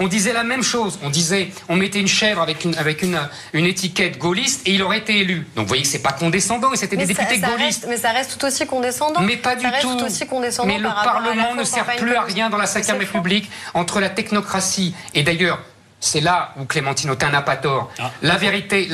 on disait la même chose. On mettait une chèvre avec une étiquette gaulliste et il aurait été élu. Donc vous voyez que c'est pas condescendant et c'était des députés gaullistes. Mais ça reste tout aussi condescendant. Mais pas du tout. Mais le Parlement ne sert plus à rien dans la Ve République. Entre la technocratie et d'ailleurs, c'est là où Clémentine Autain n'a pas tort. La vérité,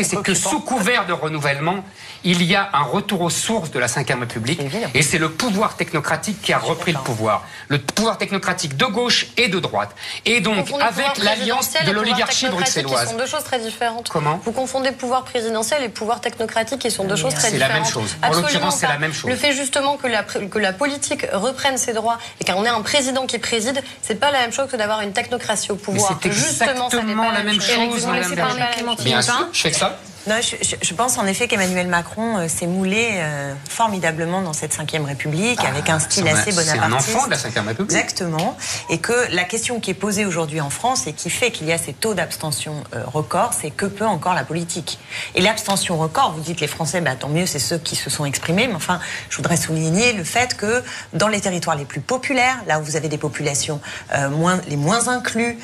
c'est que sous couvert de renouvellement, il y a un retour aux sources de la Ve République. Et c'est le pouvoir technocratique qui a repris le pouvoir. Le pouvoir technocratique de gauche et de droite. Et donc, avec l'alliance de l'oligarchie bruxelloise. Ce sont deux choses très différentes. Comment ? Vous confondez pouvoir présidentiel et pouvoir technocratique, qui sont deux choses très différentes. C'est la même chose. En l'occurrence, c'est la même chose. Le fait justement que la politique reprenne ses droits et qu'on ait un président qui préside, c'est pas la même chose que d'avoir une technocratie au pouvoir. C'est exactement la même chose, Madame Berger. Bien sûr, je fais que ça. Non, je pense en effet qu'Emmanuel Macron s'est moulé formidablement dans cette Ve République avec un style assez bonapartiste. C'est un enfant de la Ve République. Exactement. Et que la question qui est posée aujourd'hui en France et qui fait qu'il y a ces taux d'abstention records, c'est que peut encore la politique. Et l'abstention record, vous dites les Français, bah, tant mieux, c'est ceux qui se sont exprimés. Mais enfin, je voudrais souligner le fait que dans les territoires les plus populaires, là où vous avez des populations les moins inclus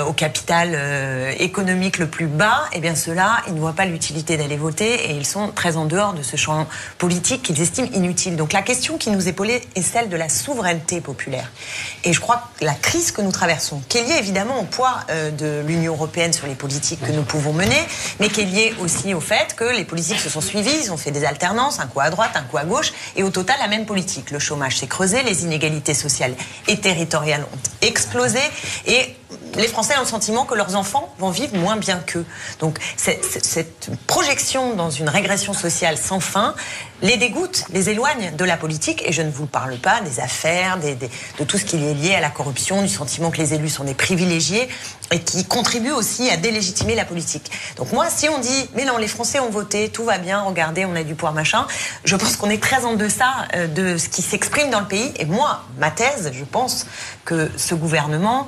au capital économique le plus bas, eh bien ceux-là, ils ne voient pas l'utilité d'aller voter et ils sont très en dehors de ce champ politique qu'ils estiment inutile. Donc la question qui nous est posée est celle de la souveraineté populaire. Et je crois que la crise que nous traversons, qui est liée évidemment au poids de l'Union européenne sur les politiques que nous pouvons mener, mais qui est liée aussi au fait que les politiques se sont suivies, ils ont fait des alternances, un coup à droite, un coup à gauche, et au total la même politique. Le chômage s'est creusé, les inégalités sociales et territoriales ont explosé, et les Français ont le sentiment que leurs enfants vont vivre moins bien qu'eux. Donc cette projection dans une régression sociale sans fin les dégoûte, les éloigne de la politique, et je ne vous parle pas des affaires, de tout ce qui est lié à la corruption, du sentiment que les élus sont des privilégiés et qui contribuent aussi à délégitimer la politique. Donc moi, si on dit mais non, les Français ont voté, tout va bien, regardez, on a du pouvoir machin, je pense qu'on est très en deçà de ce qui s'exprime dans le pays. Et moi, ma thèse, je pense que ce gouvernement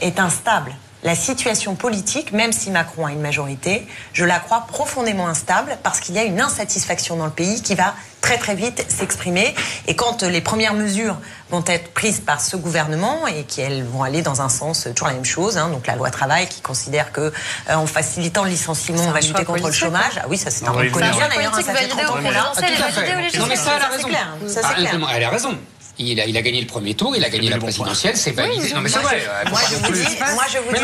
est instable. La situation politique, même si Macron a une majorité, je la crois profondément instable parce qu'il y a une insatisfaction dans le pays qui va très très vite s'exprimer. Et quand les premières mesures vont être prises par ce gouvernement et qu'elles vont aller dans un sens toujours la même chose, hein, donc la loi travail qui considère que en facilitant le licenciement on va lutter contre le chômage. Ah oui, ça c'est un politique validé au présidentiel et validé au législatif. Non mais ça elle a raison. Ça c'est clair. Elle a raison. Il a gagné le premier tour, il a gagné la présidentielle, c'est validé. Oui, non mais c'est vrai. Moi je vous dis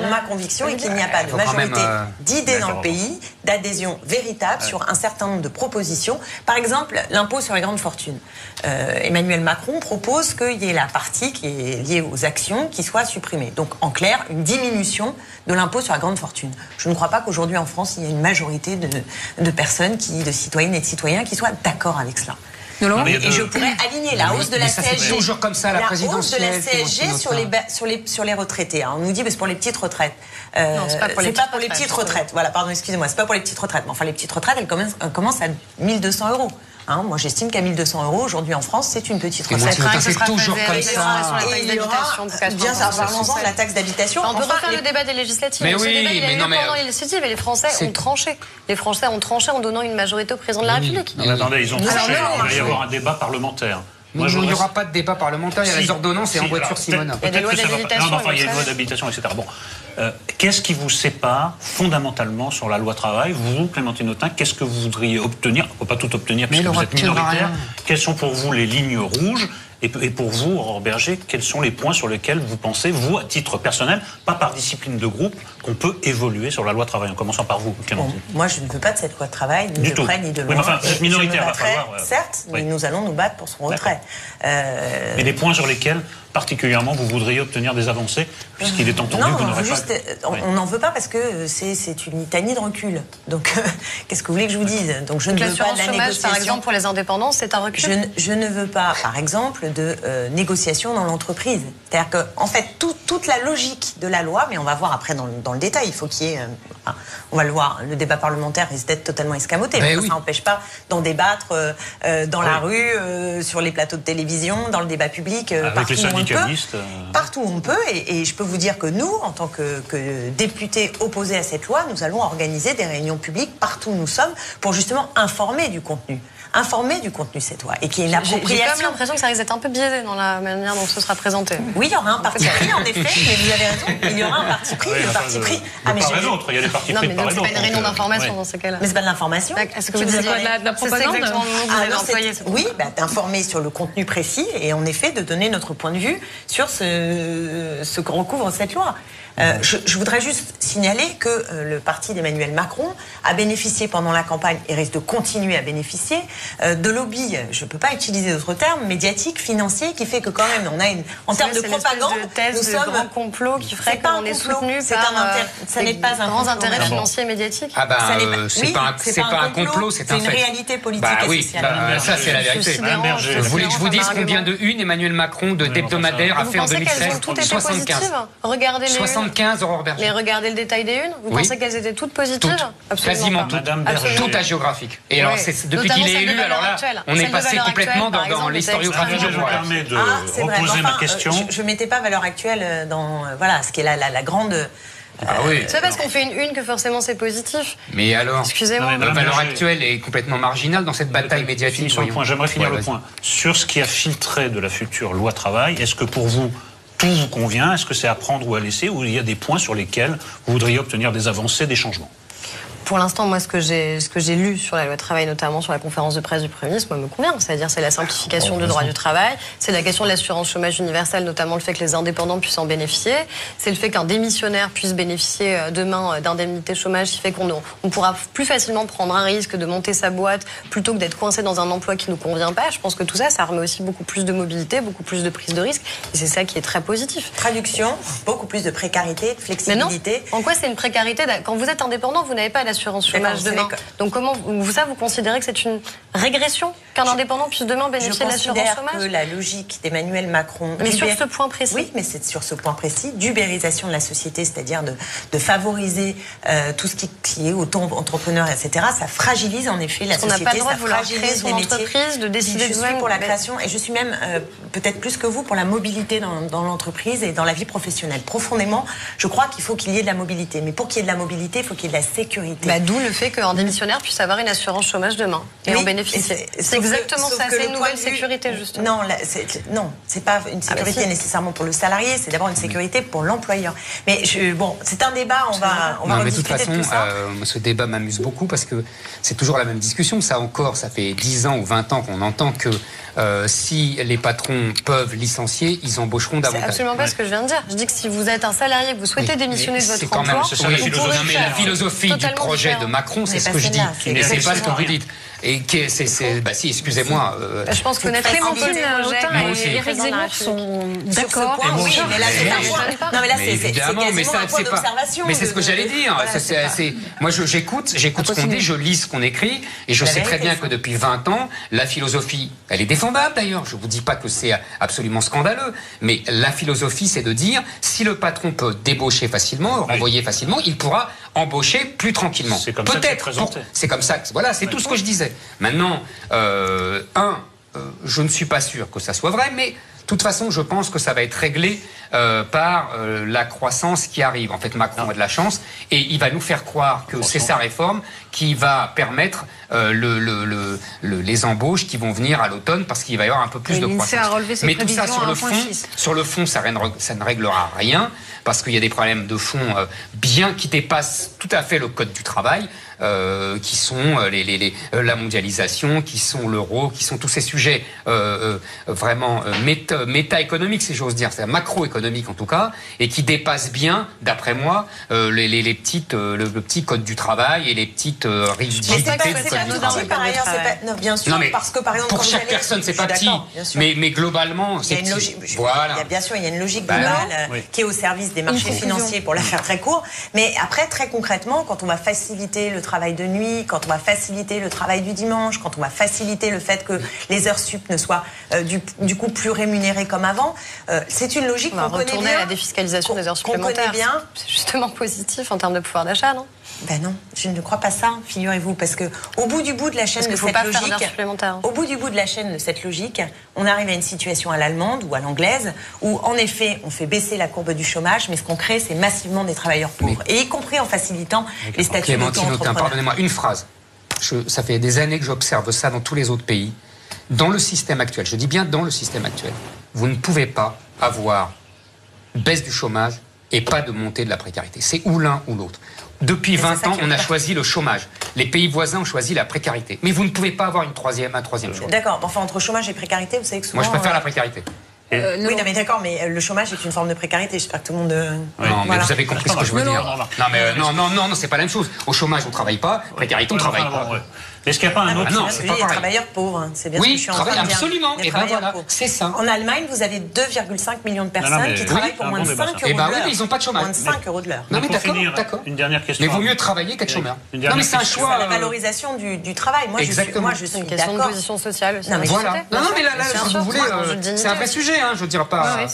ma conviction est qu'il n'y a pas de majorité d'idées dans le pays, d'adhésion véritable sur un certain nombre de propositions. Par exemple, l'impôt sur les grandes fortunes. Emmanuel Macron propose qu'il y ait la partie qui est liée aux actions qui soit supprimée. Donc en clair, une diminution de l'impôt sur la grande fortune. Je ne crois pas qu'aujourd'hui en France, il y ait une majorité de personnes, de citoyennes et de citoyens qui soient d'accord avec cela. Et je pourrais aligner la hausse de la CSG. Toujours comme ça, la présidentielle. La hausse de la CSG sur les retraités. On nous dit que c'est pour les petites retraites. Non, c'est pas pour les petites retraites. Voilà, pardon, excusez-moi, c'est pas pour les petites retraites. Mais enfin, les petites retraites, elles commencent à 1 200 €. Hein, moi, j'estime qu'à 1 200 € aujourd'hui en France, c'est une petite retraite. C'est toujours comme ça. Et il y aura, bien sûr, parlons-en de la taxe d'habitation. On peut refaire le débat des législatives. Mais oui, mais non, pendant les législatives, et les Français ont tranché. Les Français ont tranché en donnant une majorité au président de la République. Non, mais attendez, ils ont tranché. Il va y avoir un débat parlementaire. Moi, il n'y aura pas de débat parlementaire, il y a les ordonnances et en voiture Simone. Il y a des lois d'habilitation. Non, enfin, il y a une loi d'habilitation, etc. Bon. Qu'est-ce qui vous sépare fondamentalement sur la loi travail? Vous, Clémentine Autain, qu'est-ce que vous voudriez obtenir? On ne peut pas tout obtenir puisque vous êtes minoritaire. Quelles sont pour vous les lignes rouges? Et pour vous, Aurore Berger, quels sont les points sur lesquels vous pensez, vous, à titre personnel, pas par discipline de groupe, qu'on peut évoluer sur la loi travail? En commençant par vous, Clémentine. Bon, moi, je ne veux pas de cette loi de travail, ni de près, ni de loin. Oui, enfin, vous êtes minoritaire, va falloir. Certes, mais nous allons nous battre pour son retrait. Mais des points sur lesquels, particulièrement, vous voudriez obtenir des avancées, puisqu'il est entendu que vous n'aurez pas... On n'en veut pas parce que c'est une litanie de recul. Donc, qu'est-ce que vous voulez que je vous dise? Donc, je ne veux pas de la négociation. Par exemple, pour les indépendants, c'est un recul. Je ne veux pas, par exemple, de négociation dans l'entreprise. C'est-à-dire que, en fait, toute la logique de la loi, mais on va voir après dans le détail, il faut qu'il y ait... on va le voir, le débat parlementaire risque d'être totalement escamoté. Mais ça n'empêche pas d'en débattre dans la rue, sur les plateaux de télévision, dans le débat public, avec les syndicalistes. Partout où on peut. Et je peux vous dire que nous, en tant que députés opposés à cette loi, nous allons organiser des réunions publiques partout où nous sommes pour justement informer du contenu. informés du contenu de cette loi et qu'il y ait une appropriation. J'ai quand même l'impression que ça risque d'être un peu biaisé dans la manière dont ce sera présenté. Oui, il y aura un parti pris, en effet, mais vous avez raison, il y aura un parti pris. Le parti pris. Il y a des partis pris de part et d'autre. C'est pas une réunion d'information dans ces cas-là. Mais c'est pas de l'information. Est-ce que vous dites quoi, de la propagande? Oui, d'informer sur le contenu précis et en effet de donner notre point de vue sur ce que recouvre cette loi. Je voudrais juste signaler que le parti d'Emmanuel Macron a bénéficié pendant la campagne et risque de continuer à bénéficier de lobby, je ne peux pas utiliser d'autres termes, médiatiques, financiers, qui fait que quand même on a en termes de propagande, nous sommes un complot qui ferait qu'on est soutenu par ça n'est pas un grands intérêts financiers et médiatiques. Ah bah c'est pas un complot, c'est un fait. C'est une réalité politique et sociale. Ça c'est la vérité. Vous voulez que je vous dise combien de une Emmanuel Macron d'hebdomadaire a fait en 2016? 75. Regardez les 75, Aurore Berger. Mais regardez le détail des unes. Vous pensez qu'elles étaient toutes positives? Quasiment toutes. Tout à géographique. Et alors, depuis qu'il est élu, alors là, on est passé complètement dans l'historiographie. Je me permets de reposer ma question. Je ne mettais pas valeur actuelle dans ce qui est la grande... C'est parce qu'on fait une que forcément c'est positif. Mais alors, excusez-moi. La valeur actuelle est complètement marginale dans cette bataille médiatique. J'aimerais finir le point. Sur ce qui a filtré de la future loi travail, est-ce que pour vous, tout vous convient? Est-ce que c'est à prendre ou à laisser? Ou il y a des points sur lesquels vous voudriez obtenir des avancées, des changements? Pour l'instant, moi, ce que j'ai lu sur la loi travail, notamment sur la conférence de presse du Premier ministre, me convient. C'est-à-dire, c'est la simplification du droit du travail, c'est la question de l'assurance chômage universelle, notamment le fait que les indépendants puissent en bénéficier, c'est le fait qu'un démissionnaire puisse bénéficier demain d'indemnité chômage, qui fait qu'on pourra plus facilement prendre un risque de monter sa boîte plutôt que d'être coincé dans un emploi qui ne nous convient pas. Je pense que tout ça, ça remet aussi beaucoup plus de mobilité, beaucoup plus de prise de risque, et c'est ça qui est très positif. Traduction, beaucoup plus de précarité, de flexibilité. Mais non, en quoi c'est une précarité? Quand vous êtes indépendant, vous n'avez pas d'assurance chômage demain. Donc comment vous considérez que c'est une régression qu'un indépendant puisse demain bénéficier de l'assurance chômage? Je considère que la logique d'Emmanuel Macron... Mais sur ce point précis. Oui, mais c'est sur ce point précis, d'ubérisation de la société, c'est-à-dire de favoriser tout ce qui est auto-entrepreneur, etc. Ça fragilise en effet la société. On n'a pas le droit de vouloir créer son entreprise, de décider de Je suis pour la création et je suis même peut-être plus que vous pour la mobilité dans l'entreprise et dans la vie professionnelle. Profondément, je crois qu'il faut qu'il y ait de la mobilité. Mais pour qu'il y ait de la mobilité, il faut qu'il y ait de la sécurité. D'où le fait qu'un démissionnaire puisse avoir une assurance chômage demain et en bénéficier. C'est exactement ça, c'est une nouvelle sécurité justement. Non, c'est pas une sécurité nécessairement pour le salarié, c'est d'abord une sécurité pour l'employeur. Mais c'est un débat, on va mais de toute façon, ce débat m'amuse beaucoup parce que c'est toujours la même discussion. Ça fait 10 ans ou 20 ans qu'on entend que si les patrons peuvent licencier, ils embaucheront davantage. C'est absolument pas ce que je viens de dire. Je dis que si vous êtes un salarié, que vous souhaitez démissionner de votre emploi, mais la philosophie du projet de Macron, c'est ce que je dis. Mais c'est pas ce que vous dites. Et si, excusez-moi. Je pense que Clémentine Autain et Éric Zemmour sont d'accord. Oui, mais là c'est un point. Non, mais là c'est quasiment un point d'observation. Mais c'est ce que j'allais dire. Moi, j'écoute ce qu'on dit, je lis ce qu'on écrit, et je sais très bien que depuis 20 ans, la philosophie, elle est défendable d'ailleurs. Je vous dis pas que c'est absolument scandaleux, mais la philosophie, c'est de dire si le patron peut débaucher facilement, renvoyer facilement, il pourra embaucher plus tranquillement. C'est comme ça que c'est présenté. C'est comme ça. Voilà, c'est tout ce que je disais. Maintenant, je ne suis pas sûr que ça soit vrai, mais de toute façon, je pense que ça va être réglé par la croissance qui arrive. En fait, Macron a de la chance et il va nous faire croire que c'est sa réforme qui va permettre les embauches qui vont venir à l'automne parce qu'il va y avoir un peu plus de croissance. Mais tout ça, sur le fond, ça ne réglera rien parce qu'il y a des problèmes de fond bien qui dépassent tout à fait le code du travail. Qui sont la mondialisation, qui sont l'euro, qui sont tous ces sujets vraiment méta-économiques, si j'ose dire, c'est-à-dire macroéconomiques en tout cas, et qui dépassent bien, d'après moi, le petit code du travail et les petites rigidités du code du travail. Par ailleurs, non, bien sûr, parce que par exemple, pour chaque personne, c'est pas petit, mais globalement, c'est petit. Voilà. Bien sûr, il y a une logique globale qui est au service des marchés financiers, pour la faire très court. Mais après, très concrètement, quand on va faciliter le travail de nuit, quand on va faciliter le travail du dimanche, quand on va faciliter le fait que les heures sup ne soient du coup plus rémunérées comme avant, c'est une logique qu'on connaît bien. Retourner à la défiscalisation des heures supplémentaires, c'est justement positif en termes de pouvoir d'achat, non? Ben non, je ne crois pas ça, figurez-vous, parce que au bout du bout de la chaîne de cette logique, on arrive à une situation à l'allemande ou à l'anglaise où en effet on fait baisser la courbe du chômage, mais ce qu'on crée c'est massivement des travailleurs pauvres, et y compris en facilitant les statuts d'auto-entrepreneurs. Pardonnez-moi, une phrase. ça fait des années que j'observe ça dans tous les autres pays. Dans le système actuel, je dis bien dans le système actuel, vous ne pouvez pas avoir baisse du chômage et pas de montée de la précarité. C'est ou l'un ou l'autre. Depuis 20 ans, on a choisi le chômage. Les pays voisins ont choisi la précarité. Mais vous ne pouvez pas avoir un troisième choix. D'accord. Enfin, entre chômage et précarité, vous savez que souvent... Moi, je préfère la précarité. Oui, non, mais d'accord, mais le chômage est une forme de précarité. J'espère que tout le monde... Non, mais vous avez compris ce que je veux dire. Non, c'est pas la même chose. Au chômage, on ne travaille pas. Précarité, on ne travaille pas. Est-ce qu'il n'y a pas un autre... Non, c'est pas pareil. Les travailleurs pauvres, c'est bien ce que je suis en train de dire. Absolument. Et ben voilà, c'est ça. En Allemagne, vous avez 2,5 millions de personnes qui travaillent pour moins de 5 euros de l'heure. Eh ben oui, mais ils n'ont pas de chômage. Moins de 5 euros de l'heure. Non, mais d'accord. Une dernière question. Mais vaut mieux travailler qu'être chômeur. Non, mais c'est un choix. C'est la valorisation du travail. Moi, je suis d'accord. C'est une question de position sociale aussi. Voilà. Non, mais là, si vous voulez, c'est un vrai sujet, je ne dirais pas...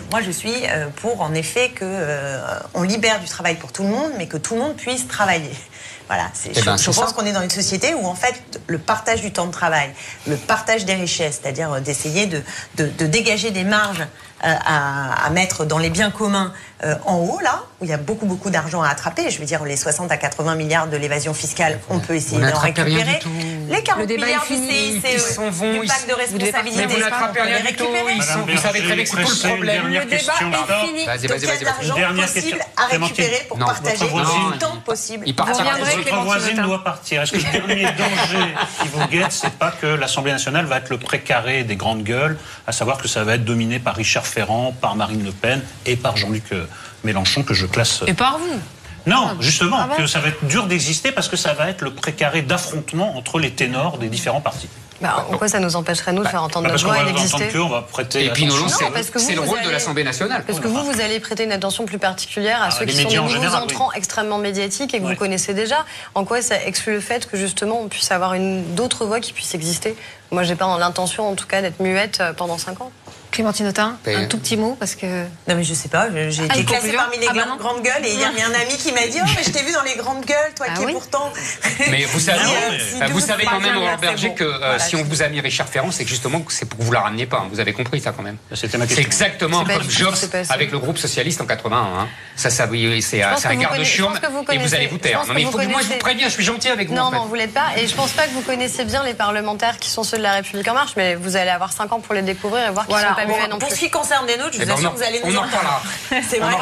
Moi, je suis pour, en effet, qu'on libère du travail pour tout le monde, mais que tout le monde puisse travailler. Voilà, je pense qu'on est dans une société où, en fait, le partage du temps de travail, le partage des richesses, c'est-à-dire d'essayer de dégager des marges à mettre dans les biens communs en haut, là, où il y a beaucoup d'argent à attraper. Je veux dire, les 60 à 80 milliards de l'évasion fiscale, on peut essayer d'en récupérer. Les 40 milliards du CICE, du pacte de responsabilité, vous n'attrapez rien du tout. Vous savez très bien que c'est tout le problème. Le débat est fini. Donc, il y a de l'argent possible à récupérer pour partager autant possible. Votre voisine doit partir. Est-ce que le dernier danger qui vous guette, c'est pas que l'Assemblée nationale va être le précaré des grandes gueules, à savoir que ça va être dominé par Richard Ferrand, par Marine Le Pen et par Jean-Luc Mélenchon, que je classe... Et par vous? Non, justement, que ça va être dur d'exister parce que ça va être le précaré d'affrontement entre les ténors des différents partis. En quoi ça nous empêcherait, nous, de faire entendre notre voix et d'exister? On va prêter... Et puis nous, c'est le rôle de l'Assemblée nationale. Parce que vous allez prêter une attention plus particulière à ceux qui sont des nouveaux entrants extrêmement médiatiques et que vous connaissez déjà. En quoi ça exclut le fait que, justement, on puisse avoir d'autres voix qui puissent exister? Moi, j'ai pas l'intention, en tout cas, d'être muette pendant 5 ans. Clémentine Autain, un tout petit mot, parce que... Non, mais je sais pas, j'ai été classée parmi les grandes gueules, et hier, il y a un ami qui m'a dit « Oh, mais je t'ai vu dans les grandes gueules, toi qui est pourtant... » Mais vous savez quand même, Aurore Berger, que si on vous a mis Richard Ferrand, c'est que justement, c'est pour que vous la rameniez pas. Vous avez compris ça quand même. C'était ma question. C'est exactement comme Jox avec le groupe socialiste en 81. C'est un garde-chiourme, et vous allez vous taire. Non, mais moi, je vous préviens, je suis gentil avec vous. Non, vous l'êtes pas, et je pense pas que vous connaissez bien les parlementaires qui sont ceux de La République En Marche, mais vous allez avoir 5 ans pour les découvrir et voir qu'ils sont pas muets non plus. Pour ce qui concerne des nôtres, je vous assure que vous allez nous en parler. C'est vrai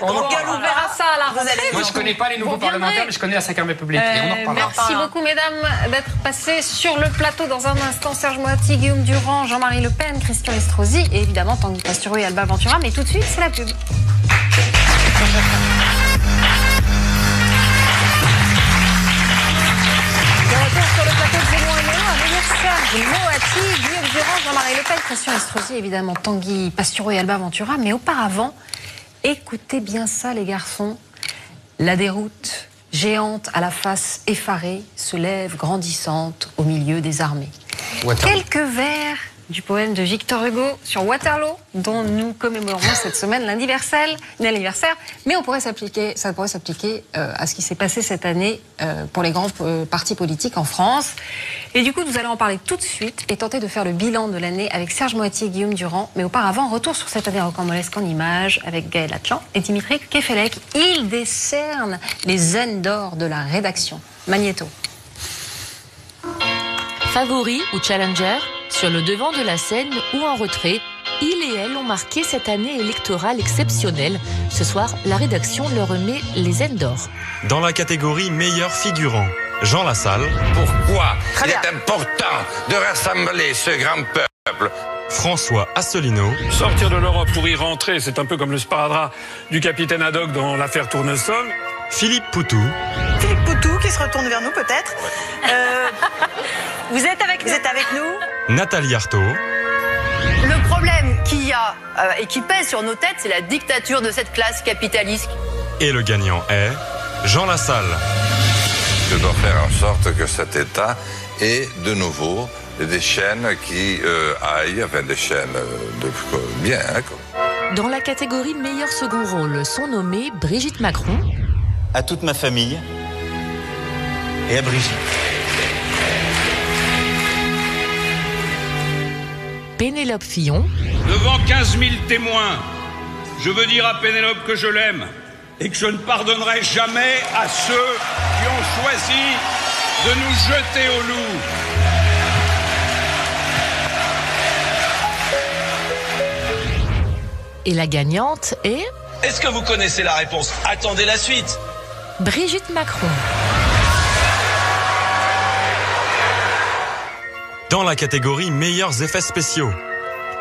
on verra ça à la rentrée. Moi, je connais pas les nouveaux parlementaires, mais je connais la 5e République. Et on en reparlera. Merci beaucoup, mesdames, d'être passées sur le plateau. Dans un instant, Serge Moati, Guillaume Durand, Jean-Marie Le Pen, Christian Estrosi et évidemment Tanguy Pastureau et Alba Ventura. Mais tout de suite, c'est la pub. Sur le plateau de Zemmour et Mélenchon, avec Serge Moati, Guillaume Durand, Jean-Marie Le Pen, Christian Estrosi, évidemment Tanguy Pastureau et Alba Ventura. Mais auparavant, écoutez bien ça, les garçons. La déroute géante à la face effarée se lève grandissante au milieu des armées. Quelques vers du poème de Victor Hugo sur Waterloo, dont nous commémorons cette semaine l'anniversaire, mais ça pourrait s'appliquer à ce qui s'est passé cette année pour les grands partis politiques en France. Et du coup, nous allons en parler tout de suite et tenter de faire le bilan de l'année avec Serge Moati et Guillaume Durand. Mais auparavant, retour sur cette année rocambolesque en images avec Gaël Atlan et Dimitri Kefelec. Ils décernent les zen d'or de la rédaction. Magnéto. Favoris ou challenger, sur le devant de la scène ou en retrait, ils et elles ont marqué cette année électorale exceptionnelle. Ce soir, la rédaction leur remet les zen d'or. Dans la catégorie meilleur figurant, Jean Lassalle. Pourquoi il est important de rassembler ce grand peuple? François Asselineau. Sortir de l'Europe pour y rentrer, c'est un peu comme le sparadrap du capitaine Haddock dans l'affaire Tournesol. Philippe Poutou. Philippe Poutou qui se retourne vers nous peut-être. Vous êtes avec nous. Nathalie Arthaud. Le problème qu'il y a et qui pèse sur nos têtes, c'est la dictature de cette classe capitaliste. Et le gagnant est Jean Lassalle. Je dois faire en sorte que cet État ait de nouveau des chaînes qui aillent, enfin des chaînes de bien. Dans la catégorie meilleur second rôle sont nommés Brigitte Macron. À toute ma famille et à Brigitte. Pénélope Fillon. Devant 15 000 témoins, je veux dire à Pénélope que je l'aime et que je ne pardonnerai jamais à ceux qui ont choisi de nous jeter au loup. Et la gagnante est... Est-ce que vous connaissez la réponse? Attendez la suite. Brigitte Macron. Dans la catégorie meilleurs effets spéciaux,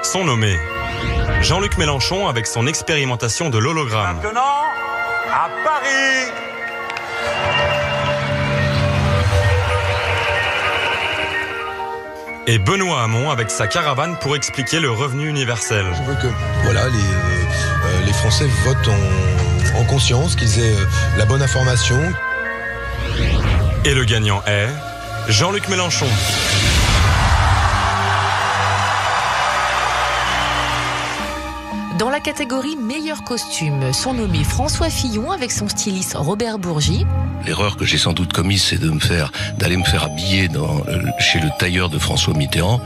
sont nommés Jean-Luc Mélenchon avec son expérimentation de l'hologramme. Maintenant, à Paris. Et Benoît Hamon avec sa caravane pour expliquer le revenu universel. Je veux que les Français votent en conscience, qu'ils aient la bonne information. Et le gagnant est Jean-Luc Mélenchon. Dans la catégorie meilleur costume, sont nommés François Fillon avec son styliste Robert Bourgi. L'erreur que j'ai sans doute commise, c'est d'aller me faire habiller chez le tailleur de François Mitterrand.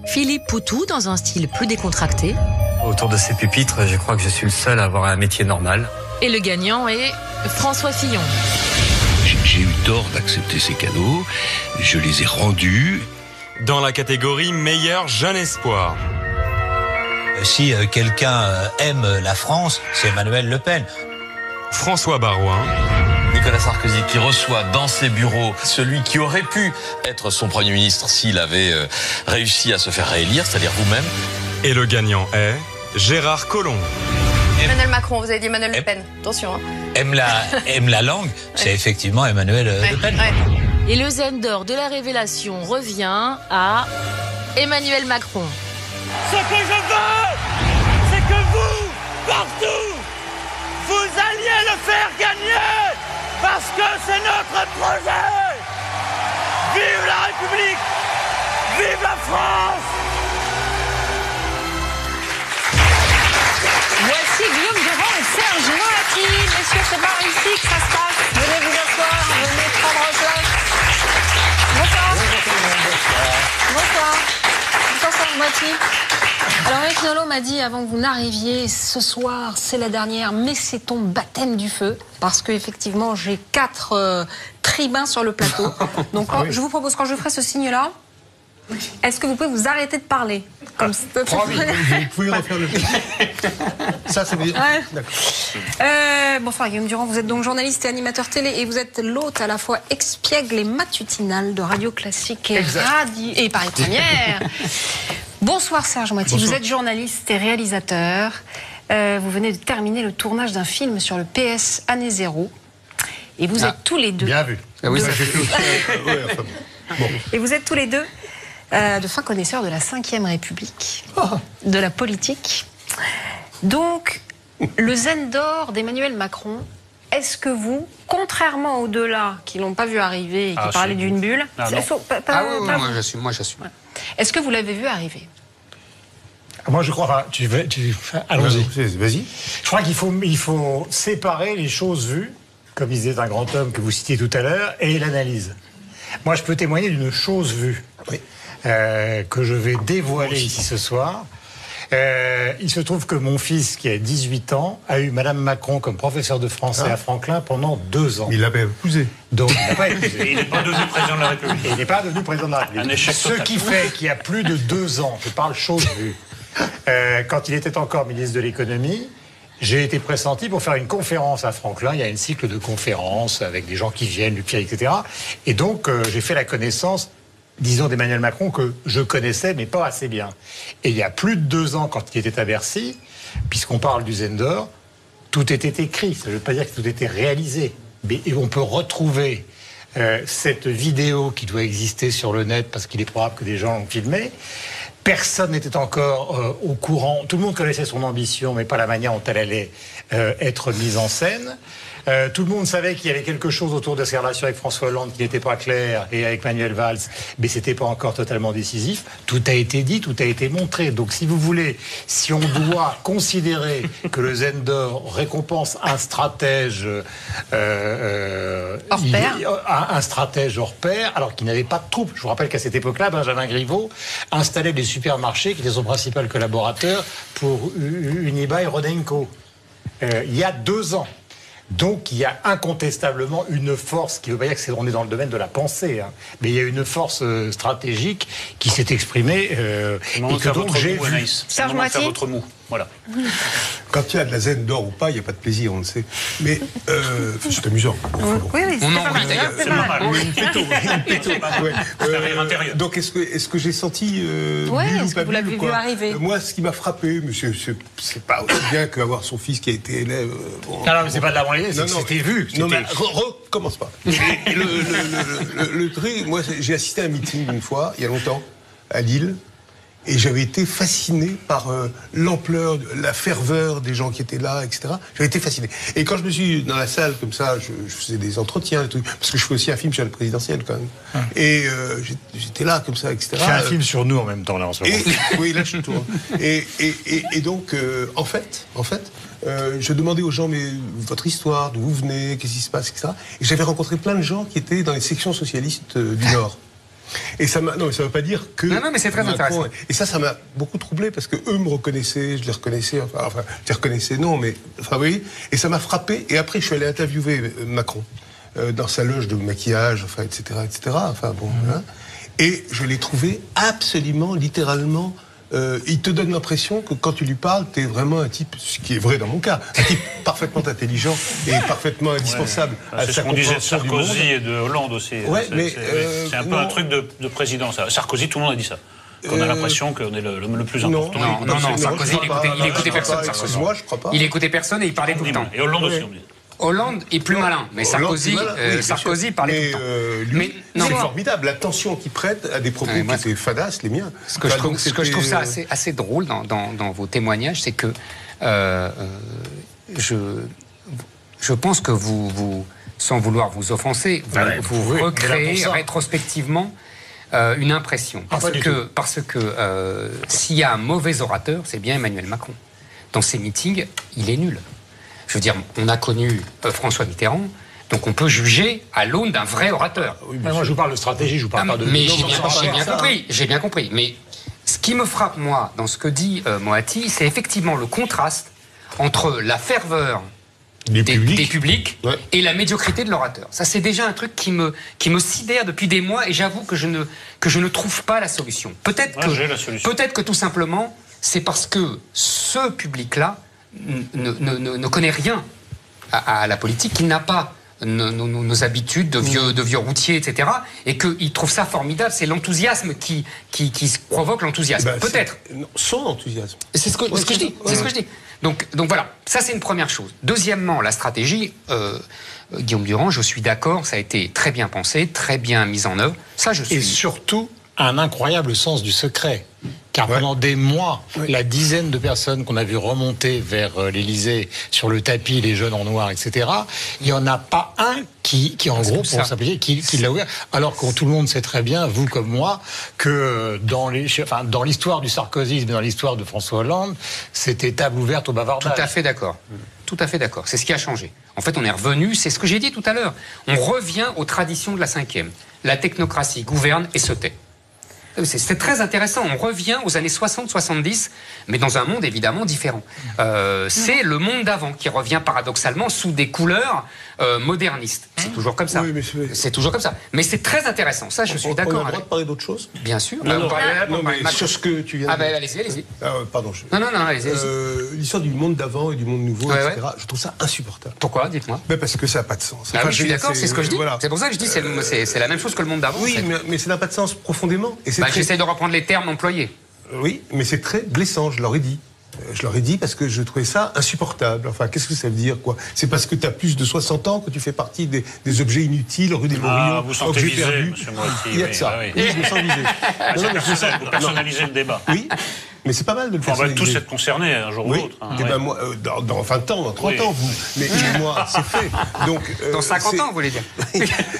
Philippe Poutou dans un style plus décontracté. Autour de ces pupitres, je crois que je suis le seul à avoir un métier normal. Et le gagnant est François Fillon. J'ai eu tort d'accepter ces cadeaux, je les ai rendus. Dans la catégorie meilleur jeune espoir. Si quelqu'un aime la France, c'est Emmanuel Le Pen. François Baroin. Nicolas Sarkozy qui reçoit dans ses bureaux celui qui aurait pu être son Premier ministre s'il avait réussi à se faire réélire, c'est-à-dire vous-même. Et le gagnant est Gérard Collomb. Emmanuel Macron, vous avez dit Emmanuel Le Pen. Attention. Aime la langue, c'est effectivement Emmanuel Le Pen. Et le Zen d'or de la révélation revient à Emmanuel Macron. Ce que je veux, c'est que vous, partout, vous alliez le faire gagner, parce que c'est notre projet. Vive la République, vive la France. Voici Guillaume Durand et Serge Moati. Messieurs, c'est par ici que ça se passe. Venez vous asseoir, venez prendre place. Bonsoir. Bonsoir. Bonsoir, Serge Moati. Alors, Eric Nolot m'a dit avant que vous n'arriviez, ce soir, c'est la dernière, mais c'est ton baptême du feu. Parce qu'effectivement, j'ai 4 tribuns sur le plateau. Donc, je vous propose, quand je ferai ce signe-là, est-ce que vous pouvez vous arrêter de parler comme ça. Vous pouvez refaire le petit. Ça, c'est bien. Ouais. D'accord. Bonsoir Guillaume Durand, vous êtes donc journaliste et animateur télé et vous êtes l'hôte à la fois expiègle et matinal de Radio Classique et Paris Première. Bonsoir Serge Moati, vous êtes journaliste et réalisateur. Vous venez de terminer le tournage d'un film sur le PS Année Zéro. Et vous êtes tous les deux. Bien vu. Ah oui, ça j'ai tout. Bon. Et vous êtes tous les deux de fins connaisseurs de la Ve République, de la politique. Donc, le Zen d'or d'Emmanuel Macron, est-ce que vous, contrairement aux deux là qui l'ont pas vu arriver et qui parlaient d'une bulle, moi j'assume. Est-ce que vous l'avez vu arriver? Moi, je crois. Allons-y. Vas-y. Je crois qu'il faut séparer les choses vues, comme disait un grand homme que vous citiez tout à l'heure, et l'analyse. Moi, je peux témoigner d'une chose vue que je vais dévoiler ici ce soir. Il se trouve que mon fils, qui a 18 ans, a eu Madame Macron comme professeur de français à Franklin pendant 2 ans. Il l'a pas épousé. Donc, il n'a pas épousé. Il n'est pas devenu président de la République. Il n'est pas devenu président de la République. Un échec total. Ce qui fait qu'il y a plus de 2 ans, je parle chose vue, quand il était encore ministre de l'économie, j'ai été pressenti pour faire une conférence à Franklin. Il y a un cycle de conférences avec des gens qui viennent, Luc Pierre, etc. Et donc, j'ai fait la connaissance, disons, d'Emmanuel Macron que je connaissais, mais pas assez bien. Et il y a plus de 2 ans, quand il était à Bercy, puisqu'on parle du Zen d'or, tout était écrit. Ça ne veut pas dire que tout était réalisé. Mais on peut retrouver cette vidéo qui doit exister sur le net, parce qu'il est probable que des gens l'ont filmée. Personne n'était encore au courant. Tout le monde connaissait son ambition, mais pas la manière dont elle allait être mise en scène. Tout le monde savait qu'il y avait quelque chose autour de ses relations avec François Hollande qui n'était pas clair, et avec Manuel Valls, mais c'était pas encore totalement décisif. Tout a été dit, tout a été montré. Donc, si vous voulez, si on doit considérer que le Zen d'or récompense un stratège hors pair, un stratège hors pair, alors qu'il n'avait pas de troupes. Je vous rappelle qu'à cette époque-là, Benjamin Griveaux installait des supermarchés qui étaient son principal collaborateur pour Unibail Rodamco. Il y a 2 ans. Donc il y a incontestablement une force qui ne veut pas dire qu'on est dans le domaine de la pensée, hein, mais il y a une force stratégique qui s'est exprimée et que donc j'ai vu. Serge Moati. Votre mot. Voilà. Quand il y a de la zen d'or ou pas, il n'y a pas de plaisir, on le sait. Mais c'est amusant. Oui, c'est pas mal. C'est pas mal. Donc est-ce que j'ai senti ouais, Bill ou est-ce pas que vous l'avez Bill, vu arriver? Moi, ce qui m'a frappé, monsieur, c'est pas aussi bien qu'avoir son fils qui a été élève. Non, mais c'est pas de l'avoir l'idée, c'était vu. Non, mais recommence pas. Le truc, moi, j'ai assisté à un meeting une fois, il y a longtemps, à Lille. Et j'avais été fasciné par l'ampleur, la ferveur des gens qui étaient là, etc. J'avais été fasciné. Et quand je me suis dans la salle comme ça, je faisais des entretiens, des trucs, parce que je fais aussi un film sur le présidentiel quand même. Et j'étais là comme ça, etc. Tu fais un film sur nous en même temps là en ce moment. Oui, là je tourne. Et donc, en fait, je demandais aux gens, mais votre histoire, d'où vous venez, qu'est-ce qui se passe, etc. Et j'avais rencontré plein de gens qui étaient dans les sections socialistes du Nord. Et ça m'a, non, mais ça veut pas dire que. Non, mais c'est très intéressant. Et ça m'a beaucoup troublé parce que eux me reconnaissaient, je les reconnaissais, enfin, je les reconnaissais, non, mais, enfin, oui. Et ça m'a frappé. Et après, je suis allé interviewer Macron dans sa loge de maquillage, enfin, etc., etc. Enfin, bon, hein. Et je l'ai trouvé absolument, littéralement. Il te donne l'impression que quand tu lui parles, t'es vraiment un type, ce qui est vrai dans mon cas, un type parfaitement intelligent et parfaitement indispensable à c'est sa ce qu'on disait de compréhension du monde. Sarkozy et de Hollande aussi. Ouais, c'est un peu un truc de président, ça. Sarkozy, tout le monde a dit ça. Qu'on a l'impression qu'on est le plus important. Non, Sarkozy, il écoutait personne. Moi, je crois pas. Il écoutait personne et il parlait tout le temps. Et Hollande aussi, on dit. Hollande est plus malin, mais Sarkozy parlait tout le temps. Mais c'est formidable, l'attention qu'il prête à des propos qui étaient fadasses, les miens. Ce que je trouve ça assez drôle dans vos témoignages, c'est que je pense que vous sans vouloir vous offenser, vous recréez rétrospectivement une impression. Parce que s'il y a un mauvais orateur, c'est bien Emmanuel Macron. Dans ses meetings, il est nul. Je veux dire, on a connu François Mitterrand, donc on peut juger à l'aune d'un vrai orateur. Oui, moi, je vous parle de stratégie, je vous parle pas de... Mais j'ai bien compris. Mais ce qui me frappe, moi, dans ce que dit Moati, c'est effectivement le contraste entre la ferveur des publics et la médiocrité de l'orateur. Ça, c'est déjà un truc qui me sidère depuis des mois, et j'avoue que je ne trouve pas la solution. Peut-être que tout simplement, c'est parce que ce public-là ne connaît rien à la politique, qu'il n'a pas nos habitudes de vieux routiers, etc. Et qu'il trouve ça formidable. C'est l'enthousiasme qui provoque l'enthousiasme. Peut-être. Son enthousiasme. C'est ce que je dis. C'est ce que je dis. Donc voilà, ça c'est une première chose. Deuxièmement, la stratégie, Guillaume Durand, je suis d'accord, ça a été très bien pensé, très bien mis en œuvre. Ça, je suis. Et surtout, un incroyable sens du secret. Car pendant des mois, la dizaine de personnes qu'on a vu remonter vers l'Élysée sur le tapis, les jeunes en noir, etc., il n'y en a pas un qui en gros, pour s'appeler, qui l'a ouvert. Alors que tout le monde sait très bien, vous comme moi, que dans l'histoire du sarkozysme et dans l'histoire de François Hollande, c'était table ouverte au bavardage. Tout à fait d'accord. Tout à fait d'accord. C'est ce qui a changé. En fait, on est revenu, c'est ce que j'ai dit tout à l'heure. On revient aux traditions de la Ve. La technocratie gouverne et se tait. C'est très intéressant. On revient aux années 60-70, mais dans un monde évidemment différent. C'est le monde d'avant qui revient paradoxalement sous des couleurs modernistes. C'est toujours comme ça. Oui, c'est toujours comme ça. Mais c'est très intéressant. Ça, je suis d'accord. On a le droit de parler d'autre chose ? Bien sûr. Mais sur ce que tu viens de dire. Allez-y. Pardon. Non, allez-y. L'histoire du monde d'avant et du monde nouveau, etc., je trouve ça insupportable. Pourquoi ? Dites-moi. Parce que ça n'a pas de sens. Oui, je suis d'accord, c'est ce que je dis. C'est pour ça que je dis c'est la même chose que le monde d'avant. Oui, mais ça n'a pas de sens profondément. J'essaie de reprendre les termes employés. Oui, mais c'est très blessant, je leur ai dit. Je leur ai dit parce que je trouvais ça insupportable. Enfin, qu'est-ce que ça veut dire, quoi ? C'est parce que tu as plus de 60 ans que tu fais partie des objets inutiles, rue des Morillons, vous sentez visé, monsieur Moati. Il y a de ça. Oui, je me sens visé. Vous personnalisez le débat. Oui, mais c'est pas mal de le personnaliser. On va tous être concernés un jour ou l'autre. Et ben moi, dans 20 ans, dans 30 ans, vous. Mais moi, c'est fait. Donc, dans 50 ans, vous voulez dire.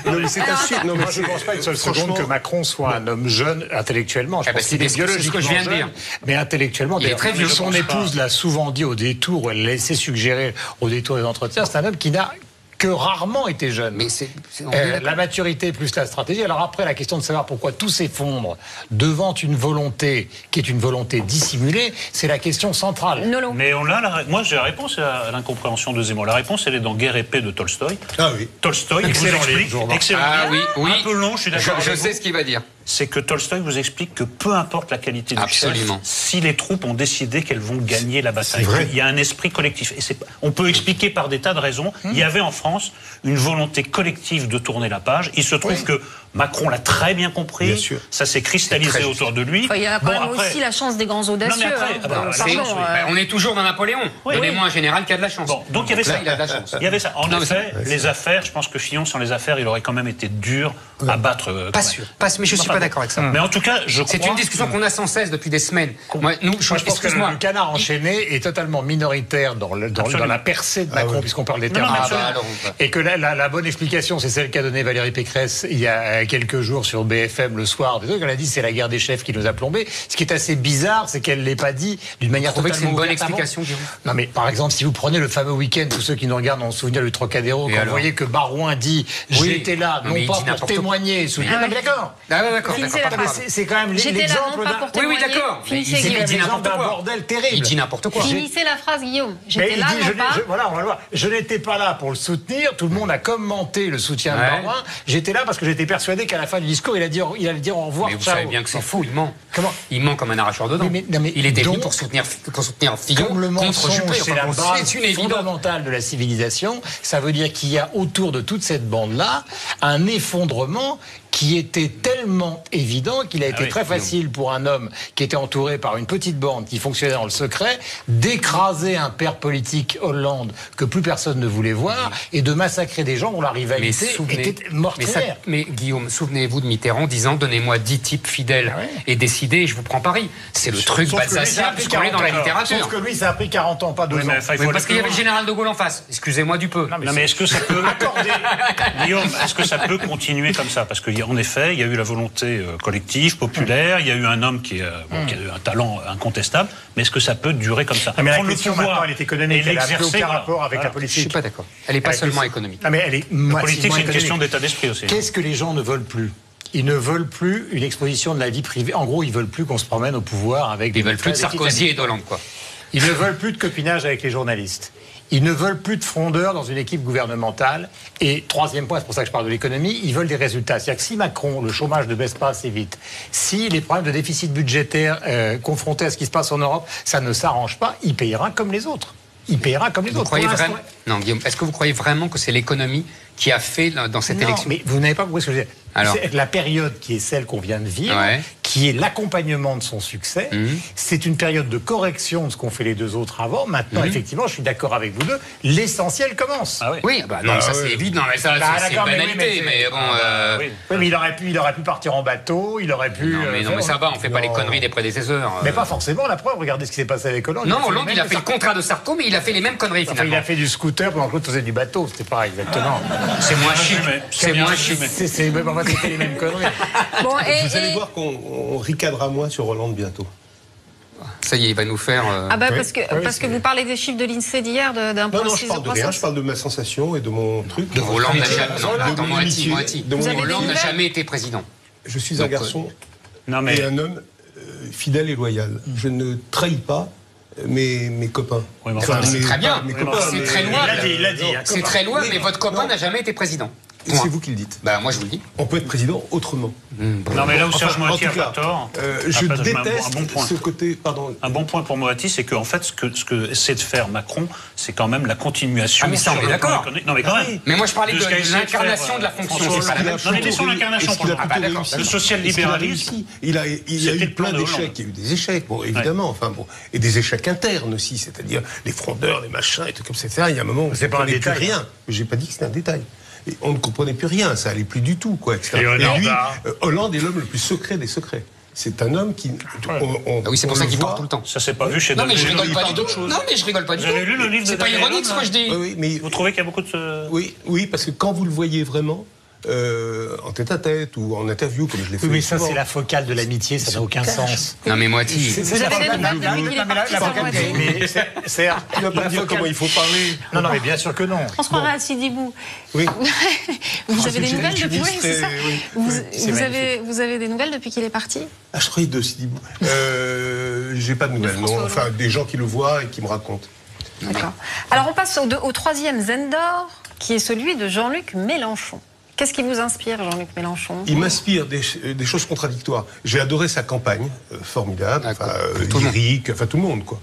Non, mais c'est un moi, je ne pense pas une seule seconde que Macron soit un homme jeune intellectuellement. Je pense qu'il est biologiquement jeune, mais intellectuellement. Il est très vieux. Son épouse l'a souvent dit au détour, où elle laissait suggérer au détour des entretiens, c'est un homme qui n'a que rarement été jeune. Mais la maturité plus la stratégie. Alors après, la question de savoir pourquoi tout s'effondre devant une volonté qui est une volonté dissimulée, c'est la question centrale. Mais moi j'ai la réponse à l'incompréhension de Zemmour. La réponse, elle est dans Guerre et paix de Tolstoï. Ah oui. Tolstoï, excellent livre. Un peu long, je suis d'accord. Je sais ce qu'il va dire. C'est que Tolstoï vous explique que peu importe la qualité du chef, si les troupes ont décidé qu'elles vont gagner la bataille, il y a un esprit collectif. Et on peut expliquer par des tas de raisons. Il y avait en France une volonté collective de tourner la page. Il se trouve que Macron l'a très bien compris. Ça s'est cristallisé autour de lui. Il y a quand même aussi la chance des grands audacieux. On est toujours dans Napoléon. Donnez-moi un général qui a de la chance. Donc il y avait ça. Il a de la chance. Il y avait ça. En effet, les affaires, je pense que Fillon, sans les affaires, il aurait quand même été dur à battre. Pas sûr. Mais je suis pas d'accord avec ça. Mais en tout cas, c'est une discussion qu'on a sans cesse depuis des semaines. Je pense que le canard enchaîné est totalement minoritaire dans la percée de Macron, puisqu'on parle des termes. Et que la bonne explication, c'est celle qu'a donnée Valérie Pécresse il y a quelques jours sur BFM le soir. Elle a dit c'est la guerre des chefs qui nous a plombés. Ce qui est assez bizarre, c'est qu'elle ne l'ait pas dit d'une manière totalement c'est une bonne explication, Guillaume. Non mais par exemple, si vous prenez le fameux week-end, tous ceux qui nous regardent ont souvenir du Trocadéro, quand vous voyez que Barouin dit j'étais là, non pas pour témoigner, d'accord. C'est quand même l'exemple d'un... Oui, d'accord. Il dit n'importe quoi. Bordel terrible. Il dit n'importe quoi. Finissez la phrase, Guillaume. J'étais là, non pas. Voilà, on va le voir. Je n'étais pas là pour le soutenir. Tout le monde a commenté le soutien de Barouin. J'étais là parce que j'étais persuadé qu'à la fin du discours, il allait dire au revoir. Mais vous savez bien que c'est faux, il ment. Comment ? Il ment comme un arracheur de dents. Il était venu pour soutenir Fillon comme le mensonge, c'est la base fondamentale fondamentale de la civilisation. Ça veut dire qu'il y a autour de toute cette bande-là un effondrement qui était tellement évident qu'il a été très facile pour un homme qui était entouré par une petite bande qui fonctionnait dans le secret d'écraser un père politique Hollande que plus personne ne voulait voir et de massacrer des gens dont la rivalité était mortelle. Mais Guillaume, souvenez-vous de Mitterrand disant donnez-moi 10 types fidèles et décidés et je vous prends Paris. C'est le truc balsacien puisqu'on est dans la littérature. Sauf que lui, ça a pris 40 ans, pas 2 ans. Parce qu'il y avait le général de Gaulle en face. Excusez-moi du peu. Non mais est-ce que ça peut Guillaume, est-ce que ça peut continuer comme ça ? Parce qu'en effet, il y a eu la volonté collective, populaire, il y a eu un homme qui a eu un talent incontestable, mais est-ce que ça peut durer comme ça ? Mais la question maintenant, elle est économique, elle n'a plus aucun rapport avec la politique. Je ne suis pas d'accord. Elle n'est pas seulement économique. La politique, c'est une question d'état d'esprit aussi. Qu'est-ce que les gens ne veulent plus ? Ils ne veulent plus une exposition de la vie privée. En gros, ils veulent plus qu'on se promène au pouvoir avec des... Ils veulent plus de Sarkozy et d'Hollande, quoi. Ils ne veulent plus de copinage avec les journalistes. Ils ne veulent plus de frondeurs dans une équipe gouvernementale. Et troisième point, c'est pour ça que je parle de l'économie, ils veulent des résultats. C'est-à-dire que si Macron, le chômage ne baisse pas assez vite, si les problèmes de déficit budgétaire confrontés à ce qui se passe en Europe, ça ne s'arrange pas, il payera comme les autres. Il payera comme les autres. Non, Guillaume, est-ce que vous croyez vraiment que c'est l'économie qui a fait dans cette élection ? Mais vous n'avez pas compris ce que je veux dire. C'est la période qui est celle qu'on vient de vivre, qui est l'accompagnement de son succès. C'est une période de correction de ce qu'ont fait les deux autres avant. Maintenant, effectivement, je suis d'accord avec vous deux, l'essentiel commence. Oui, ça c'est évident, mais ça c'est une banalité. Mais bon, oui, mais il aurait pu partir en bateau, il aurait pu... Non, mais ça va, on fait pas les conneries des prédécesseurs. Mais pas forcément, la preuve, regardez ce qui s'est passé avec Hollande. Non, Hollande, il a fait le contrat de Sarko, mais il a fait les mêmes conneries finalement. Il a fait du scooter pendant que l'autre faisait du bateau, c'était pas exactement... C'est moins chic. C'est moins chic. C'est les mêmes conneries. Bon, vous allez voir qu'on ricadera moins sur Hollande bientôt. Ça y est, il va nous faire... parce que vous parlez des chiffres de l'INSEE d'hier d'un point 6%. Non, je parle de rien, je parle de ma sensation et de mon truc. Hollande n'a jamais été président. Je suis un garçon et un homme fidèle et loyal. Je ne trahis pas mes copains. C'est très bien. C'est très louable. C'est très louable, mais votre copain n'a jamais été président. C'est vous qui le dites. Moi, je vous le dis. On peut être président autrement. Non, mais là où Serge Moati a pas tort. Je déteste ce côté. Pardon. Un bon point pour Moati, c'est qu'en fait, ce que essaie de faire Macron, c'est quand même la continuation. Mais ça, on est d'accord. Non, mais quand même. Mais moi, je parlais de l'incarnation de la fonction. Non, mais laissons l'incarnation pour le social-libéralisme. Il a eu plein d'échecs. Il y a eu des échecs, bon, évidemment. Enfin, bon. Et des échecs internes aussi, c'est-à-dire les frondeurs, les machins, et tout comme ça. Il y a un moment où c'est pas un détail. Rien. J'ai pas dit que c'était un détail. Et on ne comprenait plus rien, ça allait plus du tout, quoi. Et lui, Hollande est l'homme le plus secret des secrets. C'est un homme qui... oui, c'est pour ça qu'il parle tout le temps. Ça s'est pas vu chez Non, mais je rigole pas du tout. Non, mais je rigole pas du tout. Vous avez lu le livre de C'est pas ironique ce que je dis. Oui, mais vous trouvez qu'il y a beaucoup de... Oui, parce que quand vous le voyez vraiment, en tête-à-tête ou en interview, comme je l'ai fait. Oui, mais ça, souvent. c'est la focale de l'amitié, ça n'a aucun sens. Non, mais Moati. Vous avez des nouvelles depuis qu'il est parti, Tu vas pas me dire comment il faut parler. Non, mais bien sûr que non. On se croirait à Sidibou. Oui. Vous avez des nouvelles depuis? Oui, c'est ça. Oui. Vous avez des nouvelles depuis qu'il est parti? Ah, je croyais de Sidibou. J'ai pas de nouvelles, non. Enfin, des gens qui le voient et qui me racontent. D'accord. Alors, on passe au troisième zen d'or, qui est celui de Jean-Luc Mélenchon. Qu'est-ce qui vous inspire, Jean-Luc Mélenchon? Il m'inspire des choses contradictoires. J'ai adoré sa campagne, formidable, lyrique, enfin tout le monde, quoi.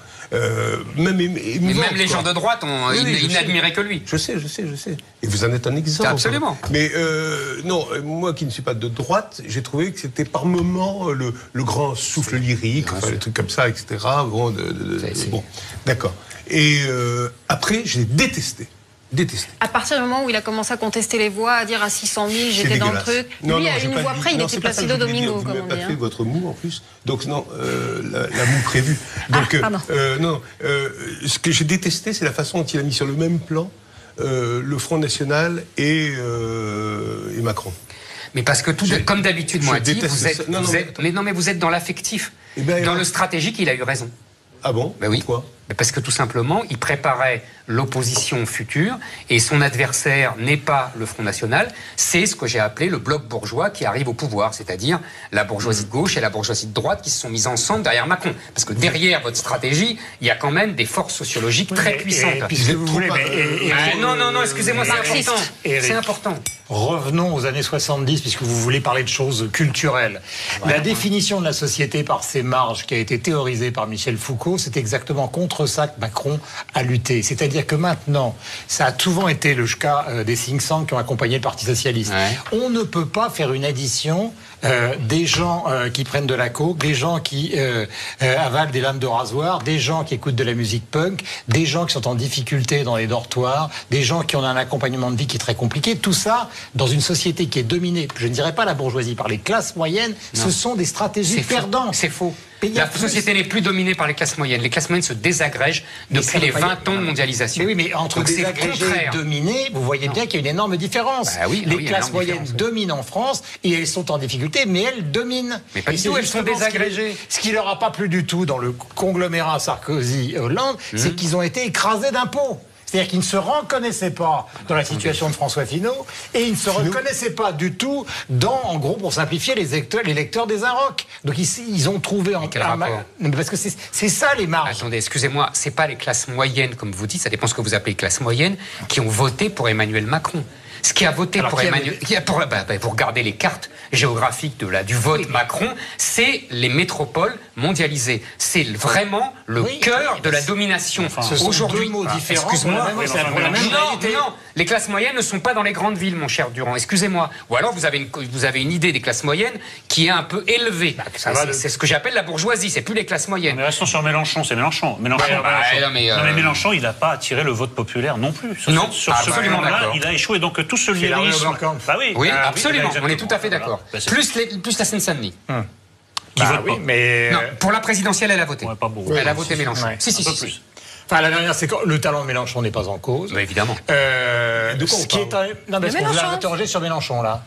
Même les gens de droite, ils n'admiraient que lui. Je sais. Et vous en êtes un exemple. Absolument. Mais non, moi qui ne suis pas de droite, j'ai trouvé que c'était par moments le grand souffle lyrique, enfin, des trucs comme ça, etc. Bon, bon, d'accord. Et après, j'ai détesté. À partir du moment où il a commencé à contester les voix, à dire à 600 000, j'étais dans le truc. Lui, à une voix près, il était Placido Domingo, comme on dit. Vous n'avez pas fait votre moue en plus. Donc, non, la moue prévue. Donc, ce que j'ai détesté, c'est la façon dont il a mis sur le même plan le Front National et Macron. Mais parce que, comme d'habitude, moi, vous êtes dans l'affectif. Dans le stratégique, il a eu raison. Ah bon? Ben oui. Pourquoi? Parce que tout simplement, il préparait l'opposition future et son adversaire n'est pas le Front National, c'est ce que j'ai appelé le bloc bourgeois qui arrive au pouvoir, c'est-à-dire la bourgeoisie de gauche et la bourgeoisie de droite qui se sont mises ensemble derrière Macron. Parce que derrière votre stratégie, il y a quand même des forces sociologiques très puissantes. Non, excusez-moi, c'est important. C'est important. Revenons aux années 70, puisque vous voulez parler de choses culturelles. La définition de la société par ses marges, qui a été théorisée par Michel Foucault, c'est exactement contre ça que Macron a lutté. C'est-à-dire que maintenant, ça a souvent été le cas des think tanks qui ont accompagné le Parti socialiste. On ne peut pas faire une addition des gens qui prennent de la coke, des gens qui avalent des lames de rasoir, des gens qui écoutent de la musique punk, des gens qui sont en difficulté dans les dortoirs, des gens qui ont un accompagnement de vie qui est très compliqué. Tout ça, dans une société qui est dominée, je ne dirais pas la bourgeoisie, par les classes moyennes, ce sont des stratégies perdantes. C'est faux. La société n'est plus dominée par les classes moyennes. Les classes moyennes se désagrègent depuis les 20 ans de mondialisation. Mais oui, mais entre désagrégés et dominés, vous voyez bien qu'il y a une énorme différence. Les classes moyennes dominent en France et elles sont en difficulté, mais elles dominent. Mais pas du tout, elles sont désagrégées. Ce qui leur a pas plu du tout dans le conglomérat Sarkozy-Hollande, c'est qu'ils ont été écrasés d'impôts. C'est-à-dire qu'ils ne se reconnaissaient pas dans la situation de François Finot et ils ne se reconnaissaient pas du tout dans, en gros, pour simplifier, les lecteurs des Inrocks. Donc ils ont trouvé quel rapport? Parce que c'est ça les marges. Attendez, excusez-moi, c'est pas les classes moyennes, comme vous dites, ça dépend ce que vous appelez classes moyennes, qui ont voté pour Emmanuel Macron. Ce qui a voté pour Emmanuel... Pour regarder les cartes géographiques du vote Macron, c'est les métropoles mondialisées. C'est vraiment le cœur de la domination. Aujourd'hui, deux mots différents. Excuse-moi. Non, les classes moyennes ne sont pas dans les grandes villes, mon cher Durand. Excusez-moi. Ou alors vous avez une idée des classes moyennes qui est un peu élevée. C'est ce que j'appelle la bourgeoisie. C'est plus les classes moyennes. Mais restons sur Mélenchon. C'est Mélenchon. Mais Mélenchon, il n'a pas attiré le vote populaire non plus. Sur ce plan-là, il a échoué. Donc tout ce lyrisme. Oui, absolument. On est tout à fait d'accord. Plus la Seine-Saint-Denis. Qui vote pas. Mais non, pour la présidentielle, elle a voté. Elle a voté Mélenchon. Si. Enfin, la dernière, c'est que le talent de Mélenchon n'est pas en cause. Évidemment. Non, mais est-ce qu'on vous a interrogé sur Mélenchon, là?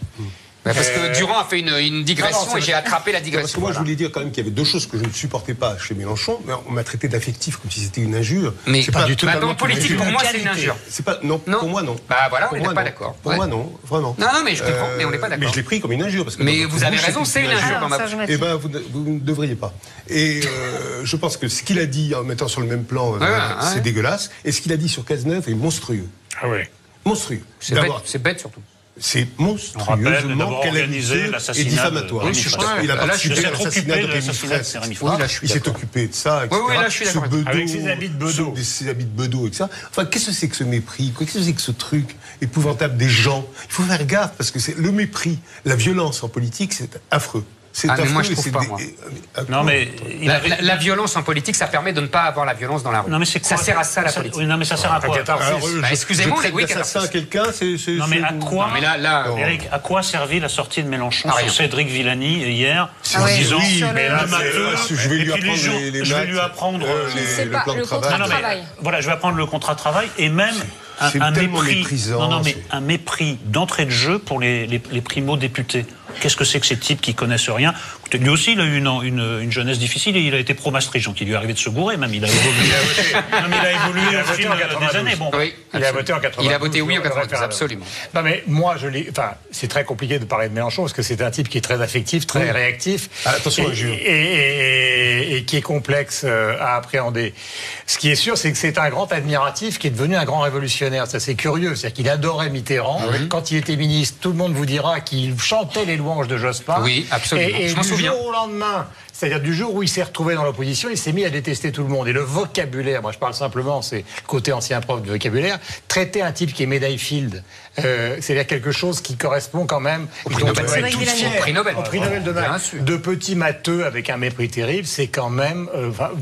Parce que Durand a fait une digression et j'ai attrapé la digression. Parce que moi, je voulais dire quand même qu'il y avait deux choses que je ne supportais pas chez Mélenchon. Mais on m'a traité d'affectif comme si c'était une injure. Mais c'est pas du tout. Dans politique, pour moi, c'est une injure. Non, pour moi, non. Bah voilà, on n'est pas d'accord. Pour moi, non, vraiment. Non, mais je comprends, mais on n'est pas d'accord. Mais je l'ai pris comme une injure. Mais vous avez raison, c'est une injure dans ma bouche. Eh bien, vous ne devriez pas. Et je pense que ce qu'il a dit en mettant sur le même plan, c'est dégueulasse. Et ce qu'il a dit sur Cazeneuve est monstrueux. Ah oui. Monstrueux. C'est bête surtout. C'est monstrueusement organisé et diffamatoire. Il a participé à l'assassinat de Rémi Fraisse. Il s'est occupé de ça, etc. Oui, là, je suis d'accord. Avec ses habits de bedeau. Ses habits de bedeau, etc. Enfin, qu'est-ce que c'est que ce mépris? Qu'est-ce que c'est que ce truc épouvantable des gens? Il faut faire gaffe, parce que c'est le mépris, la violence en politique, c'est affreux. Mais moi, je trouve pas, moi. Non, mais la violence en politique, ça permet de ne pas avoir la violence dans la rue. Non, mais ça sert à ça, la politique. Oui, non, mais ça sert à quoi? Excusez-moi, oui, assassin à quelqu'un, c'est... Non, mais à quoi... Non, mais là, Eric, à quoi a servi la sortie de Mélenchon sur Cédric Villani hier, en disant... Je vais lui apprendre le plans de travail. Voilà, je vais apprendre le contrat de travail et même un mépris d'entrée de jeu pour les primo-députés. Qu'est-ce que c'est que ces types qui connaissent rien? Lui aussi, il a eu une jeunesse difficile et il a été pro-Maastricht, donc il lui est arrivé de se gourer même. Il a évolué au fil des années. Bon. Oui, il a voté en 92. Il a voté oui en 92, absolument. Non mais moi, c'est très compliqué de parler de Mélenchon parce que c'est un type qui est très affectif, très réactif. Attention, et qui est complexe à appréhender. Ce qui est sûr, c'est que c'est un grand admiratif qui est devenu un grand révolutionnaire. Ça, c'est curieux. C'est-à-dire qu'il adorait Mitterrand. Quand il était ministre, tout le monde vous dira qu'il chantait les louanges de Jospin. Oui, absolument. Et du jour au lendemain, c'est-à-dire du jour où il s'est retrouvé dans l'opposition, il s'est mis à détester tout le monde. Et le vocabulaire, moi je parle simplement, c'est le côté ancien prof de vocabulaire, traiter un type qui est médaille Field, c'est-à-dire quelque chose qui correspond quand même au prix Nobel. Au prix Nobel de petit matheux avec un mépris terrible, c'est quand même...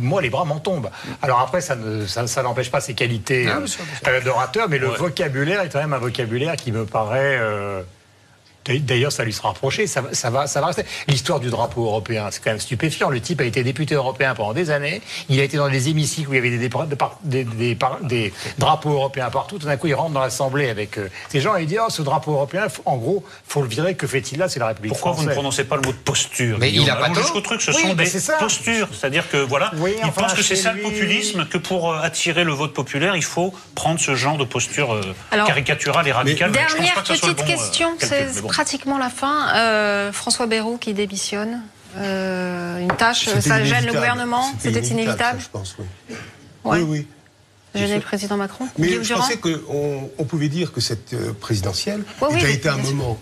moi, les bras m'en tombent. Alors après, ça n'empêche pas ses qualités d'orateur, mais le vocabulaire est quand même un vocabulaire qui me paraît... D'ailleurs, ça lui sera reproché, ça va rester. L'histoire du drapeau européen, c'est quand même stupéfiant. Le type a été député européen pendant des années. Il a été dans des hémicycles où il y avait des drapeaux européens partout. Tout d'un coup, il rentre dans l'Assemblée avec ces gens et il dit ce drapeau européen, en gros, faut le virer. Que fait-il là? C'est la République française. Pourquoi vous ne prononcez pas le mot de posture? Mais il a pas jusqu'au truc, ce sont des postures. C'est-à-dire que il pense que c'est ça le populisme, que pour attirer le vote populaire, il faut prendre ce genre de posture caricaturale et radicale. Dernière petite question, c'est pratiquement la fin. François Bayrou qui démissionne. Une tâche, ça gêne le gouvernement? C'était inévitable, je pense, oui. Ouais. Oui. Gêner le président Macron? Mais je pensais qu'on pouvait dire que cette présidentielle a été un moment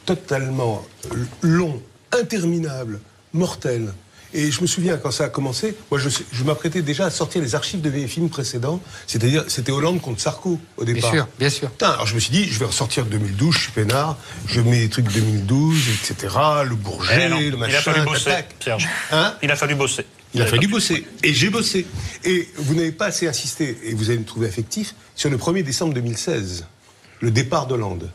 totalement long, interminable, mortel. Et je me souviens, quand ça a commencé, moi je m'apprêtais déjà à sortir les archives de mes films précédents, c'est-à-dire c'était Hollande contre Sarko au départ. Bien sûr. Alors je me suis dit, je vais ressortir 2012, je suis peinard, je mets des trucs 2012, etc., le Bourget, le machin... Il a fallu bosser, Serge. Il a fallu bosser. Il a fallu bosser. Et j'ai bossé. Et vous n'avez pas assez insisté, et vous allez me trouver affectif, sur le 1er décembre 2016, le départ d'Hollande.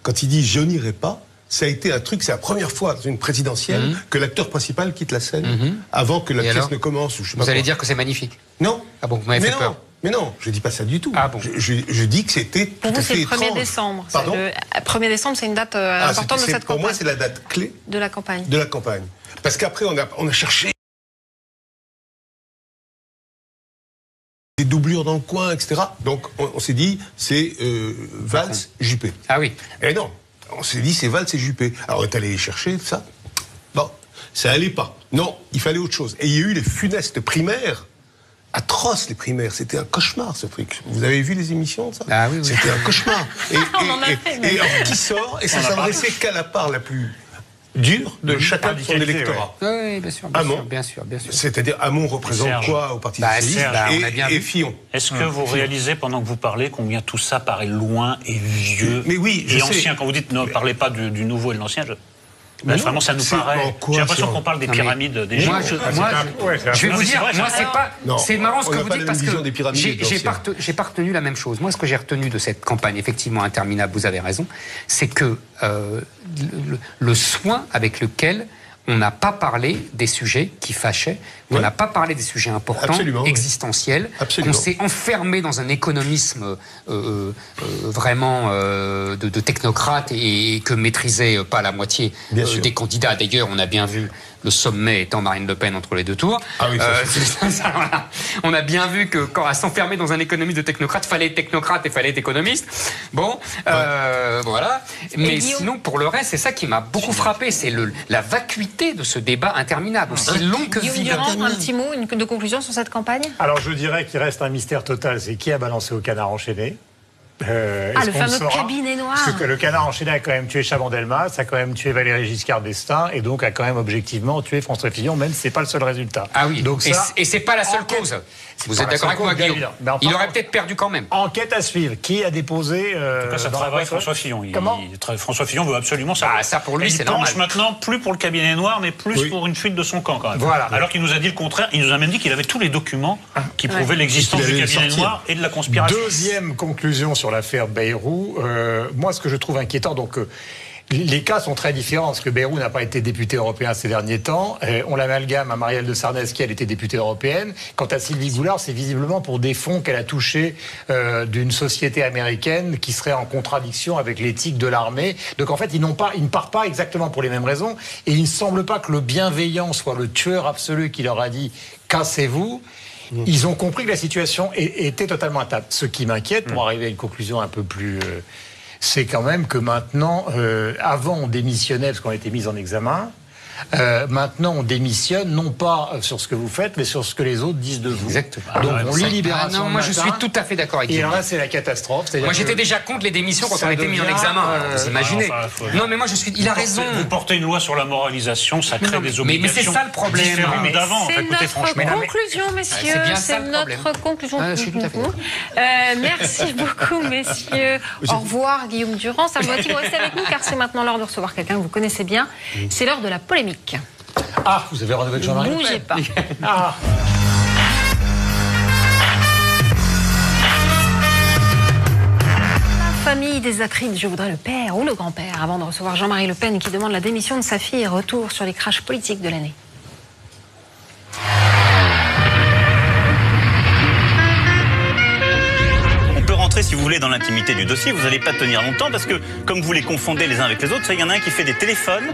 Quand il dit « je n'irai pas », ça a été un truc, c'est la première fois dans une présidentielle que l'acteur principal quitte la scène avant que la pièce ne commence. Ou je sais pas vous allez dire que c'est magnifique? Non. Ah bon, vous m'avez fait peur. Mais non, je dis pas ça du tout. Ah bon. Je dis que c'était tout à fait étrange. Pour vous, c'est le 1er décembre. Pardon? Le 1er décembre, c'est une date importante de cette campagne. Pour moi, c'est la date clé de la campagne. De la campagne. Parce qu'après, on a cherché des doublures dans le coin, etc. Donc, on s'est dit, c'est Valls, Juppé. Ah oui. Et non. On s'est dit, c'est Valls et Juppé. Alors, on est allé les chercher, tout ça. Bon, ça allait pas. Non, il fallait autre chose. Et il y a eu les funestes primaires. Atroces, les primaires. C'était un cauchemar, ce truc. Vous avez vu les émissions, ça? Ah oui, oui. C'était un cauchemar. Et qui sort, et ça s'adressait qu'à la part la plus dure de chacun de son électorat. Oui, bien sûr. Bien sûr. C'est-à-dire, Hamon représente quoi au Parti socialiste et Fillon. Est-ce que vous réalisez, pendant que vous parlez, combien tout ça paraît loin et vieux et ancien? Quand vous dites ne parlez pas du nouveau et de l'ancien, vraiment, ça nous paraît... J'ai l'impression qu'on parle des pyramides des gens. Je vais vous dire, moi, c'est pas... C'est marrant ce que vous dites, parce que j'ai pas retenu la même chose. Moi, ce que j'ai retenu de cette campagne, effectivement interminable, vous avez raison, c'est que le soin avec lequel on n'a pas parlé des sujets qui fâchaient, on n'a pas parlé des sujets importants, existentiels, qu'on s'est enfermé dans un économisme vraiment de technocrate et que maîtrisait pas la moitié des candidats. D'ailleurs, on a bien vu le sommet étant Marine Le Pen entre les deux tours. Ah oui, voilà. On a bien vu que quand à s'enfermer dans un économisme de technocrate, fallait être technocrate et fallait être économiste. Bon, voilà. Mais sinon, pour le reste, c'est ça qui m'a beaucoup frappé, c'est la vacuité de ce débat interminable, aussi long que violent. Un petit mot, de conclusion sur cette campagne? Alors, je dirais qu'il reste un mystère total, c'est qui a balancé au canard enchaîné? Le fameux cabinet noir. Parce que le canard enchaîné a quand même tué Chaban-Delmas, a quand même tué Valéry Giscard d'Estaing, et donc a quand même objectivement tué François Fillon, même si c'est pas le seul résultat. Ah oui, donc et c'est pas la seule cause. Vous êtes d'accord avec moi, Guillaume? Il aurait peut-être perdu quand même. Enquête à suivre. Qui a déposé... en tout cas, ça travaille François Fillon. François Fillon veut absolument ça. Ah, ça pour lui, c'est normal. Il penche maintenant plus pour le cabinet noir, mais plus pour une fuite de son camp, quand même. Voilà. Alors qu'il nous a dit le contraire. Il nous a même dit qu'il avait tous les documents qui prouvaient l'existence du cabinet noir et de la conspiration. Deuxième conclusion sur l'affaire Bayrou. Moi, ce que je trouve inquiétant, donc... Les cas sont très différents, parce que Bayrou n'a pas été député européen ces derniers temps. On l'amalgame à Marielle de Sarnez, qui elle était députée européenne. Quant à Sylvie Goulard, c'est visiblement pour des fonds qu'elle a touchés d'une société américaine qui serait en contradiction avec l'éthique de l'armée. Donc en fait, ils ne partent pas exactement pour les mêmes raisons. Et il ne semble pas que le bienveillant soit le tueur absolu qui leur a dit « cassez-vous ». Ils ont compris que la situation était totalement intacte. Ce qui m'inquiète, pour arriver à une conclusion un peu plus... c'est quand même que maintenant, avant on démissionnait parce qu'on était mis en examen, maintenant on démissionne non pas sur ce que vous faites, mais sur ce que les autres disent de vous. Exactement. Donc on lit Libération. Non, moi je suis tout à fait d'accord avec vous. Et là c'est la catastrophe. Moi j'étais déjà contre les démissions quand on était mis en examen. Vous imaginez. Non mais moi je suis. Il a raison. Vous portez une loi sur la moralisation, ça crée des obligations. Mais c'est ça le problème. Différentes d'avant. C'est notre conclusion, messieurs. C'est notre conclusion. Je suis tout à fait d'accord. Merci beaucoup, messieurs. Au revoir, Guillaume Durand. Ça vous motive, restez avec nous car c'est maintenant l'heure de recevoir quelqu'un que vous connaissez bien. C'est l'heure de la polémique. Ah, vous avez rendez-vous avec Jean-Marie Le Pen. Bougez pas. Ah. La famille des Atrides, je voudrais le père ou le grand-père avant de recevoir Jean-Marie Le Pen qui demande la démission de sa fille et retour sur les crashs politiques de l'année. Si vous voulez, dans l'intimité du dossier, vous n'allez pas tenir longtemps parce que, comme vous les confondez les uns avec les autres, il y en a un qui fait des téléphones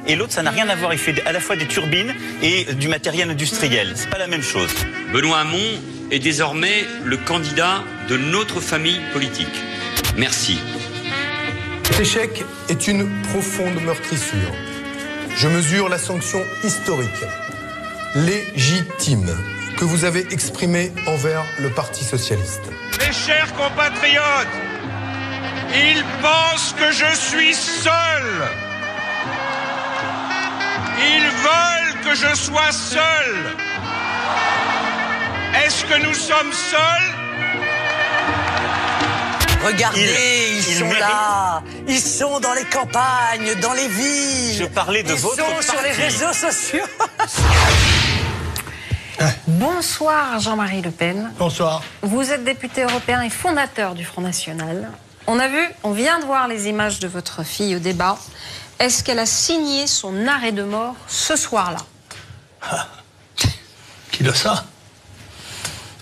et l'autre, ça n'a rien à voir. Il fait à la fois des turbines et du matériel industriel. C'est pas la même chose. Benoît Hamon est désormais le candidat de notre famille politique. Merci. Cet échec est une profonde meurtrissure. Je mesure la sanction historique, légitime, que vous avez exprimée envers le Parti socialiste. Mes chers compatriotes, ils pensent que je suis seul. Ils veulent que je sois seul. Est-ce que nous sommes seuls? Regardez, ils sont là. Ils sont dans les campagnes, dans les villes. Je parlais de votre parti. Ils sont sur les réseaux sociaux. Bonsoir Jean-Marie Le Pen. Bonsoir. Vous êtes député européen et fondateur du Front National. On vient de voir les images de votre fille au débat. Est-ce qu'elle a signé son arrêt de mort ce soir-là? Qui le sait?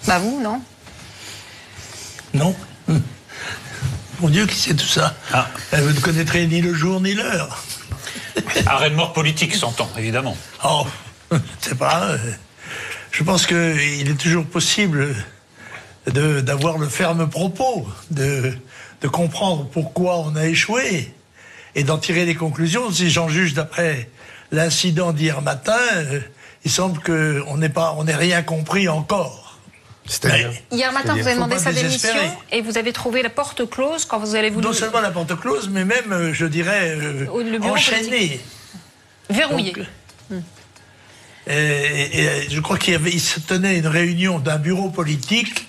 Bah vous, non? Non. Mon Dieu, qui sait tout ça? Elle ne connaîtrait ni le jour ni l'heure. Arrêt de mort politique, s'entend, évidemment. Oh, je ne sais pas. Je pense qu'il est toujours possible d'avoir le ferme propos, de comprendre pourquoi on a échoué et d'en tirer des conclusions. Si j'en juge d'après l'incident d'hier matin, il semble qu'on n'ait rien compris encore. Hier matin, vous avez demandé sa démission et vous avez trouvé la porte close quand vous allez vous... Non seulement la porte close, mais même, je dirais, enchaînée. Verrouillée. Et je crois qu'il se tenait une réunion d'un bureau politique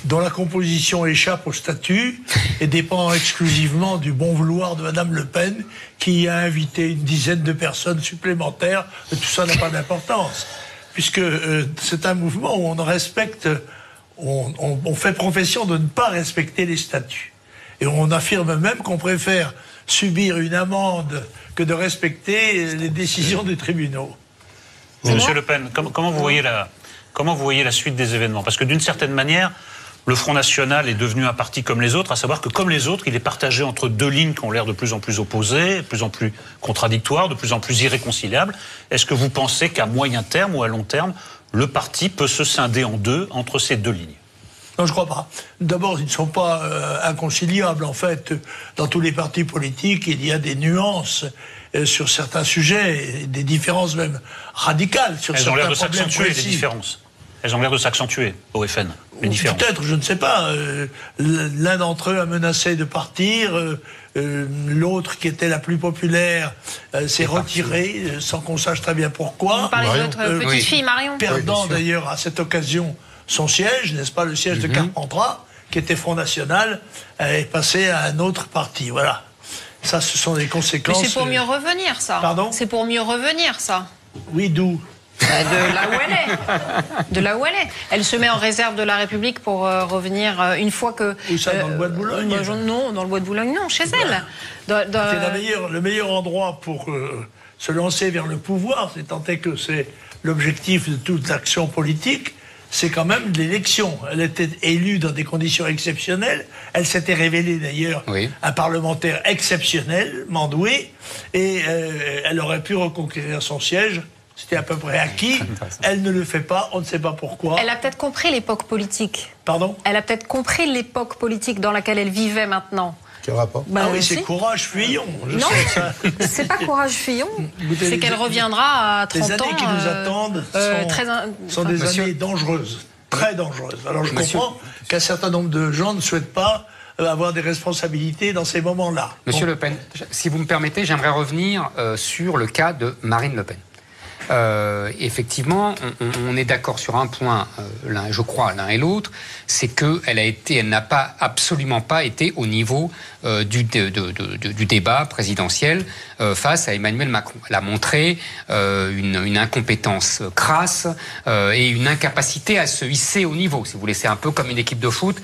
dont la composition échappe au statut et dépend exclusivement du bon vouloir de Madame Le Pen, qui a invité une dizaine de personnes supplémentaires. Tout ça n'a pas d'importance, puisque c'est un mouvement où on respecte, on fait profession de ne pas respecter les statuts. Et on affirme même qu'on préfère subir une amende que de respecter les décisions des tribunaux. Monsieur Le Pen, comment vous voyez la suite des événements? Parce que d'une certaine manière, le Front National est devenu un parti comme les autres, à savoir que comme les autres, il est partagé entre deux lignes qui ont l'air de plus en plus opposées, de plus en plus contradictoires, de plus en plus irréconciliables. Est-ce que vous pensez qu'à moyen terme ou à long terme, le parti peut se scinder en deux entre ces deux lignes? Non, je crois pas. D'abord, ils ne sont pas inconciliables. En fait, dans tous les partis politiques, il y a des nuances sur certains sujets, des différences même radicales sur certains problèmes précis. Elles ont l'air de s'accentuer, les différences. Elles ont l'air de s'accentuer au FN, les différences. Peut-être, je ne sais pas. L'un d'entre eux a menacé de partir. L'autre, qui était la plus populaire, s'est retiré, sans qu'on sache très bien pourquoi. Vous parlez de votre petite fille, Marion. Perdant d'ailleurs à cette occasion son siège, n'est-ce pas, le siège de Carpentras, qui était Front National, est passé à un autre parti. Voilà. Ça, ce sont des conséquences... Mais c'est pour mieux revenir, ça. Pardon? C'est pour mieux revenir, ça. Oui, d'où? De là où elle est. De là où elle est. Elle se met en réserve de la République pour revenir une fois que... Où ça, dans le bois de Boulogne? Non, dans le bois de Boulogne, non, chez elle. C'est le meilleur endroit pour se lancer vers le pouvoir, c'est tant est que c'est l'objectif de toute l'action politique, c'est quand même l'élection. Elle était élue dans des conditions exceptionnelles. Elle s'était révélée d'ailleurs un parlementaire exceptionnellement doué, et elle aurait pu reconquérir son siège. C'était à peu près acquis. Elle ne le fait pas, on ne sait pas pourquoi. Elle a peut-être compris l'époque politique. Pardon? Elle a peut-être compris l'époque politique dans laquelle elle vivait maintenant. Quel rapport? Ah oui, c'est Courage Fillon. Non, c'est pas Courage Fillon. C'est qu'elle reviendra à 30 ans. Les années qui nous attendent sont des années dangereuses, très dangereuses. Alors je comprends qu'un certain nombre de gens ne souhaitent pas avoir des responsabilités dans ces moments-là. Monsieur Le Pen, si vous me permettez, j'aimerais revenir sur le cas de Marine Le Pen. Effectivement, on est d'accord sur un point, je crois, l'un et l'autre, c'est qu'elle n'a absolument pas été au niveau du débat présidentiel face à Emmanuel Macron. Elle a montré une incompétence crasse et une incapacité à se hisser au niveau. Si vous voulez, c'est un peu comme une équipe de foot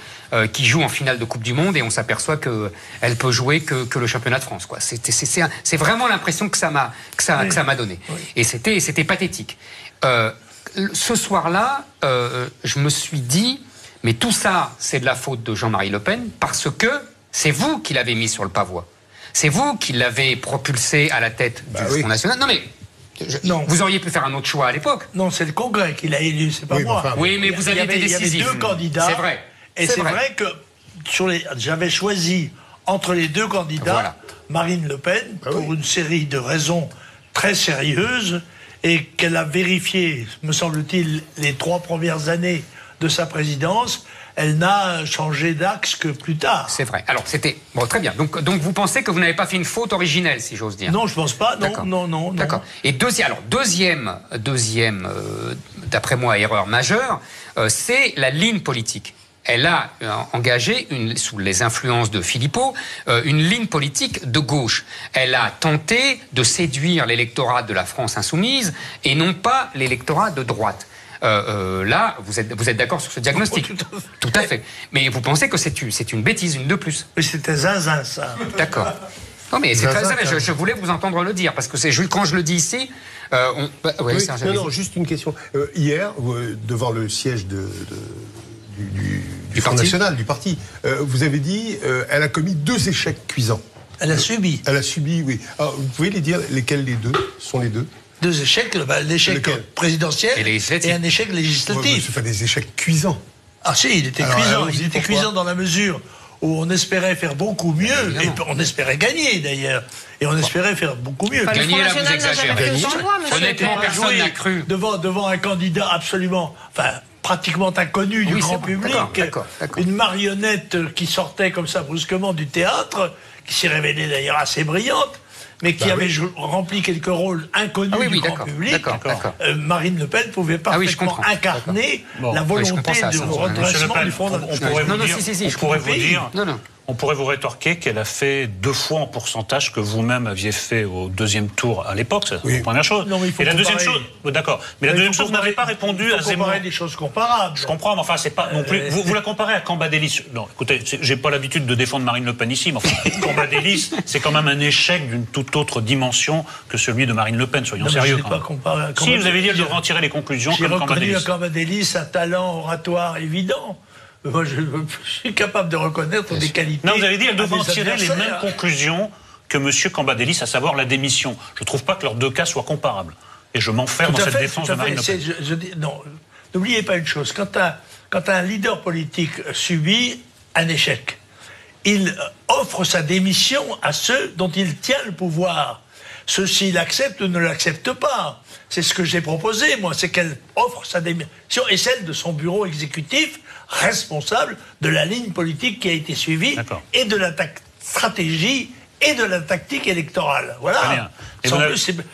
qui joue en finale de Coupe du Monde et on s'aperçoit qu'elle peut jouer que le championnat de France, quoi. C'est vraiment l'impression que ça m'a donné. Oui. Et c'était pathétique. Ce soir-là, je me suis dit, mais tout ça, c'est de la faute de Jean-Marie Le Pen parce que c'est vous qui l'avez mis sur le pavois. C'est vous qui l'avez propulsé à la tête du Front National. Non mais... Non. Vous auriez pu faire un autre choix à l'époque. Non, c'est le Congrès qui l'a élu, c'est pas moi. Oui, mais vous avez été décisif. Il y avait deux candidats. C'est vrai. Et c'est vrai que j'avais choisi entre les deux candidats Marine Le Pen pour une série de raisons très sérieuses et qu'elle a vérifié, me semble-t-il, les 3 premières années de sa présidence. Elle n'a changé d'axe que plus tard. C'est vrai. Alors, c'était... Bon, très bien. Donc vous pensez que vous n'avez pas fait une faute originelle, si j'ose dire? Non, je pense pas. Non. D'accord. Et deuxième, d'après moi, erreur majeure, c'est la ligne politique. Elle a engagé, sous les influences de Philippot, une ligne politique de gauche. Elle a tenté de séduire l'électorat de la France insoumise et non pas l'électorat de droite. Là, vous êtes d'accord sur ce diagnostic? Tout à fait. Mais vous pensez que c'est une bêtise, une de plus? Mais c'était zinzin, ça. D'accord. Non, mais c'est très... Je voulais vous entendre le dire, parce que quand je le dis ici... Non, juste une question. Hier, devant le siège du Front National, du parti, vous avez dit elle a commis 2 échecs cuisants. Elle a subi. Elle a subi, oui. Alors, vous pouvez les dire lesquels les deux sont les deux? 2 échecs, l'échec présidentiel et un échec législatif. Ce sont des échecs cuisants. Ah si, il était cuisant. Il était cuisant dans la mesure où on espérait faire beaucoup mieux, et on espérait gagner d'ailleurs, et on espérait faire beaucoup mieux. Gagner, là, vous exagérez. Honnêtement, personne n'a cru. Devant un candidat absolument, pratiquement inconnu du grand public, une marionnette qui sortait comme ça brusquement du théâtre, qui s'est révélée d'ailleurs assez brillante, mais qui avait rempli quelques rôles inconnus du grand public. Marine Le Pen pouvait parfaitement incarner la volonté de redressement du Front National. On pourrait vous rétorquer qu'elle a fait 2 fois en pourcentage que vous-même aviez fait au 2e tour à l'époque. C'est la première chose. Non, mais il faut la deuxième chose, d'accord. Mais la deuxième chose, vous n'avez pas répondu à Zemmour. Comparer des choses comparables. Je comprends, mais enfin, c'est pas non plus. Vous la comparez à Cambadélis. Non, écoutez, j'ai pas l'habitude de défendre Marine Le Pen ici, mais enfin, Cambadélis, c'est quand même un échec d'une toute autre dimension que celui de Marine Le Pen. Soyons sérieux. Si vous avez dit, elle devrait en tirer les conclusions comme Cambadélis. J'ai reconnu à Cambadélis un talent oratoire évident. Moi, je suis capable de reconnaître des qualités. Non, vous avez dit qu'elle devait en tirer les mêmes conclusions que M. Cambadélis, à savoir la démission. Je ne trouve pas que leurs 2 cas soient comparables. Et je m'enferme dans cette défense de Marine Le Pen. Non, n'oubliez pas une chose. Quand un leader politique subit un échec, il offre sa démission à ceux dont il tient le pouvoir. Ceux-ci l'acceptent ou ne l'acceptent pas. C'est ce que j'ai proposé, moi, c'est qu'elle offre sa démission et celle de son bureau exécutif responsable de la ligne politique qui a été suivie et de la stratégie et de la tactique électorale. Voilà.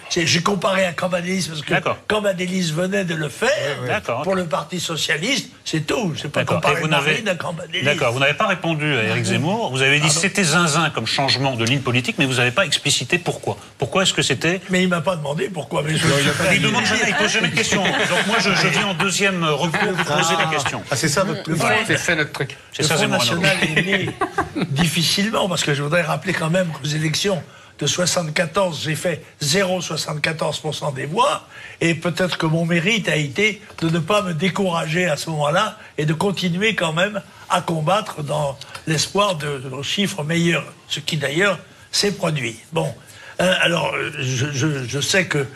J'ai comparé à Cambadélis parce que Cambadélis venait de le faire pour le Parti socialiste, c'est tout. C'est pas comparer Marine à Cambadélis. D'accord, vous n'avez pas répondu à Éric Zemmour. Vous avez dit c'était zinzin comme changement de ligne politique, mais vous n'avez pas explicité pourquoi. Pourquoi est-ce que c'était... Mais il m'a pas demandé pourquoi. Mais il demande jamais, il pose jamais de questions. Donc moi je viens en deuxième recours pour poser la question. Ah c'est ça votre plus c'est ça notre truc. Le Front National est né difficilement, parce que je voudrais rappeler quand même qu'aux élections de 74, j'ai fait 0,74% des voix, et peut-être que mon mérite a été de ne pas me décourager à ce moment-là et de continuer quand même à combattre dans l'espoir de chiffres meilleurs, ce qui d'ailleurs s'est produit. Bon, alors je sais que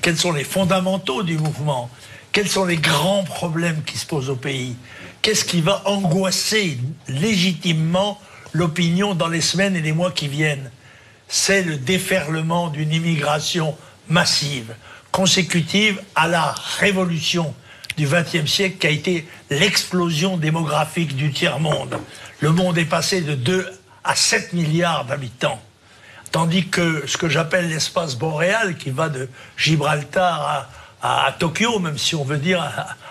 quels sont les fondamentaux du mouvement, quels sont les grands problèmes qui se posent au pays, qu'est-ce qui va angoisser légitimement l'opinion dans les semaines et les mois qui viennent. C'est le déferlement d'une immigration massive, consécutive à la révolution du XXe siècle qui a été l'explosion démographique du tiers-monde. Le monde est passé de 2 à 7 milliards d'habitants, tandis que ce que j'appelle l'espace boréal, qui va de Gibraltar à Tokyo, même si on veut dire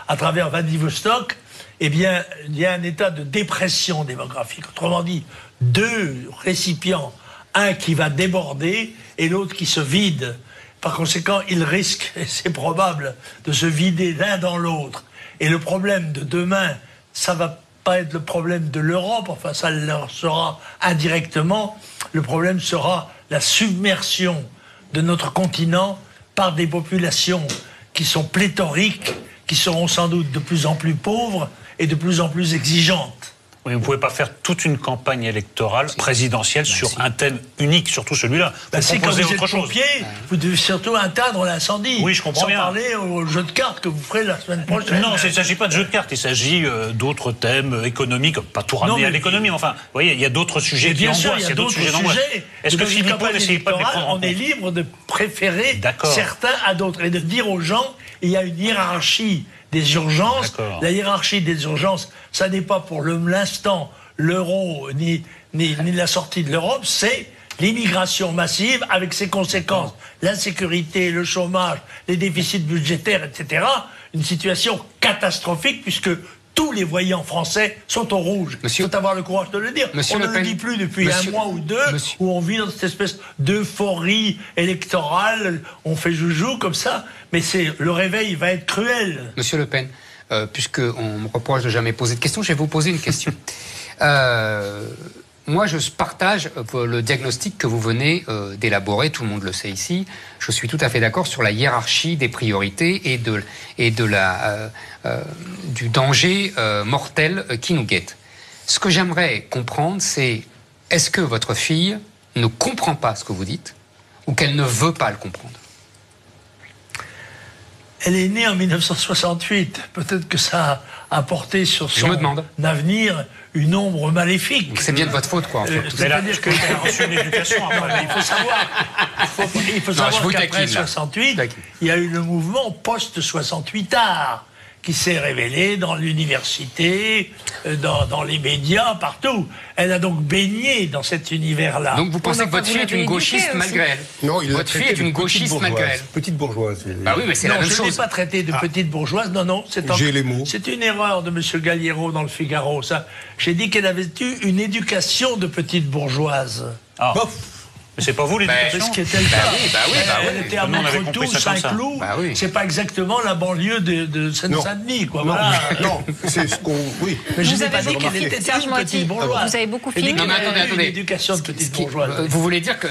à travers Vladivostok, eh bien, il y a un état de dépression démographique. Autrement dit, 2 récipients, un qui va déborder et l'autre qui se vide. Par conséquent, ils risquent, et c'est probable, de se vider l'un dans l'autre. Et le problème de demain, ça va pas être le problème de l'Europe, enfin ça leur sera indirectement, le problème sera la submersion de notre continent par des populations qui sont pléthoriques, qui seront sans doute de plus en plus pauvres et de plus en plus exigeantes. Oui, vous ne pouvez pas faire toute une campagne électorale présidentielle sur un thème unique, surtout celui-là. C'est quand vous êtes pompier, vous devez surtout éteindre l'incendie. Oui, je comprends bien. Sans parler au jeu de cartes que vous ferez la semaine prochaine. Non, il ne s'agit pas de jeu de cartes, il s'agit d'autres thèmes économiques, pas tout ramener à l'économie, mais enfin, vous voyez, il y a d'autres sujets qui angoissent, il y a d'autres sujets d'angoisse. Est-ce que Philippot n'essayait pas de les prendre en compte ? On est libre de préférer certains à d'autres et de dire aux gens, il y a une hiérarchie des urgences. La hiérarchie des urgences, ça n'est pas pour l'instant l'euro ni la sortie de l'Europe, c'est l'immigration massive avec ses conséquences, l'insécurité, le chômage, les déficits budgétaires, etc. Une situation catastrophique puisque tous les voyants français sont au rouge. Il faut avoir le courage de le dire. On ne le dit plus depuis un mois ou deux, où on vit dans cette espèce d'euphorie électorale, on fait joujou comme ça, mais le réveil va être cruel. Monsieur Le Pen, puisqu'on me reproche de jamais poser de questions, je vais vous poser une question. Moi, je partage le diagnostic que vous venez d'élaborer, tout le monde le sait ici. Je suis tout à fait d'accord sur la hiérarchie des priorités et du danger mortel qui nous guette. Ce que j'aimerais comprendre, c'est est-ce que votre fille ne comprend pas ce que vous dites ou qu'elle ne veut pas le comprendre ? Elle est née en 1968. Peut-être que ça a apporté sur son avenir une ombre maléfique. C'est bien de votre faute, quoi. En fait. C'est-à-dire qu'elle a reçu une éducation. Il faut savoir qu'après 68, il y a eu le mouvement post-68 art qui s'est révélé dans l'université, dans les médias, partout. Elle a donc baigné dans cet univers-là. Donc vous pensez que votre fille est une gauchiste malgré elle ? Non, votre fille est une gauchiste malgré elle. Petite bourgeoise. Bah oui, mais c'est la même chose. Je ne l'ai pas traitée de petite bourgeoise. Non, j'ai les mots. C'est une erreur de M. Galliero dans le Figaro. J'ai dit qu'elle avait eu une éducation de petite bourgeoise. Ah. Mais c'est pas vous l'éducation ? Ce qui était le cas. Elle était à Montretout, Saint-Cloud. C'est pas exactement la banlieue de Seine-Saint-Denis, quoi. Non, c'est ce qu'on... Oui. Mais je n'ai pas dit qu'elle était une petite bourgeoise. Vous avez beaucoup filmé. Non, mais attendez. Une éducation de petite bourgeoise. Vous voulez dire que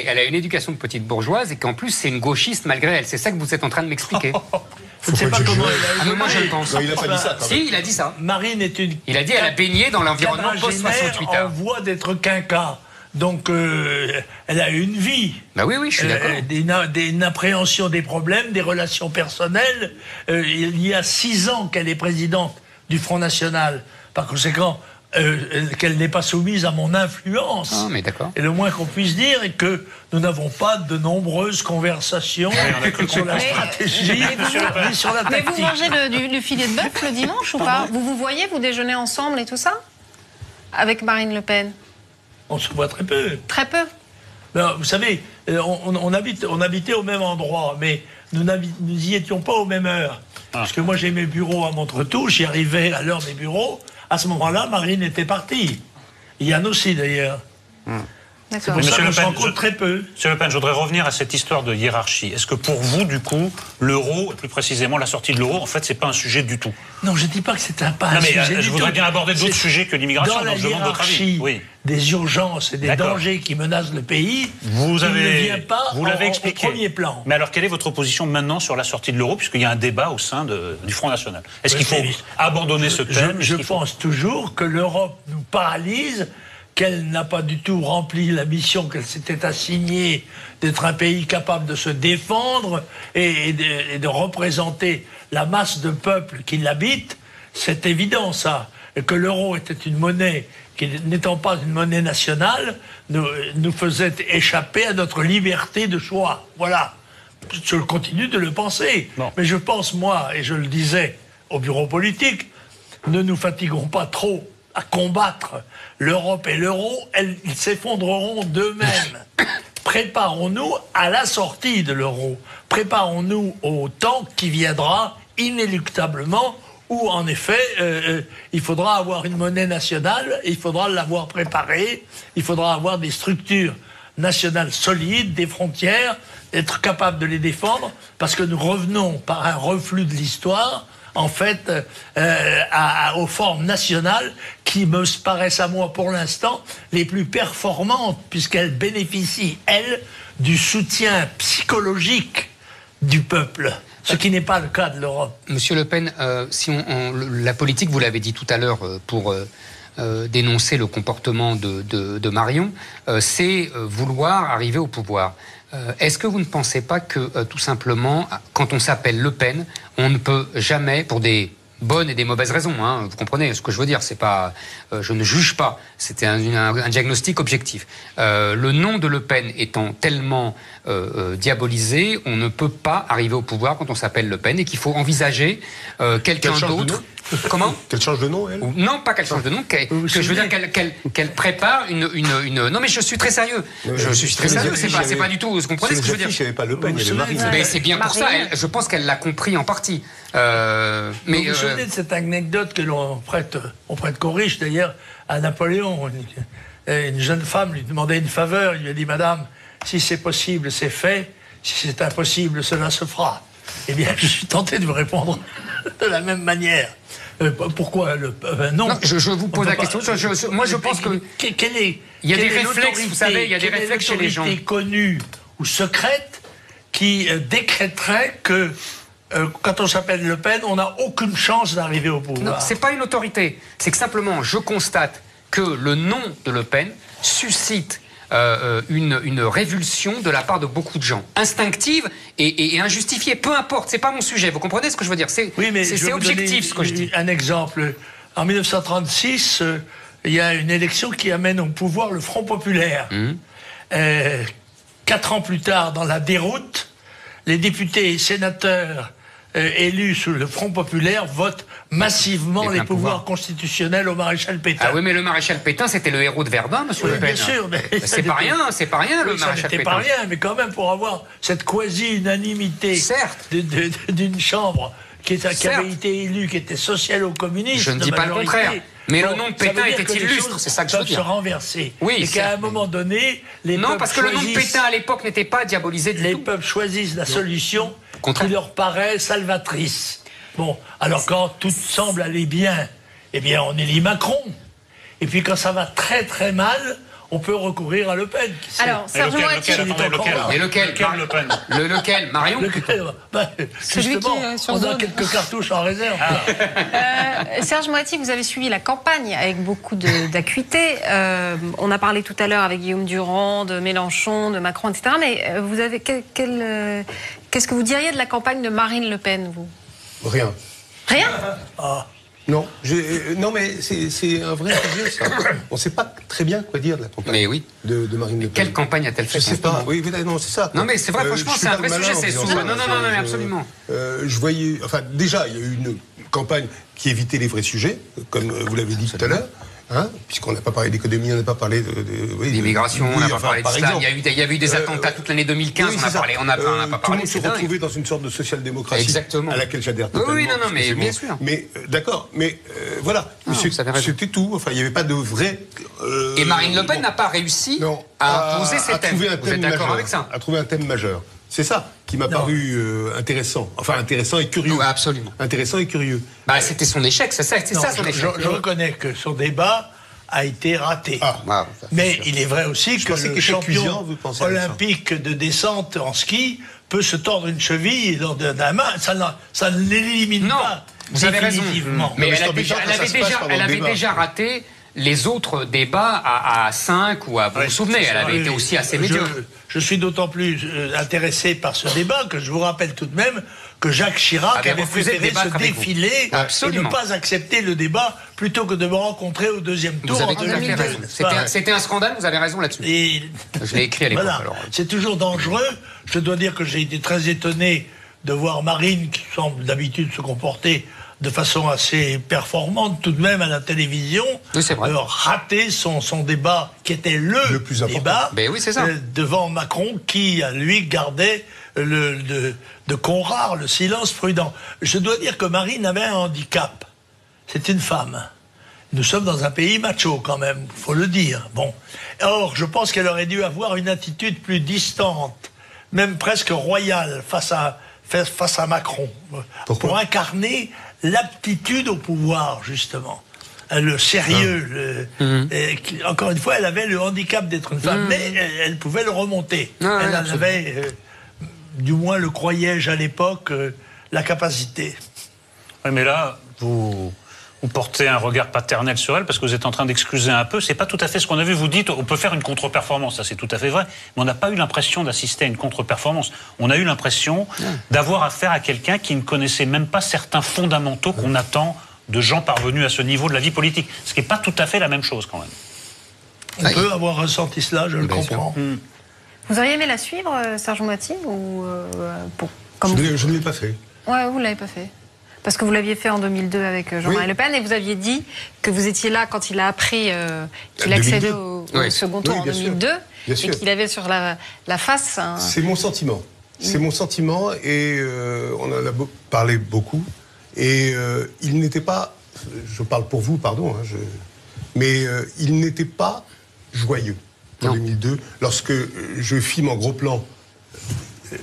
elle a une éducation de petite bourgeoise et qu'en plus c'est une gauchiste malgré elle. C'est ça que vous êtes en train de m'expliquer. Je ne sais pas comment elle a eu. Moi je le pense. Non, il n'a pas dit ça. Si, il a dit ça. Marine est une... Il a dit elle a baigné dans l'environnement post-68 en voie d'être quinquat. Donc, elle a une vie. Bah oui, je suis d'accord. Une appréhension des problèmes, des relations personnelles. Il y a 6 ans qu'elle est présidente du Front National. Par conséquent, qu'elle n'est pas soumise à mon influence. Ah, mais d'accord. Et le moins qu'on puisse dire est que nous n'avons pas de nombreuses conversations sur la stratégie ni sur la tactique. Mais vous mangez du filet de bœuf le dimanche ou pas ? Vous voyez, vous déjeunez ensemble et tout ça ? Avec Marine Le Pen ? On se voit très peu. Très peu. Non, vous savez, on habitait au même endroit, mais nous n'y étions pas aux mêmes heures. Parce que moi, j'ai mes bureaux à Montretout, j'y arrivais à l'heure des bureaux. À ce moment-là, Marine était partie. Yann aussi, d'ailleurs. C'est pour ça qu'on se rencontre très peu. Monsieur Le Pen, je voudrais revenir à cette histoire de hiérarchie. Est-ce que pour vous, du coup, l'euro, et plus précisément la sortie de l'euro, en fait, c'est pas un sujet du tout? Non, je ne dis pas que c'est pas un sujet du tout. Je voudrais bien aborder d'autres sujets que l'immigration. Dans la hiérarchie des urgences et des dangers qui menacent le pays, il ne vient pas au premier plan. Mais alors, quelle est votre position maintenant sur la sortie de l'euro, puisqu'il y a un débat au sein du Front National? Est-ce qu'il faut abandonner ce thème? Je pense toujours que l'Europe nous paralyse, qu'elle n'a pas du tout rempli la mission qu'elle s'était assignée d'être un pays capable de se défendre et de représenter la masse de peuple qui l'habite. C'est évident, ça. Et que l'euro était une monnaie qui, n'étant pas une monnaie nationale, nous faisait échapper à notre liberté de choix. Voilà. Je continue de le penser. Mais je pense, moi, et je le disais au bureau politique, ne nous fatiguons pas trop à combattre l'Europe et l'euro, ils s'effondreront d'eux-mêmes. Préparons-nous à la sortie de l'euro. Préparons-nous au temps qui viendra inéluctablement où, en effet, il faudra avoir une monnaie nationale, il faudra l'avoir préparée, il faudra avoir des structures nationales solides, des frontières, être capable de les défendre, parce que nous revenons par un reflux de l'histoire en fait, aux formes nationales qui me paraissent à moi, pour l'instant, les plus performantes, puisqu'elles bénéficient, elles, du soutien psychologique du peuple, ce qui n'est pas le cas de l'Europe. Monsieur Le Pen, si la politique, vous l'avez dit tout à l'heure, pour dénoncer le comportement de Marion, c'est vouloir arriver au pouvoir. Est-ce que vous ne pensez pas que, tout simplement, quand on s'appelle Le Pen, on ne peut jamais, pour des bonnes et des mauvaises raisons, hein, vous comprenez ce que je veux dire, c'est pas, je ne juge pas, c'était un diagnostic objectif. Le nom de Le Pen étant tellement diabolisé, on ne peut pas arriver au pouvoir quand on s'appelle Le Pen et qu'il faut envisager quelqu'un d'autre. Comment? Qu'elle change de nom, elle? Non, pas qu'elle change de nom, que je veux dire qu'elle prépare une... Non, mais je suis très sérieux. Je suis très sérieux, c'est pas du tout... Vous comprenez ce que je veux dire? Il n'y avait pas Le Pen, il y avait Marine. Mais c'est bien pour ça, je pense qu'elle l'a compris en partie. Mais vous vous souvenez de cette anecdote que l'on prête Corriche, d'ailleurs, à Napoléon. Une jeune femme lui demandait une faveur, il lui a dit, Madame, si c'est possible, c'est fait, si c'est impossible, cela se fera. Eh bien, je suis tenté de vous répondre de la même manière. Pourquoi non, je vous pose la question. Moi, je pense que il y a des réflexes, vous savez, il y a des réflexes chez les gens. Connue ou secrète qui décréterait que quand on s'appelle Le Pen, on n'a aucune chance d'arriver au pouvoir. Non, c'est pas une autorité. C'est que simplement, je constate que le nom de Le Pen suscite une révulsion de la part de beaucoup de gens, instinctive et injustifiée. Peu importe, c'est pas mon sujet. Vous comprenez ce que je veux dire? C'est objectif ce que je dis. Un exemple. En 1936, il y a une élection qui amène au pouvoir le Front populaire. 4 ans plus tard, dans la déroute, les députés et sénateurs élus sous le Front populaire votent massivement les pouvoirs constitutionnels au maréchal Pétain. Ah oui, mais le maréchal Pétain, c'était le héros de Verdun, monsieur Le Pen. Bien sûr, mais c'est pas rien, le maréchal Pétain. C'était pas rien, mais quand même pour avoir cette quasi-unanimité d'une chambre qui avait été élue, qui était socialo-communiste. Je ne dis pas le contraire. Mais le nom de Pétain était illustre, c'est ça que je veux dire. Se renverser. Oui, et qu'à un moment donné, les non, peuples parce que le nom de Pétain à l'époque n'était pas diabolisé du tout. Les peuples choisissent la solution qui leur paraît salvatrice. Bon, alors quand tout semble aller bien, eh bien on élit Macron. Et puis quand ça va très très mal, on peut recourir à Le Pen. Alors, Serge Moati. Mais lequel Le Pen. Lequel Marion? Justement, on a quelques cartouches en réserve. Serge Moati, vous avez suivi la campagne avec beaucoup d'acuité. On a parlé tout à l'heure avec Guillaume Durand, de Mélenchon, de Macron, etc. Mais vous avez qu'est-ce que vous diriez de la campagne de Marine Le Pen, vous? Rien. Rien? Non, non, mais c'est un vrai sujet, ça. On ne sait pas très bien quoi dire de la campagne de Marine Le Pen. Quelle campagne a-t-elle fait? Je ne sais pas. Oui, non, c'est ça. Non, mais c'est vrai, franchement, c'est un vrai sujet. C'est souvent. Non, absolument. Je voyais. Enfin, déjà, il y a eu une campagne qui évitait les vrais sujets, comme vous l'avez dit tout à l'heure. Hein, puisqu'on n'a pas parlé d'économie, on n'a pas parlé d'immigration, on n'a pas parlé d'islam. Il y a eu des attentats toute l'année 2015, on n'a pas parlé. Tout le monde se retrouvait dans une sorte de social-démocratie à laquelle j'adhère totalement. Oui, non, mais bien sûr. Mais d'accord, mais voilà, c'était tout. Enfin, il n'y avait pas de vrai... Et Marine Le Pen n'a pas réussi à imposer ses thèmes. Vous êtes d'accord avec ça? À trouver un thème majeur. C'est ça qui m'a paru intéressant. Enfin, intéressant et curieux. Oui, absolument. Intéressant et curieux. Bah, c'était son échec, c'est ça son échec. Je reconnais que son débat a été raté. Mais il est vrai aussi que le champion olympique de descente en ski peut se tordre une cheville dans la main. Ça ne l'élimine pas. Vous avez raison. Mais elle avait déjà raté les autres débats à 5 ou à... Vous vous souvenez, elle avait été aussi assez médiocre. Je suis d'autant plus intéressé par ce débat que je vous rappelle tout de même que Jacques Chirac avait préféré se défiler et ne pas accepter le débat plutôt que de me rencontrer au deuxième tour. Vous avez tout à fait raison. C'était un scandale, vous avez raison là-dessus. Je l'ai écrit à l'époque. Voilà. C'est toujours dangereux. Je dois dire que j'ai été très étonné de voir Marine, qui semble d'habitude se comporter de façon assez performante tout de même à la télévision, rater son débat qui était le plus débat devant Macron qui, lui, gardait de Conrart le silence prudent. Je dois dire que Marine avait un handicap. C'est une femme. Nous sommes dans un pays macho quand même, il faut le dire. Bon. Or, je pense qu'elle aurait dû avoir une attitude plus distante, même presque royale face à Macron. Pour incarner l'aptitude au pouvoir, justement. Le sérieux. Encore une fois, elle avait le handicap d'être une femme, mais elle pouvait le remonter. Elle en avait, du moins le croyais-je à l'époque, la capacité. Oui, mais là, vous portez un regard paternel sur elle parce que vous êtes en train d'excuser un peu. C'est pas tout à fait ce qu'on a vu. Vous dites, on peut faire une contre-performance. Ça, c'est tout à fait vrai. Mais on n'a pas eu l'impression d'assister à une contre-performance. On a eu l'impression d'avoir affaire à quelqu'un qui ne connaissait même pas certains fondamentaux qu'on attend de gens parvenus à ce niveau de la vie politique. Ce qui n'est pas tout à fait la même chose, quand même. On peut avoir ressenti cela, je le comprends. Vous auriez aimé la suivre, Serge Moati, ou je ne l'ai pas fait. Ouais, vous ne l'avez pas fait. Parce que vous l'aviez fait en 2002 avec Jean-Marie Le Pen et vous aviez dit que vous étiez là quand il a appris qu'il accédait au second tour en 2002 et qu'il avait sur la face un... C'est mon sentiment. C'est mon sentiment et on en a parlé beaucoup. Et il n'était pas... Je parle pour vous, pardon. Mais il n'était pas joyeux en 2002 lorsque je filme en gros plan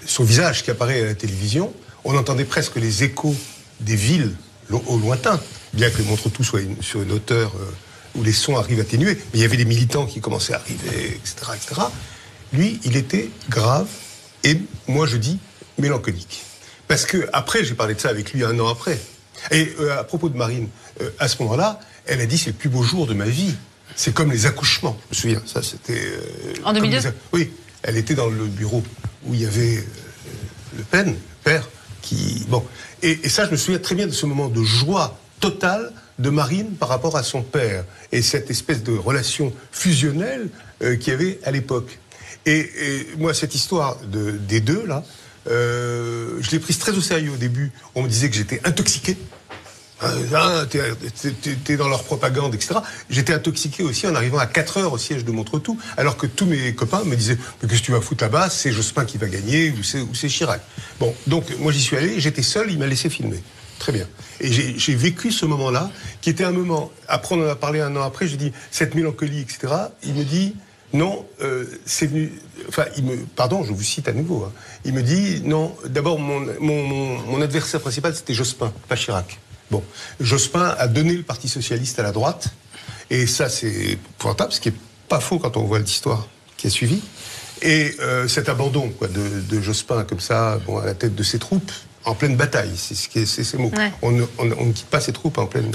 son visage qui apparaît à la télévision. On entendait presque les échos des villes au lointain, bien que Montretout soit sur une hauteur où les sons arrivent atténués, mais il y avait des militants qui commençaient à arriver, etc., etc. Lui, il était grave, et moi je dis mélancolique. Parce que après, j'ai parlé de ça avec lui 1 an après. Et à propos de Marine, à ce moment-là, elle a dit c'est le plus beau jour de ma vie. C'est comme les accouchements, je me souviens. Ça, c'était... en 2002 Oui, elle était dans le bureau où il y avait Le Pen, le père, qui... Bon. Et ça, je me souviens très bien de ce moment de joie totale de Marine par rapport à son père. Et cette espèce de relation fusionnelle qu'il y avait à l'époque. Et moi, cette histoire des deux, là, je l'ai prise très au sérieux au début. On me disait que j'étais intoxiqué. T'es dans leur propagande, etc. J'étais intoxiqué aussi en arrivant à 4 heures au siège de Montretout, alors que tous mes copains me disaient « Mais qu'est-ce que tu vas foutre là-bas? C'est Jospin qui va gagner ou c'est Chirac. » Bon, donc moi j'y suis allé, j'étais seul, il m'a laissé filmer. Très bien. Et j'ai vécu ce moment-là, qui était un moment... Après, on en a parlé 1 an après, j'ai dit « Cette mélancolie, etc. » Il me dit « Non, c'est venu... » Enfin, pardon, je vous cite à nouveau. Hein. Il me dit « Non, d'abord, mon adversaire principal, c'était Jospin, pas Chirac. » Bon, Jospin a donné le Parti socialiste à la droite, et ça c'est pointable, ce qui n'est pas faux quand on voit l'histoire qui a suivi. Et cet abandon de Jospin comme ça, bon, à la tête de ses troupes, en pleine bataille, c'est ces mots. Ouais. On ne quitte pas ses troupes en pleine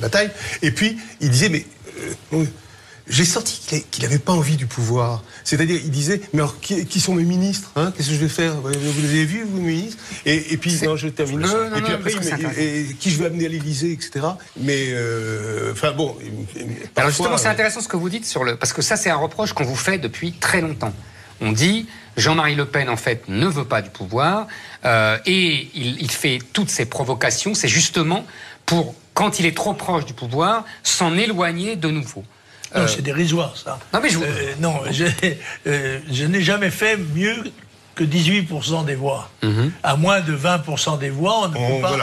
bataille. Et puis il disait, mais j'ai senti qu'il n'avait pas envie du pouvoir. C'est-à-dire, il disait, mais alors, qui sont mes ministres, hein? Qu'est-ce que je vais faire? Vous les avez vus, vous, mes ministres? Et puis, non, je termine. Et puis après, qui je vais amener à l'Élysée, etc. Mais, enfin bon... Alors justement, c'est intéressant ce que vous dites, parce que ça, c'est un reproche qu'on vous fait depuis très longtemps. On dit, Jean-Marie Le Pen, en fait, ne veut pas du pouvoir, et il fait toutes ces provocations, c'est justement pour quand il est trop proche du pouvoir, s'en éloigner de nouveau. Non, c'est dérisoire, ça. Non, mais je n'ai jamais fait mieux que 18% des voix. À moins de 20% des voix, on ne peut pas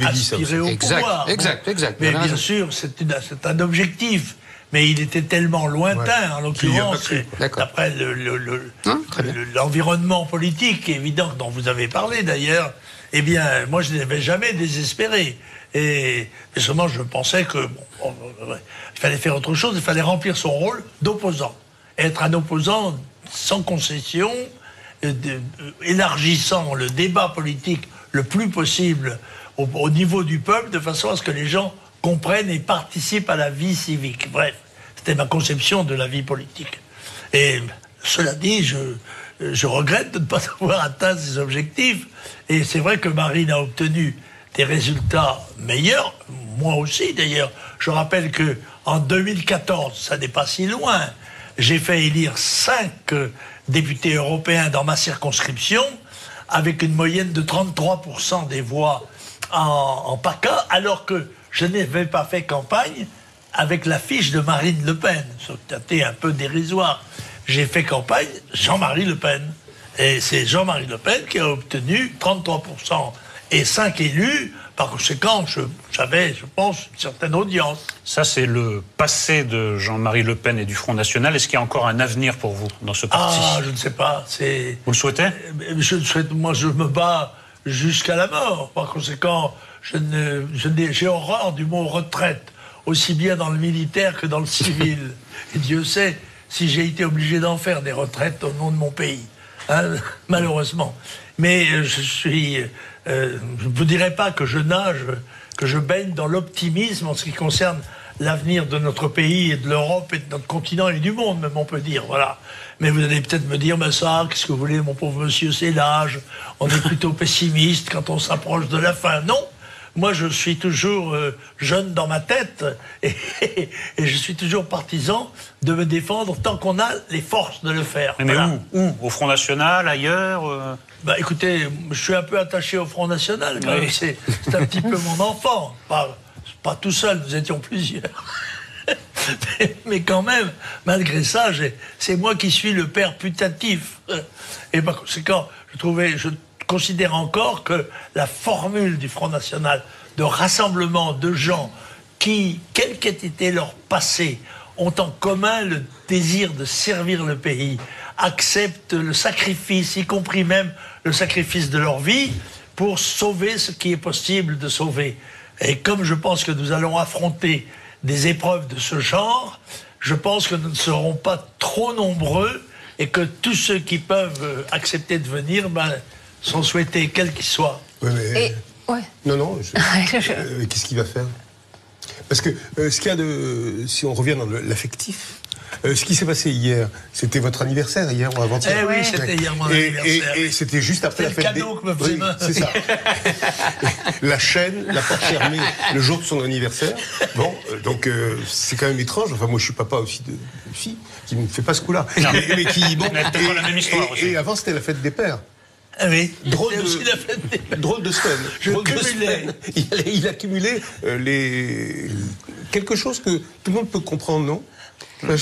aspirer au pouvoir. Exact. Mais bien sûr, c'est un objectif. Mais il était tellement lointain, en l'occurrence, d'après l'environnement politique évident dont vous avez parlé d'ailleurs, eh bien, moi je n'avais jamais désespéré. Et seulement je pensais que il fallait faire autre chose, il fallait remplir son rôle d'opposant. Être un opposant sans concession, élargissant le débat politique le plus possible au niveau du peuple, de façon à ce que les gens comprennent et participent à la vie civique. Bref, c'était ma conception de la vie politique. Et cela dit, je regrette de ne pas avoir atteint ces objectifs. Et c'est vrai que Marine a obtenu des résultats meilleurs, moi aussi d'ailleurs. Je rappelle que en 2014, ça n'est pas si loin, j'ai fait élire 5 députés européens dans ma circonscription, avec une moyenne de 33% des voix en PACA, alors que je n'avais pas fait campagne avec l'affiche de Marine Le Pen. C'était un peu dérisoire. J'ai fait campagne Jean-Marie Le Pen. Et c'est Jean-Marie Le Pen qui a obtenu 33% et 5 élus. Par conséquent, j'avais, je pense, une certaine audience. Ça, c'est le passé de Jean-Marie Le Pen et du Front National. Est-ce qu'il y a encore un avenir pour vous dans ce parti? Ah, je ne sais pas. Vous le souhaitez? Moi, je me bats jusqu'à la mort. Par conséquent, j'ai horreur du mot retraite, aussi bien dans le militaire que dans le civil. Et Dieu sait si j'ai été obligé d'en faire des retraites au nom de mon pays, hein, malheureusement. Mais je ne vous dirai pas que je nage, que je baigne dans l'optimisme en ce qui concerne l'avenir de notre pays et de l'Europe et de notre continent et du monde, même on peut dire, voilà. Mais vous allez peut-être me dire, mais ça, qu'est-ce que vous voulez, mon pauvre monsieur, c'est l'âge, on est plutôt pessimiste quand on s'approche de la fin. Non, moi je suis toujours jeune dans ma tête et je suis toujours partisan de me défendre tant qu'on a les forces de le faire. Mais voilà. Où au Front National, ailleurs Bah écoutez, je suis un peu attaché au Front National, quand même. C'est un petit peu mon enfant. Pas tout seul, nous étions plusieurs. Mais quand même, malgré ça, c'est moi qui suis le père putatif. Et par conséquent, je considère encore que la formule du Front National de rassemblement de gens qui, quel qu'ait été leur passé, ont en commun le désir de servir le pays, acceptent le sacrifice, y compris même le sacrifice de leur vie, pour sauver ce qui est possible de sauver. Et comme je pense que nous allons affronter des épreuves de ce genre, je pense que nous ne serons pas trop nombreux et que tous ceux qui peuvent accepter de venir sont souhaités, quels qu'ils soient. Ouais, mais... Non, qu'est-ce qu'il va faire? Parce que ce qu'il y a si on revient dans l'affectif, ce qui s'est passé hier, c'était votre anniversaire hier ou avant-hier? Oui, c'était hier mon anniversaire. Et c'était juste après la fête des... cadeau que me faisait c'est ça. La chaîne, la porte fermée, le jour de son anniversaire. Bon, donc c'est quand même étrange. Enfin, moi, je suis papa aussi de fille qui ne fait pas ce coup-là. Mais qui, bon, peut-être la même histoire aussi. Et avant, c'était la fête des pères. Ah oui, drôle de semaine. Il a cumulé quelque chose que tout le monde peut comprendre, non? Oui,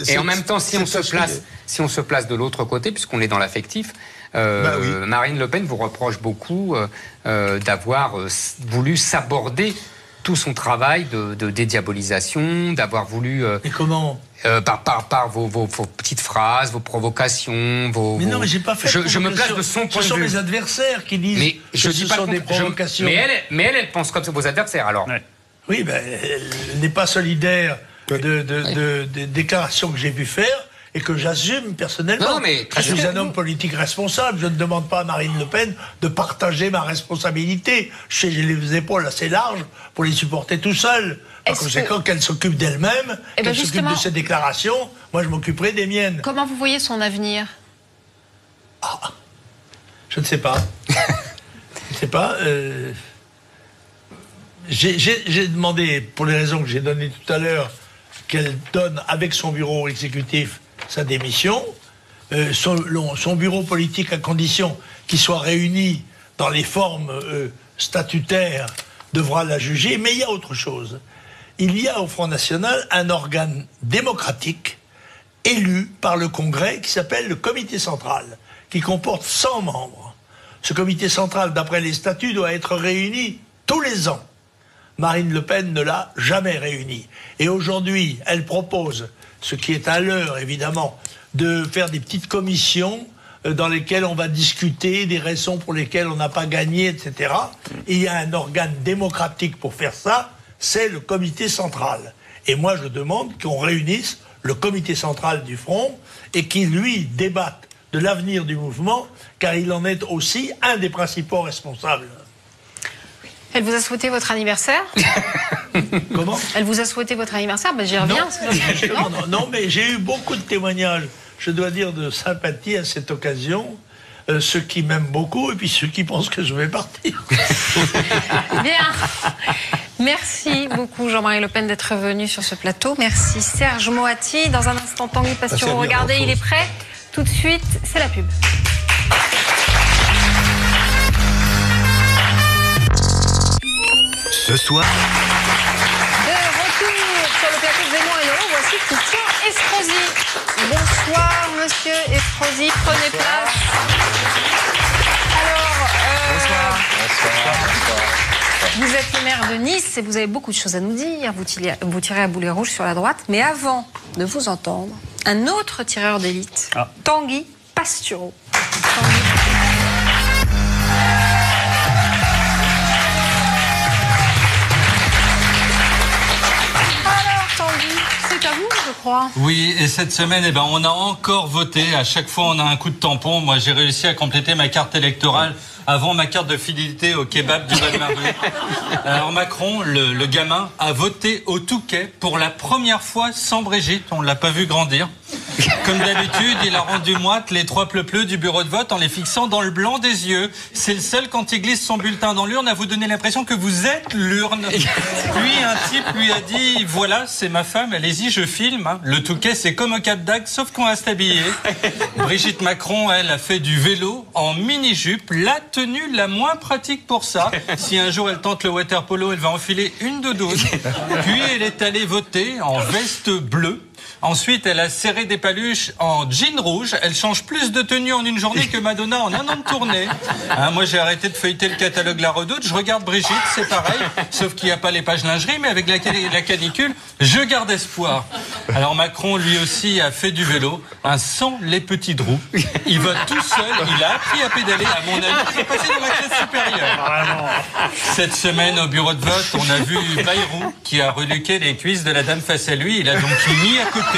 et en même temps, si on se place de l'autre côté, puisqu'on est dans l'affectif, Marine Le Pen vous reproche beaucoup d'avoir voulu s'aborder tout son travail de dédiabolisation, d'avoir voulu... Et comment par vos petites phrases, vos provocations, Mais non, mais j'ai pas fait je me place de son point de vue. Ce sont mes adversaires qui disent que ce sont des provocations. Mais elle pense comme vos adversaires, alors. Oui, elle n'est pas solidaire des déclarations que j'ai pu faire et que j'assume personnellement. Non, mais je suis un homme politique responsable. Je ne demande pas à Marine Le Pen de partager ma responsabilité. J'ai les épaules assez larges pour les supporter tout seul. Par conséquent, qu'elle s'occupe d'elle-même, qu'elle s'occupe de ses déclarations, moi je m'occuperai des miennes. Comment vous voyez son avenir? Je ne sais pas. Je ne sais pas. J'ai demandé, pour les raisons que j'ai données tout à l'heure, qu'elle donne avec son bureau exécutif sa démission. Son bureau politique, à condition qu'il soit réuni dans les formes statutaires devra la juger. Mais il y a autre chose. Il y a au Front National un organe démocratique élu par le Congrès qui s'appelle le Comité central, qui comporte 100 membres. Ce Comité central, d'après les statuts, doit être réuni tous les ans. Marine Le Pen ne l'a jamais réuni. Et aujourd'hui, elle propose, ce qui est à l'heure évidemment, de faire des petites commissions dans lesquelles on va discuter des raisons pour lesquelles on n'a pas gagné, etc. Et il y a un organe démocratique pour faire ça, c'est le Comité central. Et moi, je demande qu'on réunisse le Comité central du Front et qu'il, lui, débatte de l'avenir du mouvement, car il en est aussi un des principaux responsables. Elle vous a souhaité votre anniversaire? Comment? Elle vous a souhaité votre anniversaire? Ben, j'y reviens. Non, mais j'ai eu beaucoup de témoignages, je dois dire, de sympathie à cette occasion. Ceux qui m'aiment beaucoup et puis ceux qui pensent que je vais partir. Bien. Merci beaucoup Jean-Marie Le Pen d'être venu sur ce plateau. Merci Serge Moati. Dans un instant, Tanguy Pastureau, regardez, il est prêt. Tout de suite, c'est la pub. Ce soir... De retour sur le plateau de Zemmour et Leroy, voici Christian Estrosi. Bonsoir Monsieur Estrosi, prenez place. Alors, vous êtes le maire de Nice et vous avez beaucoup de choses à nous dire. Vous tirez à boulet rouge sur la droite. Mais avant de vous entendre, un autre tireur d'élite, Tanguy Pastureau. C'est à vous, je crois. Oui, et cette semaine, eh ben, on a encore voté. À chaque fois, on a un coup de tampon. Moi, j'ai réussi à compléter ma carte électorale avant ma carte de fidélité au kebab du bas de ma rue. Alors Macron, le gamin, a voté au Touquet pour la première fois sans Brigitte. On ne l'a pas vu grandir. Comme d'habitude, il a rendu moite les 3 pleu-pleu du bureau de vote en les fixant dans le blanc des yeux. C'est le seul, quand il glisse son bulletin dans l'urne, à vous donner l'impression que vous êtes l'urne. Puis un type lui a dit, voilà, c'est ma femme, allez-y, je filme. Le Touquet, c'est comme au Cap d'Agde, sauf qu'on reste habillé. Brigitte Macron, elle, a fait du vélo en mini-jupe, la tenue la moins pratique pour ça. Si un jour elle tente le water-polo, elle va enfiler une doudoune. Puis elle est allée voter en veste bleue. Ensuite, elle a serré des paluches en jean rouge. Elle change plus de tenue en une journée que Madonna en un an de tournée. Moi, j'ai arrêté de feuilleter le catalogue La Redoute. Je regarde Brigitte, c'est pareil. Sauf qu'il n'y a pas les pages lingerie, mais avec la canicule, je garde espoir. Alors Macron, lui aussi, a fait du vélo, sans les petits trous. Il vote tout seul. Il a appris à pédaler. À mon avis, il est passé dans la classe supérieure. Cette semaine, au bureau de vote, on a vu Bayrou qui a reluqué les cuisses de la dame face à lui. Il a donc mis à côté.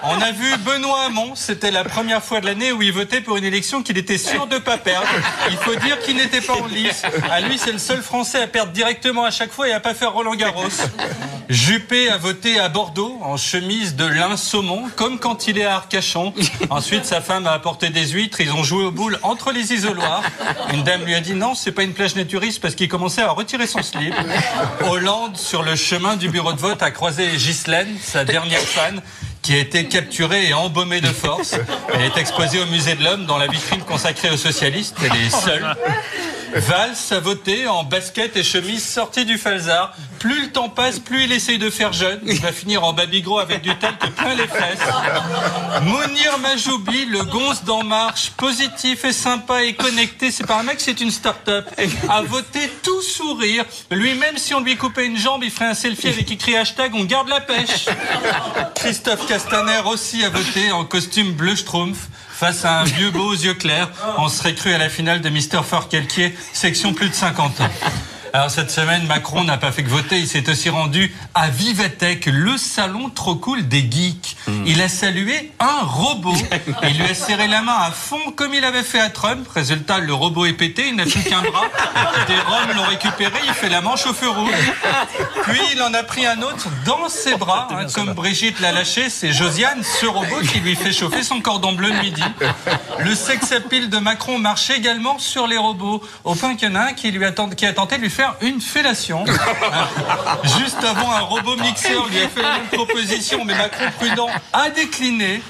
On a vu Benoît Hamon, c'était la première fois de l'année où il votait pour une élection qu'il était sûr de ne pas perdre. Il faut dire qu'il n'était pas en lice. À lui, c'est le seul Français à perdre directement à chaque fois et à pas faire Roland Garros. Juppé a voté à Bordeaux en chemise de lin saumon, comme quand il est à Arcachon. Ensuite, sa femme a apporté des huîtres. Ils ont joué aux boules entre les isoloirs. Une dame lui a dit non, c'est pas une plage naturiste parce qu'il commençait à retirer son slip. Hollande, sur le chemin du bureau de vote, a croisé Ghislaine, sa dernière fan, qui a été capturée et embaumée de force. Elle est exposée au musée de l'Homme dans la vitrine consacrée aux socialistes. Elle est seule. Valls a voté en basket et chemise sortie du falzar. Plus le temps passe, plus il essaye de faire jeune. Il va finir en babygros avec du talc plein les fesses. Mounir Majoubi, le gonze d'En Marche, positif et sympa et connecté, c'est pas un mec, c'est une start-up, a voté tout sourire. Lui-même, si on lui coupait une jambe, il ferait un selfie avec écrit hashtag on garde la pêche. Christophe Castaner aussi a voté en costume bleu schtroumpf. Face à un vieux beau aux yeux clairs, on serait cru à la finale de Mister Forcalquier, section plus de 50 ans. Alors cette semaine, Macron n'a pas fait que voter, il s'est aussi rendu à Vivatech, le salon trop cool des geeks. Il a salué un robot. Il lui a serré la main à fond comme il avait fait à Trump. Résultat, le robot est pété, il n'a plus qu'un bras. Des Roms l'ont récupéré, il fait la manche au feu rouge. Puis il en a pris un autre dans ses bras, comme Brigitte l'a lâché. C'est Josiane, ce robot, qui lui fait chauffer son cordon bleu le midi. Le sex-appeal de Macron marche également sur les robots, au point qu'il y en a un qui a tenté de lui faire une fellation. Juste avant, un robot mixeur lui a fait la même proposition, mais Macron prudent a décliné.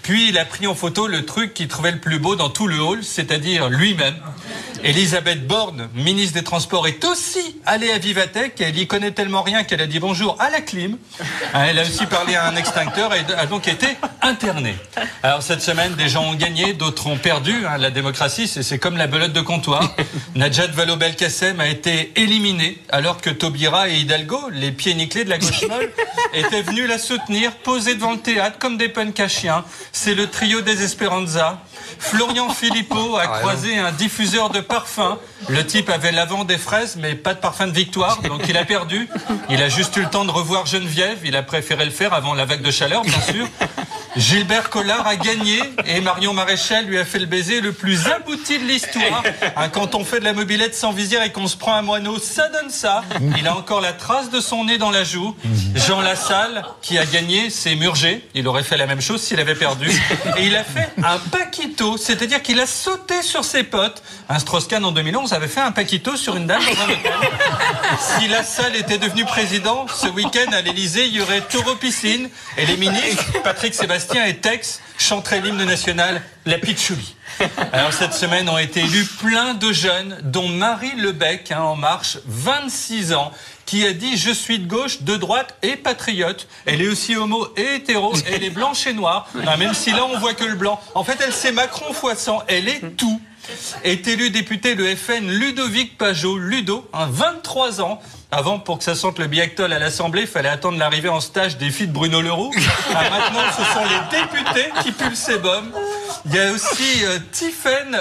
Puis il a pris en photo le truc qu'il trouvait le plus beau dans tout le hall, c'est-à-dire lui-même. Elisabeth Borne, ministre des Transports, est aussi allée à Vivatech et elle y connaît tellement rien qu'elle a dit bonjour à la clim. Elle a aussi parlé à un extincteur et a donc été internée. Alors cette semaine, des gens ont gagné, d'autres ont perdu. La démocratie, c'est comme la belote de comptoir. Najat Vallaud-Belkacem a été éliminée alors que Taubira et Hidalgo, les pieds nickelés de la gauche molle, étaient venus la soutenir, posés devant le théâtre comme des punks à chiens. C'est le trio des Esperanza. Florian Philippot a croisé un diffuseur de parfum. Le type avait l'avant des fraises, mais pas de parfum de victoire, donc il a perdu. Il a juste eu le temps de revoir Geneviève. Il a préféré le faire avant la vague de chaleur, bien sûr. Gilbert Collard a gagné et Marion Maréchal lui a fait le baiser le plus abouti de l'histoire. Quand on fait de la mobilette sans visière et qu'on se prend un moineau, ça donne ça. Il a encore la trace de son nez dans la joue. Jean Lassalle, qui a gagné, s'est murgé. Il aurait fait la même chose s'il avait perdu. Et il a fait un paquito, c'est-à-dire qu'il a sauté sur ses potes. Un Strauss-Kahn en 2011 avait fait un paquito sur une dame dans un hôtel. Si Lassalle était devenu président, ce week-end à l'Élysée, il y aurait Taureau Piscine et les ministres, Patrick Sébastien et Tex chanteraient l'hymne national, la Pitchouli. Alors cette semaine ont été élus plein de jeunes, dont Marie Lebec, En Marche, 26 ans, qui a dit « Je suis de gauche, de droite et patriote ». Elle est aussi homo et hétéro, elle est blanche et noire, même si là on voit que le blanc. En fait, elle c'est Macron x 100, elle est tout. Est élu député le FN Ludovic Pajot, Ludo, 23 ans. Avant, pour que ça sente le biactol à l'Assemblée, il fallait attendre l'arrivée en stage des filles de Bruno Leroux. Maintenant, ce sont les députés qui puent le sébum. Il y a aussi Tiffaine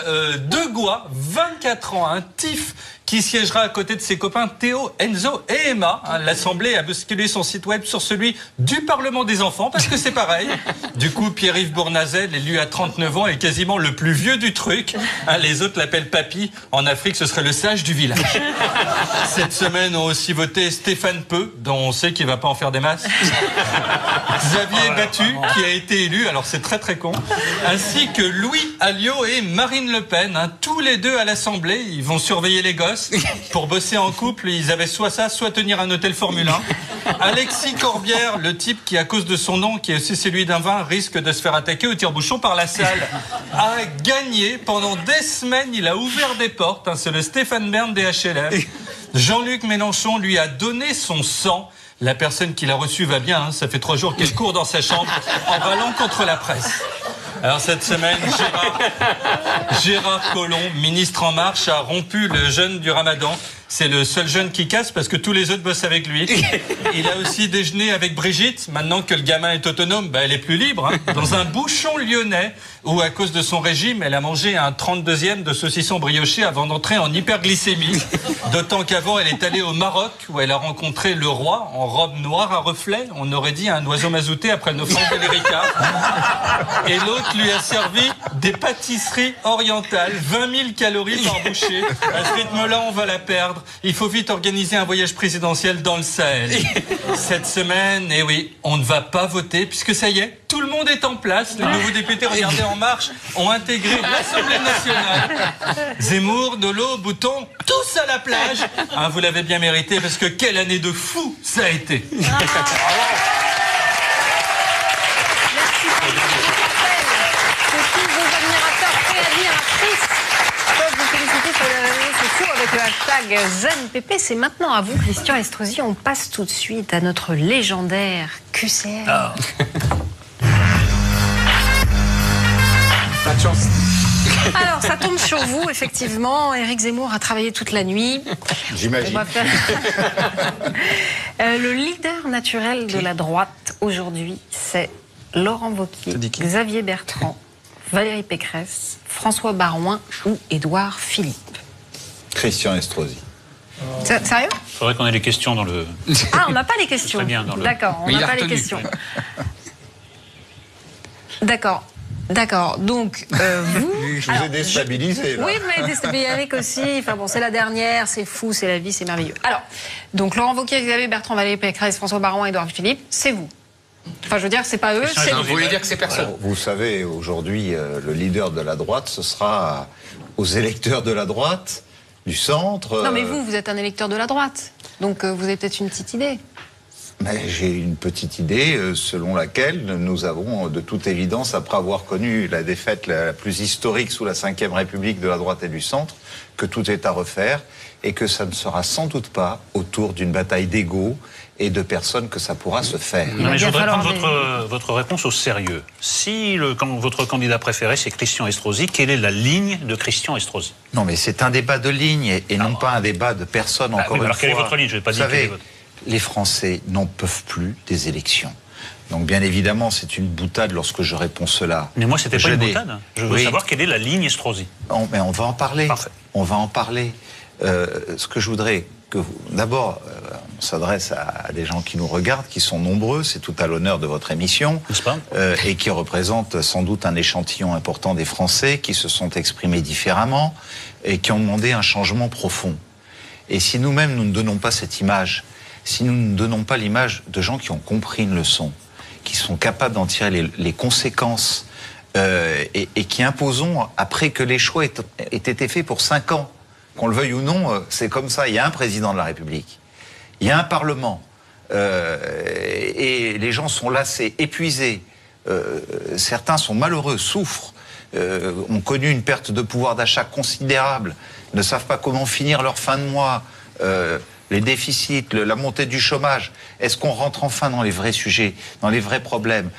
Degois, 24 ans, un Tiff, qui siégera à côté de ses copains Théo, Enzo et Emma. L'Assemblée a bousculé son site web sur celui du Parlement des enfants, parce que c'est pareil. Du coup, Pierre-Yves Bournazel, élu à 39 ans, est quasiment le plus vieux du truc. Les autres l'appellent Papy. En Afrique, ce serait le sage du village. Cette semaine, on a aussi voté Stéphane Peu, dont on sait qu'il va pas en faire des masses. Xavier Battu, qui a été élu, alors c'est très très con, ainsi que Louis Alliot et Marine Le Pen, tous les deux à l'Assemblée. Ils vont surveiller les gosses. Pour bosser en couple, ils avaient soit ça, soit tenir un hôtel Formule 1. Alexis Corbière, le type qui, à cause de son nom, qui est aussi celui d'un vin, risque de se faire attaquer au tire-bouchon par la salle, a gagné. Pendant des semaines, il a ouvert des portes. C'est le Stéphane Bern des HLM. Jean-Luc Mélenchon lui a donné son sang. La personne qui l'a reçu va bien. Ça fait 3 jours qu'elle court dans sa chambre en râlant contre la presse. Alors cette semaine, Gérard Collomb, ministre En Marche, a rompu le jeûne du Ramadan. C'est le seul jeune qui casse parce que tous les autres bossent avec lui. Il a aussi déjeuné avec Brigitte. Maintenant que le gamin est autonome, elle est plus libre. Dans un bouchon lyonnais où, à cause de son régime, elle a mangé un 32e de saucisson brioché avant d'entrer en hyperglycémie. D'autant qu'avant, elle est allée au Maroc où elle a rencontré le roi en robe noire à reflets. On aurait dit un oiseau mazouté après le naufrage de l'Erika. Et l'autre lui a servi des pâtisseries orientales. 20 000 calories par bouchée. À ce rythme-là, on va la perdre. Il faut vite organiser un voyage présidentiel dans le Sahel. Cette semaine, eh oui, on ne va pas voter puisque ça y est, tout le monde est en place. Les nouveaux députés Regardez En Marche ont intégré l'Assemblée nationale. Zemmour, Nolo, Bouton, tous à la plage. Vous l'avez bien mérité parce que quelle année de fou ça a été. Avec le hashtag ZenPP, c'est maintenant à vous, Christian Estrosi. On passe tout de suite à notre légendaire QCM. Pas de chance. Alors, ça tombe sur vous, effectivement. Éric Zemmour a travaillé toute la nuit. J'imagine. Le leader naturel de la droite aujourd'hui, c'est Laurent Wauquiez, Xavier Bertrand, Valérie Pécresse, François Baroin ou Édouard Philippe. Christian Estrosi. Sérieux ? Il faudrait qu'on ait les questions dans le... Ah, on n'a pas les questions. Très bien. Dans le... D'accord, on n'a pas les questions. D'accord. Donc, vous... Je vous ai déstabilisé, là. Oui, vous m'avez déstabilisé, Eric aussi. Enfin bon, c'est la dernière, c'est fou, c'est la vie, c'est merveilleux. Alors, donc, Laurent Wauquiez, Xavier Bertrand, Valérie Pécresse, François Baroin, Édouard Philippe, c'est vous. Enfin, je veux dire, c'est pas eux, c'est vous. Vous voulez dire que c'est personne. Alors, vous savez, aujourd'hui, le leader de la droite, ce sera aux électeurs de la droite, du centre... Non, mais vous êtes un électeur de la droite. Donc, vous avez peut-être une petite idée. J'ai une petite idée selon laquelle nous avons, de toute évidence, après avoir connu la défaite la plus historique sous la Ve République de la droite et du centre, que tout est à refaire et que ça ne sera sans doute pas autour d'une bataille d'ego et de personnes que ça pourra se faire. Non, mais je voudrais prendre votre réponse au sérieux. Si votre candidat préféré, c'est Christian Estrosi, quelle est la ligne de Christian Estrosi? Non, mais c'est un débat de ligne et non pas un débat de personnes, encore une fois. Alors, quelle est votre ligne? Je n'ai pas dit quelle est votre... Les Français n'en peuvent plus des élections. Donc, bien évidemment, c'est une boutade lorsque je réponds cela. Mais moi, c'était pas une boutade. Je veux savoir quelle est la ligne Estrosi. Mais on va en parler. Parfait. On va en parler. Ce que je voudrais que d'abord, on s'adresse à des gens qui nous regardent, qui sont nombreux, c'est tout à l'honneur de votre émission, n'est-ce pas, et qui représentent sans doute un échantillon important des Français qui se sont exprimés différemment et qui ont demandé un changement profond. Et si nous-mêmes, nous ne donnons pas cette image, si nous ne donnons pas l'image de gens qui ont compris une leçon, qui sont capables d'en tirer les conséquences, et qui imposons, après que les choix aient été faits pour 5 ans, qu'on le veuille ou non, c'est comme ça. Il y a un président de la République, il y a un Parlement, et les gens sont lassés, épuisés. Certains sont malheureux, souffrent, ont connu une perte de pouvoir d'achat considérable, ne savent pas comment finir leur fin de mois, les déficits, la montée du chômage. Est-ce qu'on rentre enfin dans les vrais sujets, dans les vrais problèmes?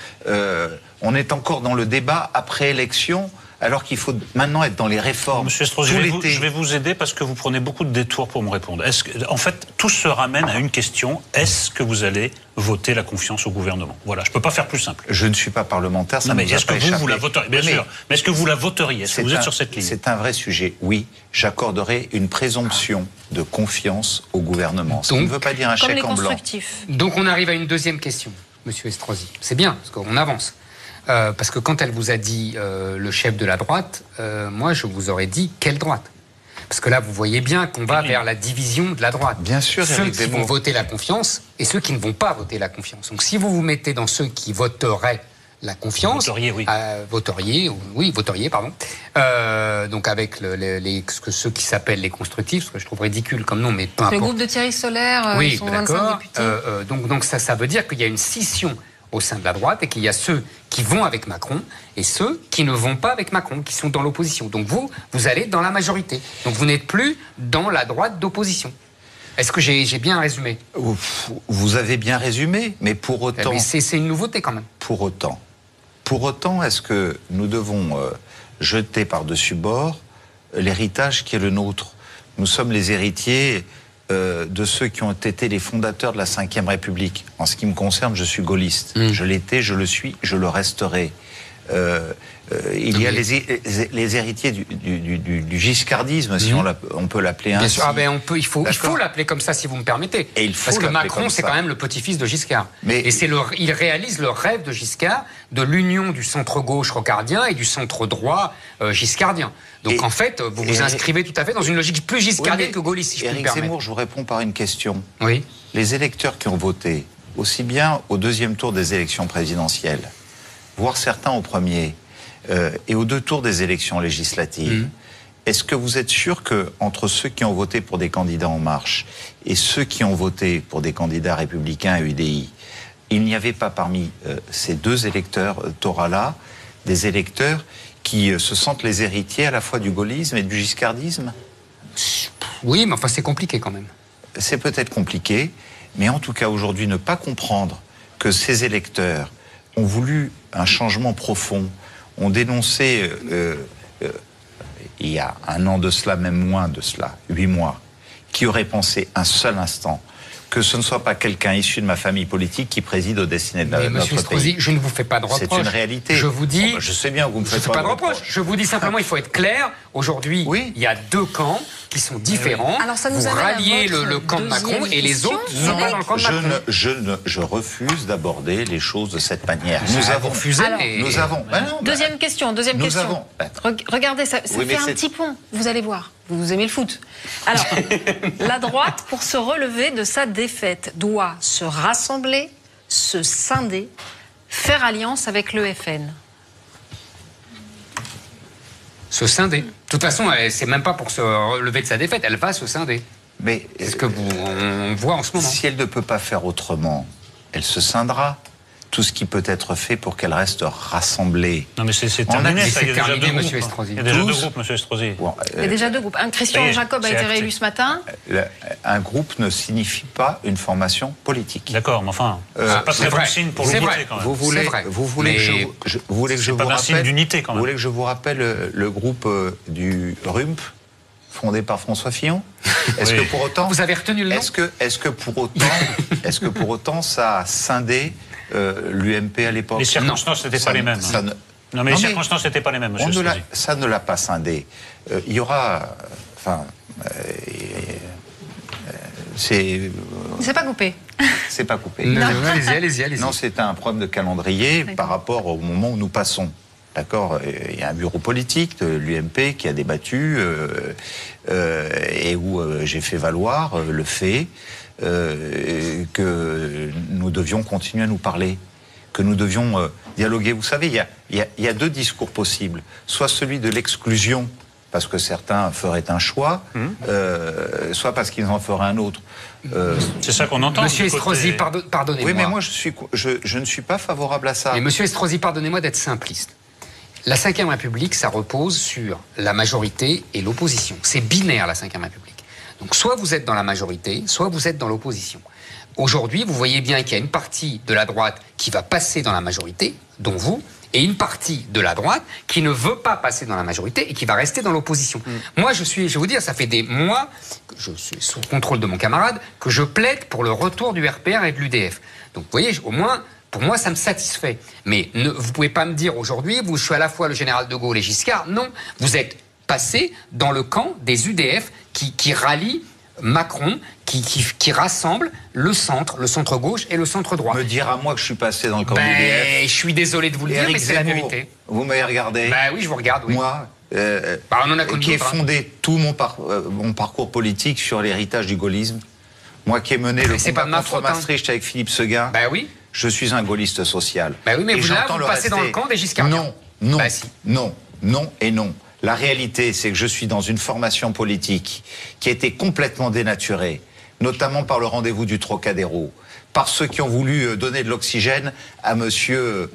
On est encore dans le débat après élection, alors qu'il faut maintenant être dans les réformes. Monsieur Estrosi, je vais vous aider parce que vous prenez beaucoup de détours pour me répondre. En fait, tout se ramène à une question. Est-ce que vous allez voter la confiance au gouvernement? Voilà, je ne peux pas faire plus simple. Je ne suis pas parlementaire, ça ne nous a pas échappé. Vous la voteriez? Bien sûr. Mais est-ce que vous la voteriez? Est-ce que vous êtes sur cette ligne? C'est un vrai sujet. Oui, j'accorderai une présomption de confiance au gouvernement. Ce qui ne veut pas dire un chèque en blanc. Donc on arrive à une deuxième question, monsieur Estrosi. C'est bien, parce qu'on avance. Parce que quand elle vous a dit le chef de la droite, moi je vous aurais dit quelle droite? Parce que là vous voyez bien qu'on va vers la division de la droite. Bien sûr, ceux qui vont voter la confiance et ceux qui ne vont pas voter la confiance. Donc si vous vous mettez dans ceux qui voteraient la confiance, voteriez, pardon. Donc avec ceux qui s'appellent les constructifs, ce que je trouve ridicule comme nom, mais peu importe. Le groupe de Thierry Solaire, oui, ils sont 25 députés. Donc ça veut dire qu'il y a une scission au sein de la droite et qu'il y a ceux qui vont avec Macron et ceux qui ne vont pas avec Macron, qui sont dans l'opposition. Donc vous allez dans la majorité. Donc vous n'êtes plus dans la droite d'opposition. Est-ce que j'ai bien résumé? Vous avez bien résumé, mais pour autant... Mais c'est une nouveauté quand même. Pour autant, est-ce que nous devons jeter par-dessus bord l'héritage qui est le nôtre? Nous sommes les héritiers de ceux qui ont été les fondateurs de la Ve République. En ce qui me concerne, je suis gaulliste. Je l'étais, je le suis, je le resterai. Il y a les héritiers du giscardisme, si on peut l'appeler ainsi. Bien sûr, il faut l'appeler comme ça, si vous me permettez. Parce que Macron, c'est quand même le petit-fils de Giscard. Et il réalise le rêve de Giscard, de l'union du centre-gauche rocardien et du centre-droit giscardien. Donc en fait, vous vous inscrivez tout à fait dans une logique plus giscardienne que gaulliste, si je puis me permettre. Zemmour, je vous réponds par une question. Oui. Les électeurs qui ont voté, aussi bien au deuxième tour des élections présidentielles, voire certains au premier, et aux 2 tours des élections législatives, est-ce que vous êtes sûr qu'entre ceux qui ont voté pour des candidats En Marche et ceux qui ont voté pour des candidats républicains et UDI, il n'y avait pas parmi ces 2 électeurs-là des électeurs qui se sentent les héritiers à la fois du gaullisme et du giscardisme? Oui, mais enfin c'est compliqué quand même. C'est peut-être compliqué, mais en tout cas aujourd'hui ne pas comprendre que ces électeurs ont voulu un changement profond, ont dénoncé, il y a 1 an de cela, même moins de cela, 8 mois, qui aurait pensé un seul instant que ce ne soit pas quelqu'un issu de ma famille politique qui préside aux destinées de notre Monsieur Estrosi, pays. je ne vous fais pas de reproche. C'est une réalité. Je vous dis... je sais bien que vous me faites pas de reproche. Je vous dis simplement, il faut être clair. Aujourd'hui, il y a 2 camps qui sont différents. Alors ça nous vous ralliez le camp de Macron et les autres ne sont pas dans le camp de Macron. Je refuse d'aborder les choses de cette manière. Nous avons refusé. Nous avons... Deuxième question. Regardez, ça fait un petit pont, vous allez voir. Vous aimez le foot. Alors, la droite, pour se relever de sa défaite, doit se rassembler, se scinder, faire alliance avec le FN. Se scinder. De toute façon, c'est même pas pour se relever de sa défaite, elle va se scinder. Mais c'est ce que on voit en ce moment. Si elle ne peut pas faire autrement, elle se scindra. Tout ce qui peut être fait pour qu'elle reste rassemblée. Non mais c'est terminé, ça, il y a déjà deux groupes. Estrosi. Il y a déjà deux groupes, monsieur Estrosi. Bon, il y a déjà deux groupes. Christian Jacob a été réélu ce matin. Un groupe ne signifie pas une formation politique. D'accord, mais enfin, c'est pas très bon signe pour l'unité quand même. Vous voulez que je vous rappelle le groupe du RUMP fondé par François Fillon. Est-ce que pour autant vous avez retenu le nom? Est-ce que pour autant ça a scindé l'UMP à l'époque? Les circonstances n'étaient pas les mêmes. Non, mais les circonstances n'étaient pas les mêmes, monsieur Estrosi. Ça ne l'a pas scindé. Il y aura... c'est pas coupé. C'est pas coupé. Allez-y. Non, c'est un problème de calendrier par rapport au moment où nous passons. D'accord, il y a un bureau politique de l'UMP qui a débattu et où j'ai fait valoir le fait que nous devions continuer à nous parler, que nous devions dialoguer. Vous savez, il y a deux discours possibles. Soit celui de l'exclusion, parce que certains feraient un choix, soit parce qu'ils en feraient un autre. C'est ça qu'on entend. Monsieur Estrosi, pardonnez-moi. Oui, mais moi, je ne suis pas favorable à ça. Mais monsieur Estrosi, pardonnez-moi d'être simpliste. La Ve République, ça repose sur la majorité et l'opposition. C'est binaire, la Ve République. Donc soit vous êtes dans la majorité, soit vous êtes dans l'opposition. Aujourd'hui, vous voyez bien qu'il y a une partie de la droite qui va passer dans la majorité, dont vous, et une partie de la droite qui ne veut pas passer dans la majorité et qui va rester dans l'opposition. Moi, je vais vous dire, ça fait des mois que je suis sous contrôle de mon camarade, que je plaide pour le retour du RPR et de l'UDF. Donc, vous voyez, au moins... Pour moi, ça me satisfait. Mais vous ne pouvez pas me dire aujourd'hui, je suis à la fois le général de Gaulle et Giscard. Non, vous êtes passé dans le camp des UDF qui rallient Macron, qui rassemble le centre gauche et le centre droit. Me dire à moi que je suis passé dans le camp de l'UDF. Je suis désolé de vous le dire, mais c'est la vérité. Vous m'avez regardé. Oui, je vous regarde, oui. Moi, qui ai fondé tout mon parcours politique sur l'héritage du gaullisme. Moi qui ai mené le combat contre Maastricht avec Philippe Seguin. Oui. Je suis un gaulliste social. Oui, mais vous passez dans le camp des Giscardiens. Non et non. La réalité, c'est que je suis dans une formation politique qui a été complètement dénaturée, notamment par le rendez-vous du Trocadéro, par ceux qui ont voulu donner de l'oxygène à monsieur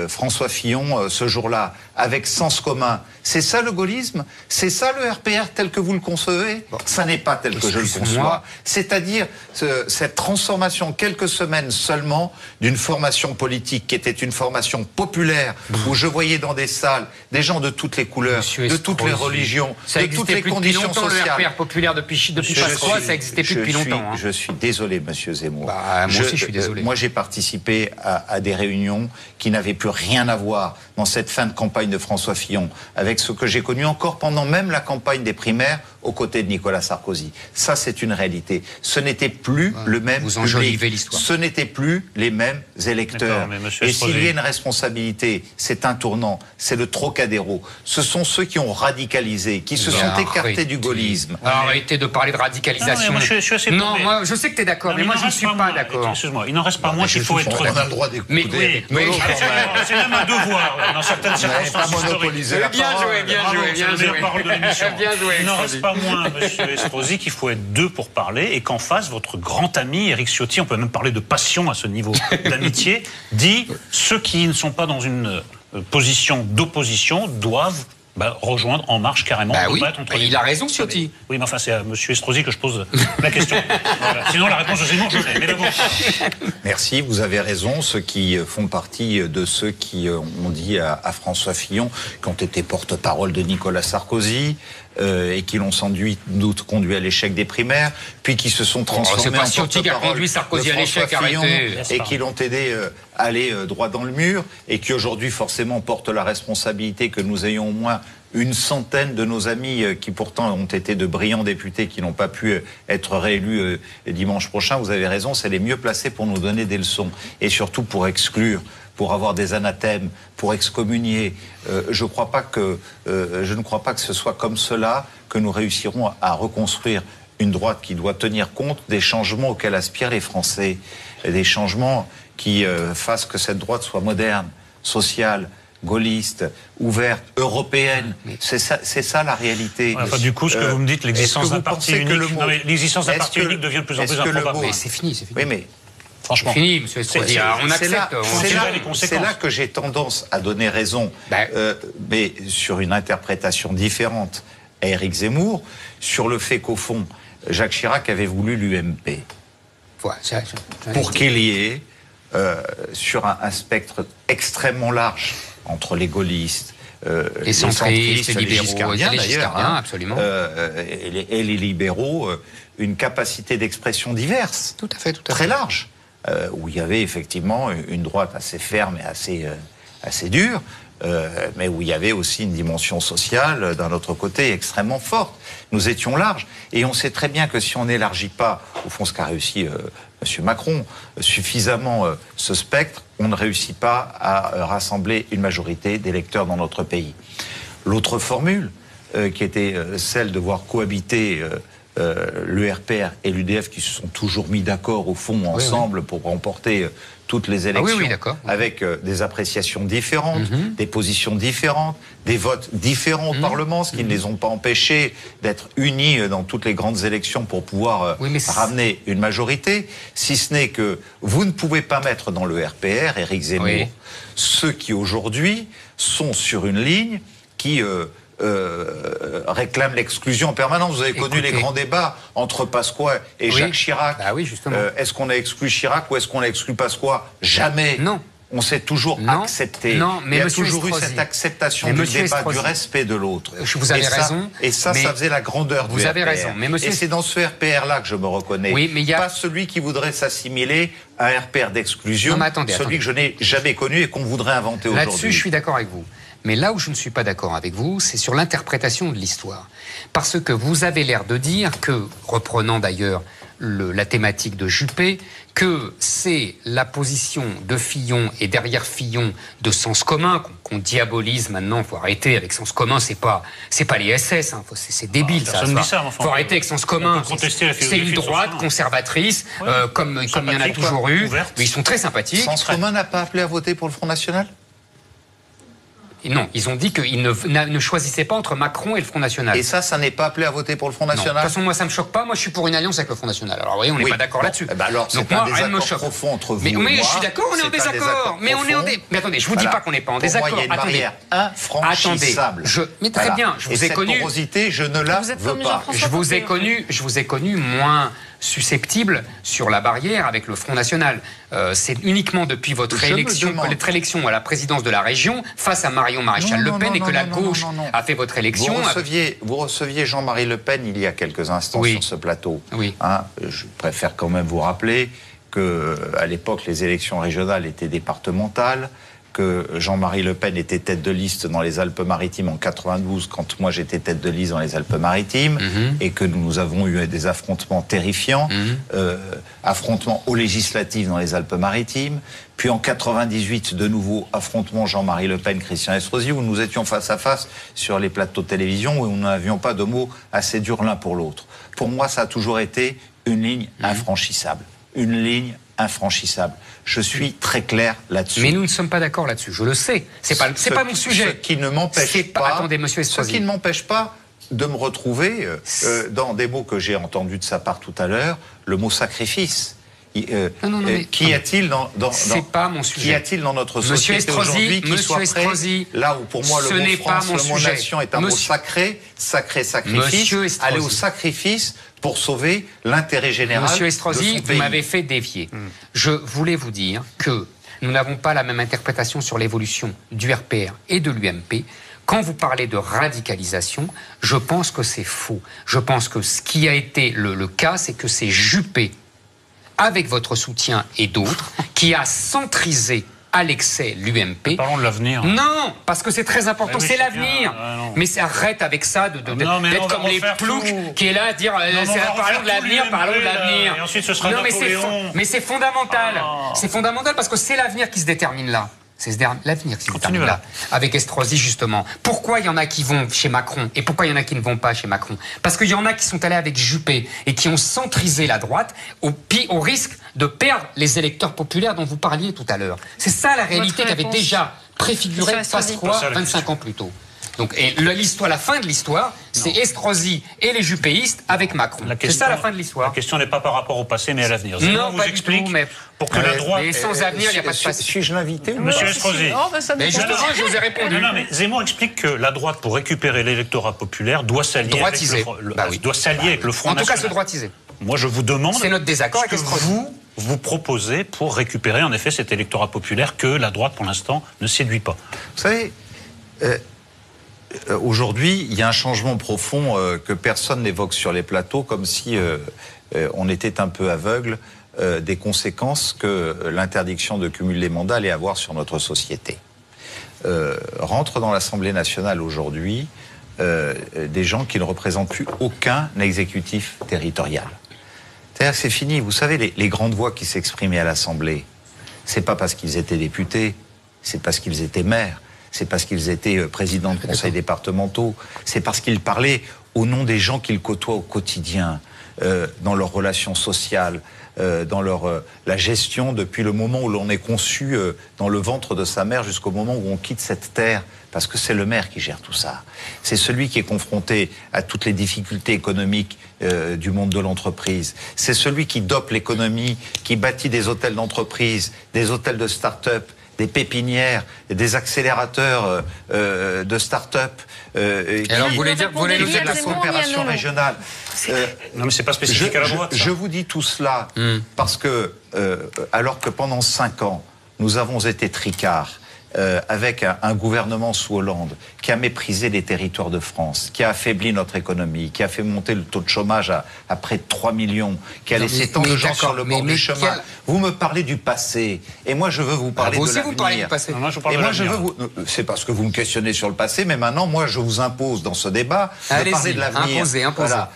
François Fillon ce jour-là, avec sens commun. C'est ça le gaullisme? C'est ça le RPR tel que vous le concevez? Ça n'est pas tel que je le conçois. C'est-à-dire cette transformation, quelques semaines seulement, d'une formation politique qui était une formation populaire, où je voyais dans des salles des gens de toutes les couleurs, de toutes les religions, de toutes les conditions sociales. Le RPR populaire depuis Pasqua, ça existait plus depuis longtemps. Je suis désolé, monsieur Zemmour. Moi aussi, je suis désolé. Moi, j'ai participé à des réunions qui n'avaient plus rien à voir dans cette fin de campagne de François Fillon avec ce que j'ai connu encore pendant même la campagne des primaires aux côtés de Nicolas Sarkozy. Ça, c'est une réalité. Ce n'était plus le même vous enjolivez l'histoire. Ce n'étaient plus les mêmes électeurs. Et s'il y a une responsabilité, c'est un tournant, c'est le Trocadéro. Ce sont ceux qui ont radicalisé, qui se sont écartés du gaullisme. Arrêtez de parler de radicalisation. Non, moi, je sais que tu es d'accord, mais moi, je ne suis pas d'accord. Excuse-moi, il n'en reste pas moins qu'il faut être... On a le droit d'écouter. C'est même un devoir, dans certaines circonstances historiques. Bien joué. Il n'en reste pas moins, monsieur Estrosi, qu'il faut être deux pour parler et qu'en face, votre grand ami, Éric Ciotti, on peut même parler de passion à ce niveau d'amitié, dit ceux qui ne sont pas dans une position d'opposition doivent rejoindre En Marche carrément. Il a raison, Ciotti. Oui, mais enfin, c'est à M. Estrosi que je pose la question. Voilà. Sinon, la réponse de Zemmour, je l'ai. Mais d'abord... Merci, vous avez raison. Ceux qui font partie de ceux qui ont dit à François Fillon, qui ont été porte-parole de Nicolas Sarkozy, et qui l'ont sans doute conduit à l'échec des primaires, puis qui se sont transformés en Ciotti qui a conduit Sarkozy à l'échec, et qui l'ont aidé à aller droit dans le mur, et qui aujourd'hui forcément portent la responsabilité que nous ayons au moins une centaine de nos amis qui pourtant ont été de brillants députés qui n'ont pas pu être réélus dimanche prochain. Vous avez raison, c'est les mieux placés pour nous donner des leçons et surtout pour exclure, pour avoir des anathèmes, pour excommunier. Je ne crois pas que ce soit comme cela que nous réussirons à reconstruire une droite qui doit tenir compte des changements auxquels aspirent les Français, des changements qui fassent que cette droite soit moderne, sociale, gaulliste, ouverte, européenne. C'est ça la réalité. Enfin, du coup, ce que vous me dites, l'existence d'un parti unique, l'existence d'un parti unique devient de plus en plus improbable. Mais c'est fini. Oui, mais Franchement. Fini, monsieur Estrosi. On accepte. C'est là que j'ai tendance à donner raison, mais sur une interprétation différente à Éric Zemmour, sur le fait qu'au fond, Jacques Chirac avait voulu l'UMP. Pour qu'il y ait, sur un spectre extrêmement large, entre les gaullistes, les centristes, les libéraux, giscardiens d'ailleurs, absolument. Et les libéraux, une capacité d'expression diverse, tout à fait. Très large, où il y avait effectivement une droite assez ferme et assez dure, mais où il y avait aussi une dimension sociale d'un autre côté extrêmement forte. Nous étions larges, et on sait très bien que si on n'élargit pas, au fond ce qu'a réussi M. Macron, suffisamment ce spectre, on ne réussit pas à rassembler une majorité d'électeurs dans notre pays. L'autre formule, qui était celle de voir cohabiter le RPR et l'UDF, qui se sont toujours mis d'accord au fond ensemble pour remporter toutes les élections, avec des appréciations différentes, des positions différentes, des votes différents au Parlement, ce qui ne les ont pas empêchés d'être unis dans toutes les grandes élections pour pouvoir ramener une majorité, si ce n'est que vous ne pouvez pas mettre dans le RPR, Éric Zemmour, ceux qui aujourd'hui sont sur une ligne qui réclame l'exclusion en permanence. Vous avez connu les grands débats entre Pasqua et Jacques Chirac. Est-ce qu'on a exclu Chirac ou est-ce qu'on a exclu Pasqua? Jamais. Non. On s'est toujours accepté. Non, mais il y a toujours eu cette acceptation du débat, du respect de l'autre. Vous avez raison. Et ça faisait la grandeur du RPR. Vous avez raison. Mais et c'est dans ce RPR-là que je me reconnais. Pas celui qui voudrait s'assimiler à un RPR d'exclusion, celui que je n'ai jamais connu et qu'on voudrait inventer aujourd'hui. Là-dessus, je suis d'accord avec vous. Mais là où je ne suis pas d'accord avec vous, c'est sur l'interprétation de l'histoire. Parce que vous avez l'air de dire que, reprenant d'ailleurs la thématique de Juppé, que c'est la position de Fillon et derrière Fillon de Sens Commun qu'on diabolise maintenant. Il faut arrêter avec Sens Commun, c'est pas les SS, c'est débile ça. Faut arrêter avec Sens Commun. C'est une droite conservatrice, comme il y en a toujours eu. Mais ils sont très sympathiques. Sens Commun n'a pas appelé à voter pour le Front National ? Non, ils ont dit qu'ils ne choisissaient pas entre Macron et le Front National. Et ça n'est pas appelé à voter pour le Front National? Non, de toute façon, moi, ça ne me choque pas. Moi, je suis pour une alliance avec le Front National. Alors, vous voyez, on n'est pas d'accord là-dessus. Alors, c'est un désaccord profond entre vous et moi. Mais je suis d'accord, on est en désaccord. Mais attendez, je ne vous dis pas qu'on n'est pas en désaccord. Pour moi, il y a une barrière infranchissable. Mais très bien, je vous ai connu... cette porosité, je ne la veux pas. Je vous ai connu moins susceptible sur la barrière avec le Front National. C'est uniquement depuis votre élection à la présidence de la région face à Marion Maréchal Le Pen et que la gauche a fait votre élection. Vous receviez Jean-Marie Le Pen il y a quelques instants sur ce plateau. Je préfère quand même vous rappeler qu'à l'époque, les élections régionales étaient départementales, que Jean-Marie Le Pen était tête de liste dans les Alpes-Maritimes en 92, quand moi j'étais tête de liste dans les Alpes-Maritimes, et que nous avons eu des affrontements terrifiants, affrontements aux législatives dans les Alpes-Maritimes, puis en 98, de nouveau, affrontement Jean-Marie Le Pen, Christian Estrosi, où nous étions face à face sur les plateaux de télévision, où nous n'avions pas de mots assez durs l'un pour l'autre. Pour moi, ça a toujours été une ligne infranchissable. Une ligne infranchissable. Je suis très clair là-dessus. Mais nous ne sommes pas d'accord là-dessus, je le sais. C'est pas mon sujet. Ce qui ne m'empêche pas... Attendez, monsieur Estrosi. Ce qui ne m'empêche pas de me retrouver dans des mots que j'ai entendus de sa part tout à l'heure, le mot sacrifice. Qu'y a-t-il dans notre société aujourd'hui qui soit prêt, là où pour moi le mot France, le mot nation est un mot sacré, sacrifice, aller au sacrifice pour sauver l'intérêt général. Monsieur Estrosi, vous m'avez fait dévier. Je voulais vous dire que nous n'avons pas la même interprétation sur l'évolution du RPR et de l'UMP. Quand vous parlez de radicalisation, je pense que c'est faux. Je pense que ce qui a été le cas, c'est que c'est Juppé, avec votre soutien et d'autres, qui a centrisé à l'excès l'UMP. Parlons de l'avenir. Non, parce que c'est très important, c'est l'avenir. Mais arrête avec ça d'être comme les ploucs qui est là à dire parlons de l'avenir, parlons de l'avenir. Et ensuite ce sera Napoléon. Mais c'est fondamental. C'est fondamental parce que c'est l'avenir qui se détermine là. C'est l'avenir qui se détermine là. Avec Estrosi, justement. Pourquoi il y en a qui vont chez Macron et pourquoi il y en a qui ne vont pas chez Macron? Parce qu'il y en a qui sont allés avec Juppé et qui ont centrisé la droite au risque de perdre les électeurs populaires dont vous parliez tout à l'heure. C'est ça la réalité qu'avait déjà préfiguré Pasqua 25 ans plus tôt. Donc, et l'histoire, la fin de l'histoire, c'est Estrosi et les jupéistes avec Macron. C'est ça la fin de l'histoire. La question n'est pas par rapport au passé, mais à l'avenir. Non, pas du tout, mais pour que la droite... Mais sans avenir, il n'y a pas de passé. Suis-je l'invité? Monsieur Estrosi. Mais justement, je vous ai répondu. Non, mais Zemmour explique que la droite, pour récupérer l'électorat populaire, doit s'allier avec le Front National. En tout cas, se droitiser. Moi, je vous demande... C'est notre désaccord avec Estrosi. Vous proposez pour récupérer, en effet, cet électorat populaire que la droite, pour l'instant, ne séduit pas. Vous savez... Aujourd'hui, il y a un changement profond que personne n'évoque sur les plateaux, comme si on était un peu aveugle des conséquences que l'interdiction de cumul des mandats allait avoir sur notre société. Rentrent dans l'Assemblée nationale aujourd'hui des gens qui ne représentent plus aucun exécutif territorial. C'est-à-dire que c'est fini. Vous savez, les grandes voix qui s'exprimaient à l'Assemblée, c'est pas parce qu'ils étaient députés, c'est parce qu'ils étaient maires. C'est parce qu'ils étaient présidents de conseils départementaux. C'est parce qu'ils parlaient au nom des gens qu'ils côtoient au quotidien, dans leurs relations sociales, dans la gestion depuis le moment où l'on est conçu dans le ventre de sa mère jusqu'au moment où on quitte cette terre. Parce que c'est le maire qui gère tout ça. C'est celui qui est confronté à toutes les difficultés économiques du monde de l'entreprise. C'est celui qui dope l'économie, qui bâtit des hôtels d'entreprise, des hôtels de start-up, des pépinières, des accélérateurs de start-up. Alors vous voulez nous dire la coopération régionale. Non, mais c'est pas spécifique à la droite. Je vous dis tout cela parce que, alors que pendant 5 ans, nous avons été tricards avec un gouvernement sous Hollande qui a méprisé les territoires de France, qui a affaibli notre économie, qui a fait monter le taux de chômage à près de 3 millions, qui a laissé tant de gens sur le bord du chemin. Vous me parlez du passé, et moi je veux vous parler de l'avenir. Vous parlez du passé. Et moi je veux vous... C'est parce que vous me questionnez sur le passé, mais maintenant moi je vous impose dans ce débat de parler de l'avenir. Imposez. Voilà.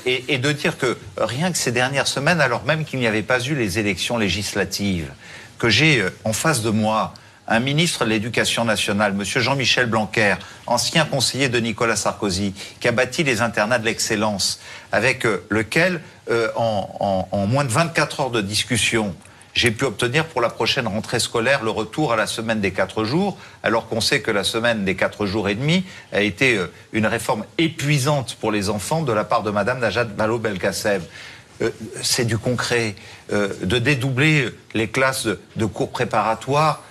Et de dire que rien que ces dernières semaines, alors même qu'il n'y avait pas eu les élections législatives, que j'ai en face de moi un ministre de l'Éducation nationale, M. Jean-Michel Blanquer, ancien conseiller de Nicolas Sarkozy, qui a bâti les internats de l'excellence, avec lequel, en moins de 24 heures de discussion, j'ai pu obtenir pour la prochaine rentrée scolaire le retour à la semaine des 4 jours, alors qu'on sait que la semaine des 4 jours et demi a été une réforme épuisante pour les enfants de la part de Mme Najat Vallaud-Belkacem. C'est du concret, de dédoubler les classes de cours préparatoires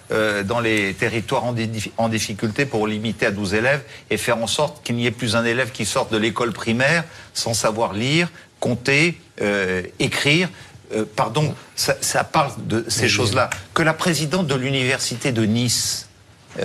dans les territoires en difficulté pour limiter à 12 élèves et faire en sorte qu'il n'y ait plus un élève qui sorte de l'école primaire sans savoir lire, compter, écrire. Pardon, ça parle de ces choses-là. Que la présidente de l'université de Nice,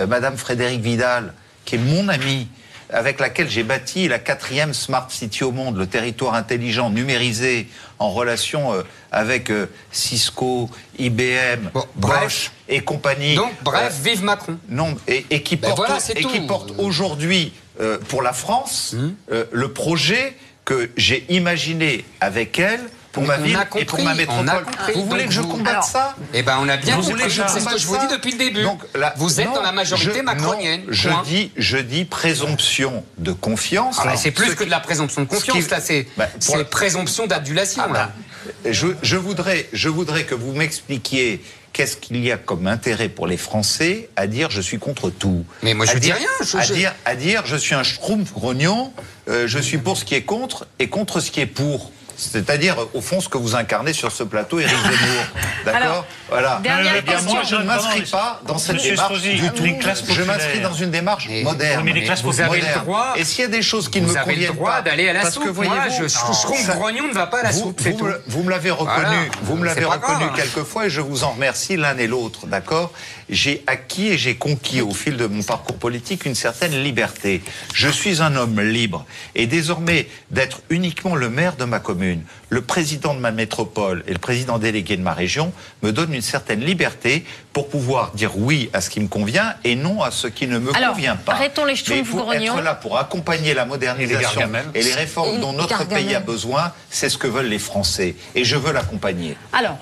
Madame Frédérique Vidal, qui est mon amie, avec laquelle j'ai bâti la 4e Smart City au monde, le territoire intelligent, numérisé, en relation avec Cisco, IBM, Bosch et compagnie. Donc, bref, vive Macron. Non, et qui porte aujourd'hui, pour la France, le projet que j'ai imaginé avec elle, pour ma ville et pour ma métropole. Vous voulez que je combatte ça? Eh ben, on a bien compris. C'est ce que je vous dis depuis le début. Donc, vous êtes dans la majorité macronienne. Je dis présomption de confiance. C'est plus que de la présomption de confiance. Là, c'est présomption d'adulation. Je voudrais que vous m'expliquiez qu'est-ce qu'il y a comme intérêt pour les Français à dire je suis contre tout. Mais moi je dis rien. À dire je suis un schtroumpf grognon, je suis pour ce qui est contre et contre ce qui est pour. C'est-à-dire, au fond, ce que vous incarnez sur ce plateau, Éric Zemmour. D'accord? Voilà. Moi, je ne m'inscris pas dans cette démarche du tout. Je m'inscris dans une démarche moderne. Mais les classes vous avez le droit. Et s'il y a des choses qui ne me conviennent pas... Vous avez le droit d'aller à la soupe. Moi, je grognon ne va pas à la soupe, c'est tout. Vous me l'avez reconnu. Vous me l'avez reconnu quelques fois et je vous en remercie l'un et l'autre. D'accord? J'ai acquis et j'ai conquis au fil de mon parcours politique une certaine liberté. Je suis un homme libre. Et désormais, d'être uniquement le maire de ma commune, le président de ma métropole et le président délégué de ma région me donnent une certaine liberté pour pouvoir dire oui à ce qui me convient et non à ce qui ne me convient pas. Arrêtons les schtroumpfs grognons. Mais il faut être là pour accompagner la modernisation et les réformes dont notre pays a besoin. C'est ce que veulent les Français. Et je veux l'accompagner. Alors,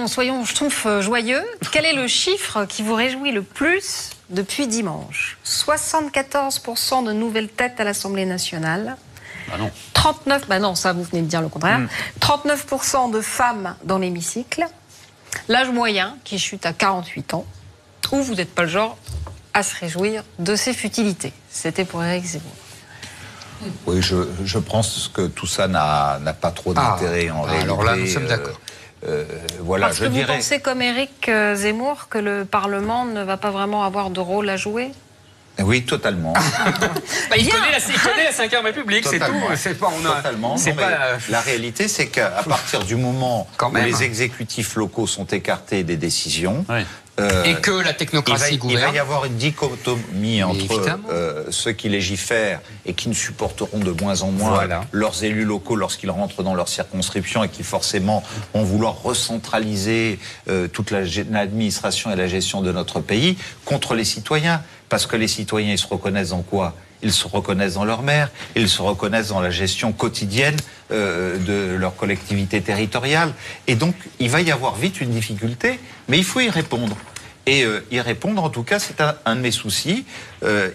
soyons schtroumpfs joyeux. Quel est le chiffre qui vous réjouit le plus depuis dimanche? 74% de nouvelles têtes à l'Assemblée nationale. Bah non. 39, bah non, ça vous venez de dire le contraire. 39% de femmes dans l'hémicycle. L'âge moyen qui chute à 48 ans. Ou vous n'êtes pas le genre à se réjouir de ces futilités. C'était pour Éric Zemmour. Oui, je pense que tout ça n'a pas trop d'intérêt en réalité. Alors là, nous sommes d'accord. Voilà, Parce que vous pensez, comme Éric Zemmour, que le Parlement ne va pas vraiment avoir de rôle à jouer ? Oui, totalement. Il connaît la 5e République, c'est tout. C'est pas, totalement. La réalité, c'est qu'à partir du moment où les exécutifs locaux sont écartés des décisions, et que la technocratie gouverne, il va y avoir une dichotomie entre ceux qui légifèrent et qui ne supporteront de moins en moins leurs élus locaux lorsqu'ils rentrent dans leur circonscription et qui forcément vont vouloir recentraliser toute l'administration et la gestion de notre pays contre les citoyens. Parce que les citoyens, ils se reconnaissent en quoi ? Ils se reconnaissent dans leur maire, ils se reconnaissent dans la gestion quotidienne de leur collectivité territoriale. Et donc, il va y avoir vite une difficulté, mais il faut y répondre. Et y répondre, en tout cas, c'est un de mes soucis.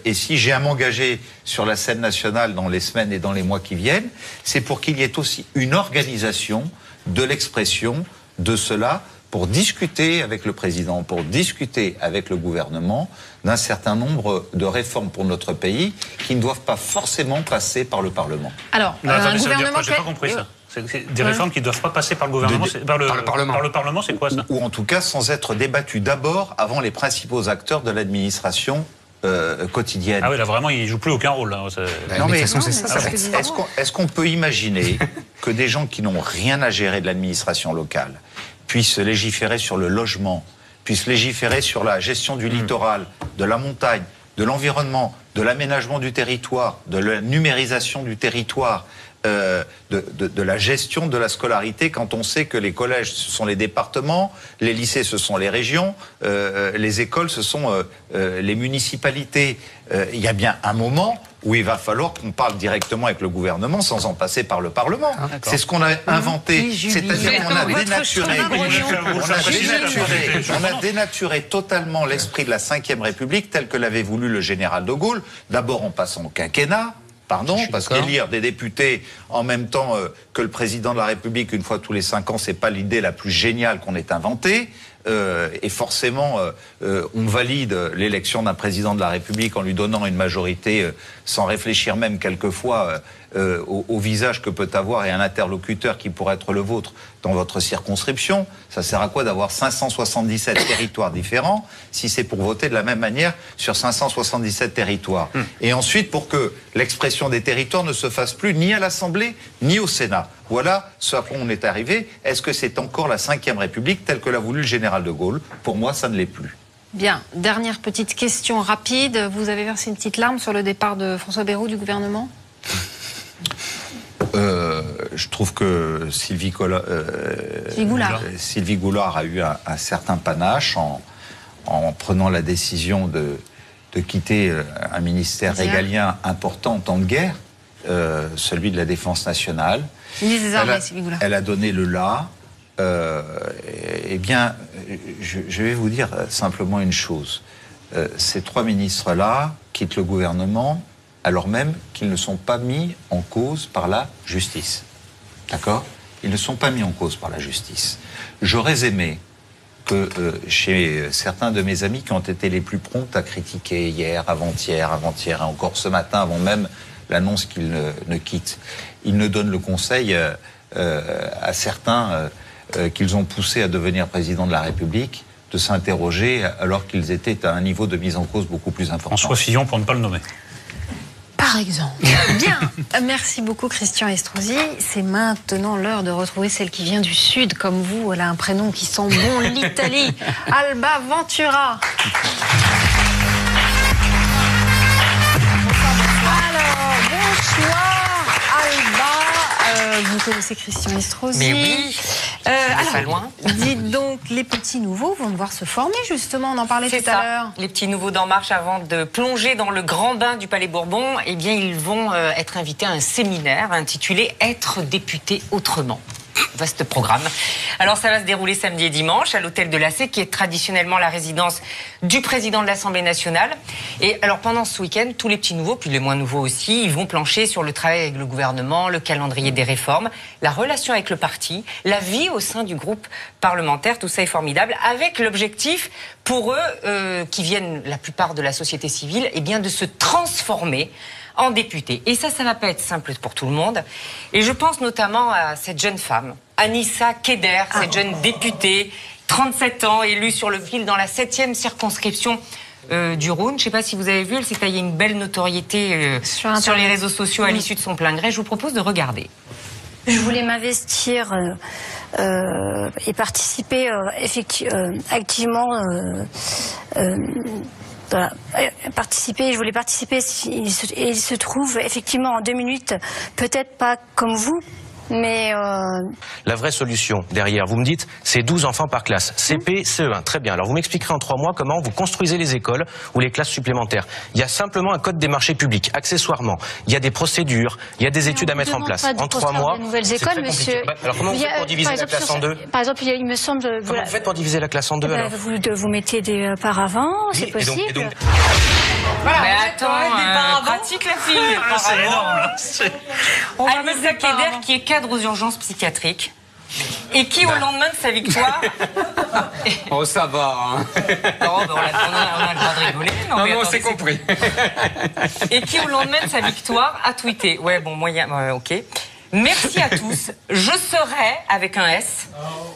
Et si j'ai à m'engager sur la scène nationale dans les semaines et dans les mois qui viennent, c'est pour qu'il y ait aussi une organisation de l'expression de cela, pour discuter avec le président, pour discuter avec le gouvernement d'un certain nombre de réformes pour notre pays qui ne doivent pas forcément passer par le Parlement. Alors, un gouvernement... J'ai pas compris ça. C'est des réformes qui ne doivent pas passer par le gouvernement, par le Parlement, c'est quoi ça ? Ou en tout cas sans être débattues d'abord avant les principaux acteurs de l'administration quotidienne. Ah oui, là vraiment, il ne joue plus aucun rôle. Là. Non, mais est-ce qu'on peut imaginer que des gens qui n'ont rien à gérer de l'administration locale puissent légiférer sur le logement, puissent légiférer sur la gestion du littoral, de la montagne, de l'environnement, de l'aménagement du territoire, de la numérisation du territoire, de la gestion de la scolarité, quand on sait que les collèges, ce sont les départements, les lycées, ce sont les régions, les écoles, ce sont les municipalités. Il y a bien un moment où il va falloir qu'on parle directement avec le gouvernement sans en passer par le Parlement. C'est ce qu'on a inventé. C'est-à-dire qu'on a dénaturé totalement l'esprit de la Ve République tel que l'avait voulu le général de Gaulle, d'abord en passant au quinquennat, parce qu'élire des députés en même temps que le président de la République une fois tous les 5 ans, c'est pas l'idée la plus géniale qu'on ait inventée. Et forcément, on valide l'élection d'un président de la République en lui donnant une majorité sans réfléchir même quelquefois au visage que peut avoir et un interlocuteur qui pourrait être le vôtre dans votre circonscription. Ça sert à quoi d'avoir 577 territoires différents si c'est pour voter de la même manière sur 577 territoires? Et ensuite, pour que l'expression des territoires ne se fasse plus ni à l'Assemblée ni au Sénat. Voilà ce à quoi on est arrivé. Est-ce que c'est encore la Ve République telle que l'a voulu le général de Gaulle? Pour moi, ça ne l'est plus. Bien. Dernière petite question rapide. Vous avez versé une petite larme sur le départ de François Bayrou du gouvernement? Je trouve que Sylvie Goulard a eu un certain panache en prenant la décision de quitter un ministère régalien important en temps de guerre, celui de la Défense nationale. Elle a donné le là. Eh bien, je vais vous dire simplement une chose. Ces 3 ministres-là quittent le gouvernement alors même qu'ils ne sont pas mis en cause par la justice. D'accord ? Ils ne sont pas mis en cause par la justice. J'aurais aimé que chez certains de mes amis qui ont été les plus prompts à critiquer hier, avant-hier et encore ce matin, avant même l'annonce qu'ils ne quittent, ils ne donnent le conseil à certains qu'ils ont poussés à devenir président de la République de s'interroger alors qu'ils étaient à un niveau de mise en cause beaucoup plus important. François Fillon, pour ne pas le nommer. Par exemple. Bien. Merci beaucoup, Christian Estrosi. C'est maintenant l'heure de retrouver celle qui vient du Sud, comme vous. Elle a un prénom qui sent bon l'Italie. Alba Ventura. Alors, bonsoir, Alba. Vous connaissez Christian Estrosi. Mais oui. Alors, pas loin. Dites donc, les petits nouveaux vont devoir se former, justement, on en parlait tout à l'heure. Les petits nouveaux d'En Marche, avant de plonger dans le grand bain du Palais Bourbon, eh bien, ils vont être invités à un séminaire intitulé « Être député autrement ». vaste programme. Alors ça va se dérouler samedi et dimanche à l'hôtel de l'AC, qui est traditionnellement la résidence du président de l'Assemblée nationale. Et alors pendant ce week-end, tous les petits nouveaux, puis les moins nouveaux aussi, ils vont plancher sur le travail avec le gouvernement, le calendrier des réformes, la relation avec le parti, la vie au sein du groupe parlementaire. Tout ça est formidable, avec l'objectif pour eux, qui viennent la plupart de la société civile, eh bien de se transformer en député. Et ça va pas être simple pour tout le monde. Et je pense notamment à cette jeune femme, Anissa Keder, cette jeune députée, 37 ans, élue sur le fil dans la 7e circonscription du Rhône. Je ne sais pas si vous avez vu, elle s'est taillée une belle notoriété sur les réseaux sociaux à l'issue de son plein gré. Je vous propose de regarder. Je voulais m'investir et participer activement. Voilà. Je voulais participer, et il se trouve effectivement en 2 minutes, peut-être pas comme vous, mais... La vraie solution derrière, vous me dites, c'est 12 enfants par classe, CP, CE1, très bien. Alors vous m'expliquerez en 3 mois comment vous construisez les écoles ou les classes supplémentaires. Il y a simplement un code des marchés publics, accessoirement. Il y a des procédures, il y a des études à mettre en place. En 3 mois, c'est très compliqué. Alors comment vous faites pour diviser la classe en 2 ? Par exemple, il me semble... Comment vous faites pour diviser la classe en 2 alors ? Vous mettez des paravents, c'est possible. Et donc... Voilà, mais attends, pratique la fille. C'est énorme. Anissa Keder, qui est cadre aux urgences psychiatriques et qui, au lendemain de sa victoire... Oh, ça va. Hein. Non, on a le droit de rigoler. Non, mais on s'est compris. Et qui, au lendemain de sa victoire, a tweeté. Ouais, bon, moyen, ok. Merci à tous. Je serai avec un S,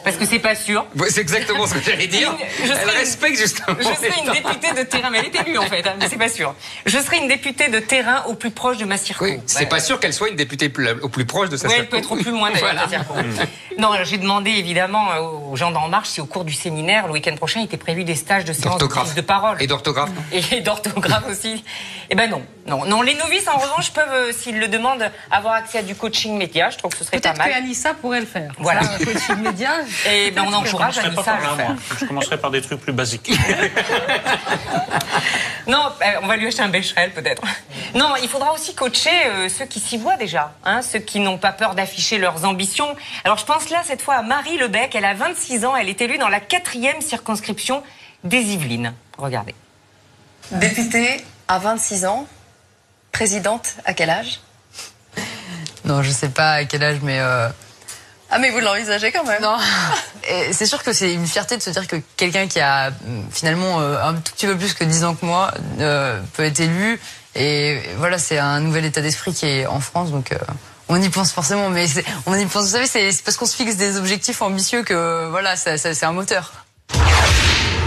parce que c'est pas sûr. C'est exactement ce que j'allais dire. Elle respecte justement. Je serai une députée de terrain, mais elle est élue en fait, mais c'est pas sûr. Je serai une députée de terrain au plus proche de ma circo. Oui, c'est pas sûr qu'elle soit une députée au plus proche de sa circo. Oui, elle peut être au plus loin d'ailleurs de sa circo. Non, alors j'ai demandé évidemment aux gens d'En Marche si au cours du séminaire, le week-end prochain, il était prévu des stages de séance de prise de parole. Et d'orthographe. Et d'orthographe aussi. Eh ben non. Les novices, en revanche, peuvent, s'ils le demandent, avoir accès à du coaching média. Je trouve que ce serait pas mal. Peut-être qu'Anissa pourrait le faire. Voilà. Coaching média. Et ben on encourage Anissa à le faire. Je commencerai par des trucs plus basiques. Non, on va lui acheter un Becherel peut-être. Non, il faudra aussi coacher ceux qui s'y voient déjà, hein, ceux qui n'ont pas peur d'afficher leurs ambitions. Alors je pense là cette fois à Marie Lebec, elle a 26 ans, elle est élue dans la 4e circonscription des Yvelines. Regardez. Députée à 26 ans, présidente à quel âge ? Non, je sais pas à quel âge, mais... Ah, mais vous l'envisagez quand même. Non. C'est sûr que c'est une fierté de se dire que quelqu'un qui a finalement un tout petit peu plus que 10 ans que moi peut être élu. Et voilà, c'est un nouvel état d'esprit qui est en France, donc on y pense forcément. Mais on y pense, vous savez, c'est parce qu'on se fixe des objectifs ambitieux que voilà, c'est un moteur.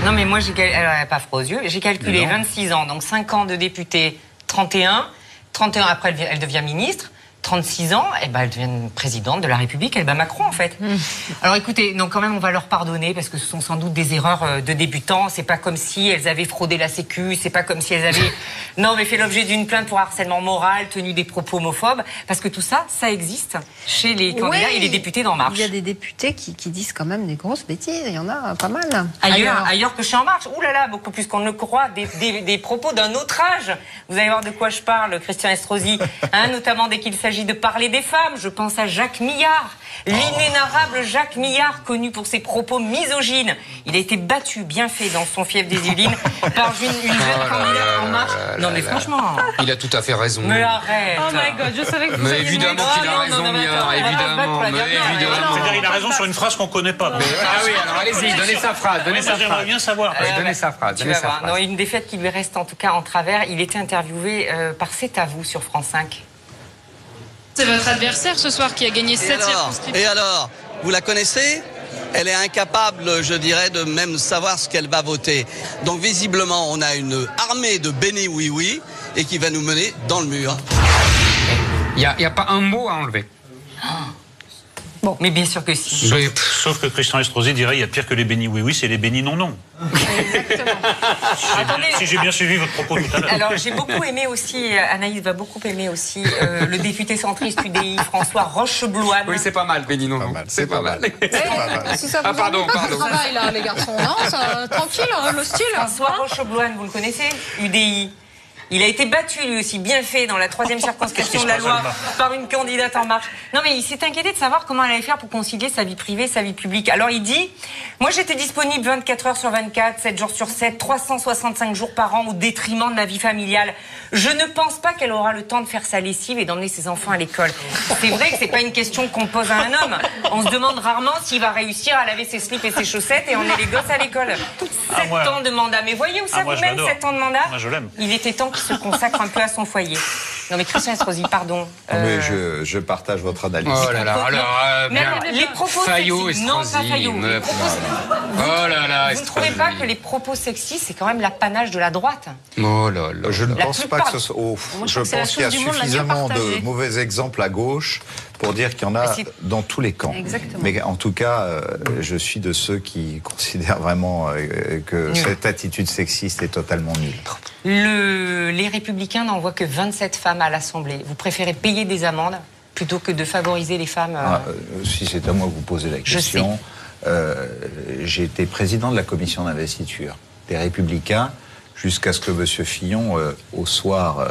Non, mais moi, elle n'a pas froid aux yeux. J'ai calculé 26 ans, donc 5 ans de députée, 31. 31 après, elle devient ministre. 36 ans, elle devient présidente de la République, elle bat Macron en fait. Alors écoutez, non, quand même on va leur pardonner parce que ce sont sans doute des erreurs de débutants. C'est pas comme si elles avaient fraudé la Sécu, c'est pas comme si elles avaient fait l'objet d'une plainte pour harcèlement moral, tenu des propos homophobes, parce que tout ça, ça existe chez les candidats et les députés d'En Marche. Il y a des députés qui disent quand même des grosses bêtises, il y en a pas mal. Ailleurs que chez En Marche, ouh là là, beaucoup plus qu'on ne le croit, des propos d'un autre âge. Vous allez voir de quoi je parle, Christian Estrosi, hein, notamment dès qu'il s'agit de parler des femmes. Je pense à Jacques Millard, l'inénarrable Jacques Millard, connu pour ses propos misogynes. Il a été battu, bien fait, dans son fief des Yvelines, par une jeune candidate En Marche. Non mais franchement... Il a tout à fait raison. Mais arrête. Oh my God, je savais que vous Mais évidemment qu'il a raison, Millard, évidemment. C'est-à-dire il a raison sur une phrase qu'on ne connaît pas. Ah oui, alors allez-y, donnez sa phrase. J'aimerais bien savoir. Donnez sa phrase. Non, une défaite qui lui reste en tout cas en travers. Il était interviewé par C'est à vous sur France 5. C'est votre adversaire ce soir qui a gagné 7 circonscriptions. Et alors, vous la connaissez ? Elle est incapable, je dirais, de même savoir ce qu'elle va voter. Donc visiblement, on a une armée de béni oui-oui et qui va nous mener dans le mur. Il n'y a pas un mot à enlever. Bon, mais bien sûr que si. Sauf que Christian Estrosi dirait il y a pire que les bénis oui-oui, c'est les bénis non-non. Si j'ai bien suivi votre propos tout à l'heure. Alors j'ai beaucoup aimé aussi, Anaïs va beaucoup aimer aussi, le député centriste UDI, François Rochebloine. Oui, c'est pas mal, bénis non-non. C'est pas mal. Si ça vous pardon. Travail, là, les garçons, non, tranquille, le style. François Rochebloine, vous le connaissez, UDI. Il a été battu lui aussi, bien fait, dans la 3e circonscription de la Loire par une candidate En Marche. Non mais il s'est inquiété de savoir comment elle allait faire pour concilier sa vie privée et sa vie publique. Alors il dit, moi j'étais disponible 24 heures sur 24, 7 jours sur 7, 365 jours par an au détriment de ma vie familiale. Je ne pense pas qu'elle aura le temps de faire sa lessive et d'emmener ses enfants à l'école. C'est vrai que c'est pas une question qu'on pose à un homme. On se demande rarement s'il va réussir à laver ses slips et ses chaussettes et emmener les gosses à l'école. 7 ans de mandat. Mais voyez où ça vous mène, 7 ans de mandat? Moi, je l'aime. Il était temps qu'il se consacre un peu à son foyer. Non mais Christian Estrosi, pardon. Mais je partage votre analyse. Oh là là, alors, mais alors, les propos sexistes, non pas Fayot. Oh là là, vous ne trouvez pas que les propos sexistes, c'est quand même l'apanage de la droite? Oh là là. Je ne pense pas que ce soit... je pense qu'il y a suffisamment de mauvais exemples à gauche pour dire qu'il y en a dans tous les camps. Exactement. Mais en tout cas, je suis de ceux qui considèrent vraiment que cette attitude sexiste est totalement nulle. Les Républicains n'envoient que 27 femmes à l'Assemblée. Vous préférez payer des amendes plutôt que de favoriser les femmes Si c'est à moi que vous posez la question, j'ai été président de la commission d'investiture des Républicains jusqu'à ce que M. Fillon, au soir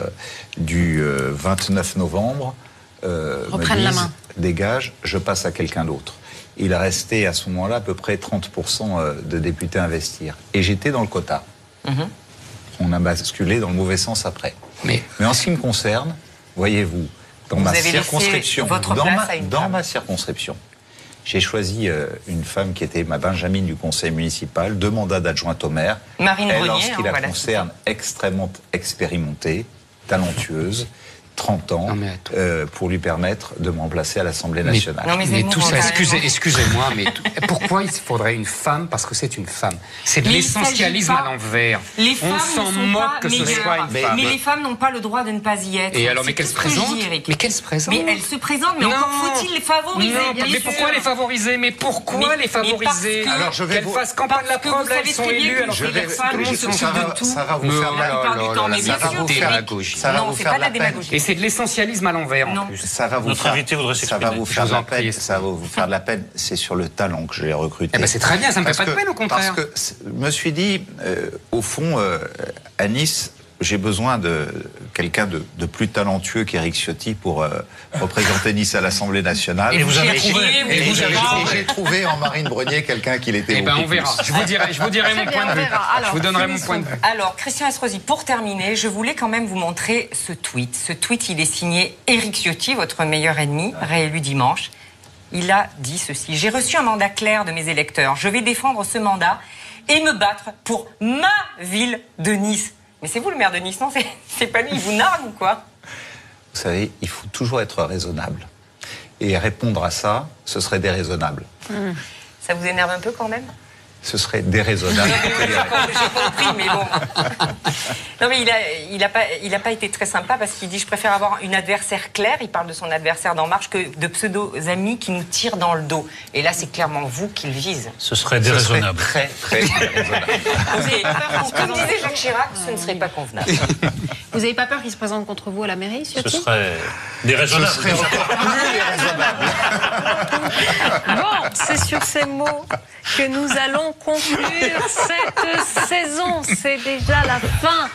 du 29 novembre, me dise « Dégage, je passe à quelqu'un d'autre ». Il a resté à ce moment-là à peu près 30% de députés à investir. Et j'étais dans le quota. On a basculé dans le mauvais sens après. Mais en ce qui me concerne, voyez-vous, dans ma circonscription, ma circonscription, j'ai choisi une femme qui était ma benjamine du conseil municipal, 2 mandats d'adjointe au maire. Marine Brenier, lorsqu'il la concerne, extrêmement expérimentée, talentueuse, 30 ans, pour lui permettre de me remplacer à l'Assemblée nationale. Mais tout ça, excusez-moi, mais pourquoi il faudrait une femme? Parce que c'est une femme. C'est de l'essentialisme à l'envers. On s'en moque que ce soit une femme. Mais les femmes n'ont pas le droit de ne pas y être. Et alors, mais qu'elle se présente? Mais elle se présente, mais encore faut-il les favoriser. Mais pourquoi les favoriser? Mais pourquoi les favoriser? Alors je vais qu'elles fassent campagne de la preuve, là, elles sont élues, alors que les femmes, tout le monde s'occupe de tout. Ça va vous faire la gauche. Non, c'est pas de la démagogie. C'est de l'essentialisme à l'envers en plus. Ça va vous faire de la peine. C'est sur le talent que je l'ai recruté. Eh ben c'est très bien, ça me fait pas de peine au contraire. Parce que je me suis dit, au fond, à Nice, j'ai besoin de quelqu'un de plus talentueux qu'Éric Ciotti pour représenter Nice à l'Assemblée nationale. Et vous avez trouvé. J'ai trouvé en Marine Brenier quelqu'un qui l'était. Eh ben on verra. Je vous dirai mon point de vue. Je vous donnerai mon point de vue. Alors, Christian Estrosi, pour terminer, je voulais quand même vous montrer ce tweet. Ce tweet, il est signé Éric Ciotti, votre meilleur ennemi, réélu dimanche. Il a dit ceci: j'ai reçu un mandat clair de mes électeurs. Je vais défendre ce mandat et me battre pour ma ville de Nice. Mais c'est vous le maire de Nice, non? C'est pas lui, il vous nargue ou quoi? Vous savez, il faut toujours être raisonnable. Et répondre à ça, ce serait déraisonnable. Ça vous énerve un peu quand même? Ce serait déraisonnable. J'ai compris, mais bon. Non, mais il a pas été très sympa parce qu'il dit: je préfère avoir une adversaire claire. Il parle de son adversaire d'En Marche que de pseudo-amis qui nous tirent dans le dos. Et là, c'est clairement vous qu'il vise. Ce serait déraisonnable. Très, très déraisonnable. Comme disait Jacques Chirac, ce ne serait pas convenable. Vous n'avez pas peur qu'il se présente contre vous à la mairie, Ciotti? Ce serait déraisonnable. Ce serait encore plus déraisonnable. Bon, c'est sur ces mots que nous allons conclure cette saison. C'est déjà la fin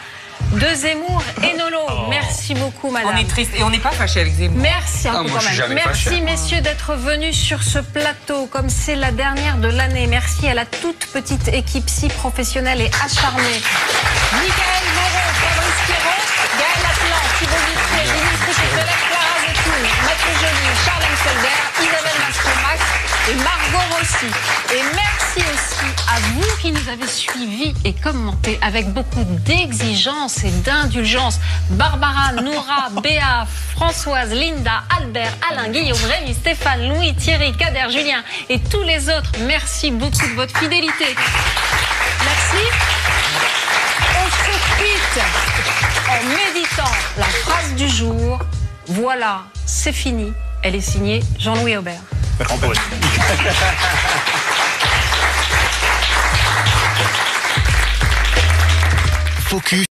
de Zemmour et Nolo. Merci beaucoup, madame. On est triste et on n'est pas fâché avec Zemmour. Merci un peu quand même. Merci, messieurs, d'être venus sur ce plateau. Comme c'est la dernière de l'année, merci à la toute petite équipe si professionnelle et acharnée. Michael Moreau, Fabrice Pierrot, Gaël Atlan, Thibaut Dutrier, Dimitri Pépelec, Clara Zetoun, Mathieu Joly, Charles Emselder, Isabelle Mastromax et Margot Rossi. Et merci aussi à vous qui nous avez suivis et commentés avec beaucoup d'exigence et d'indulgence. Barbara, Noura, Béa, Françoise, Linda, Albert, Alain, Guillaume, Rémi, Stéphane, Louis, Thierry, Kader, Julien et tous les autres. Merci beaucoup de votre fidélité. Merci. On se quitte en méditant la phrase du jour. Voilà, c'est fini. Elle est signée Jean-Louis Aubert. Focus.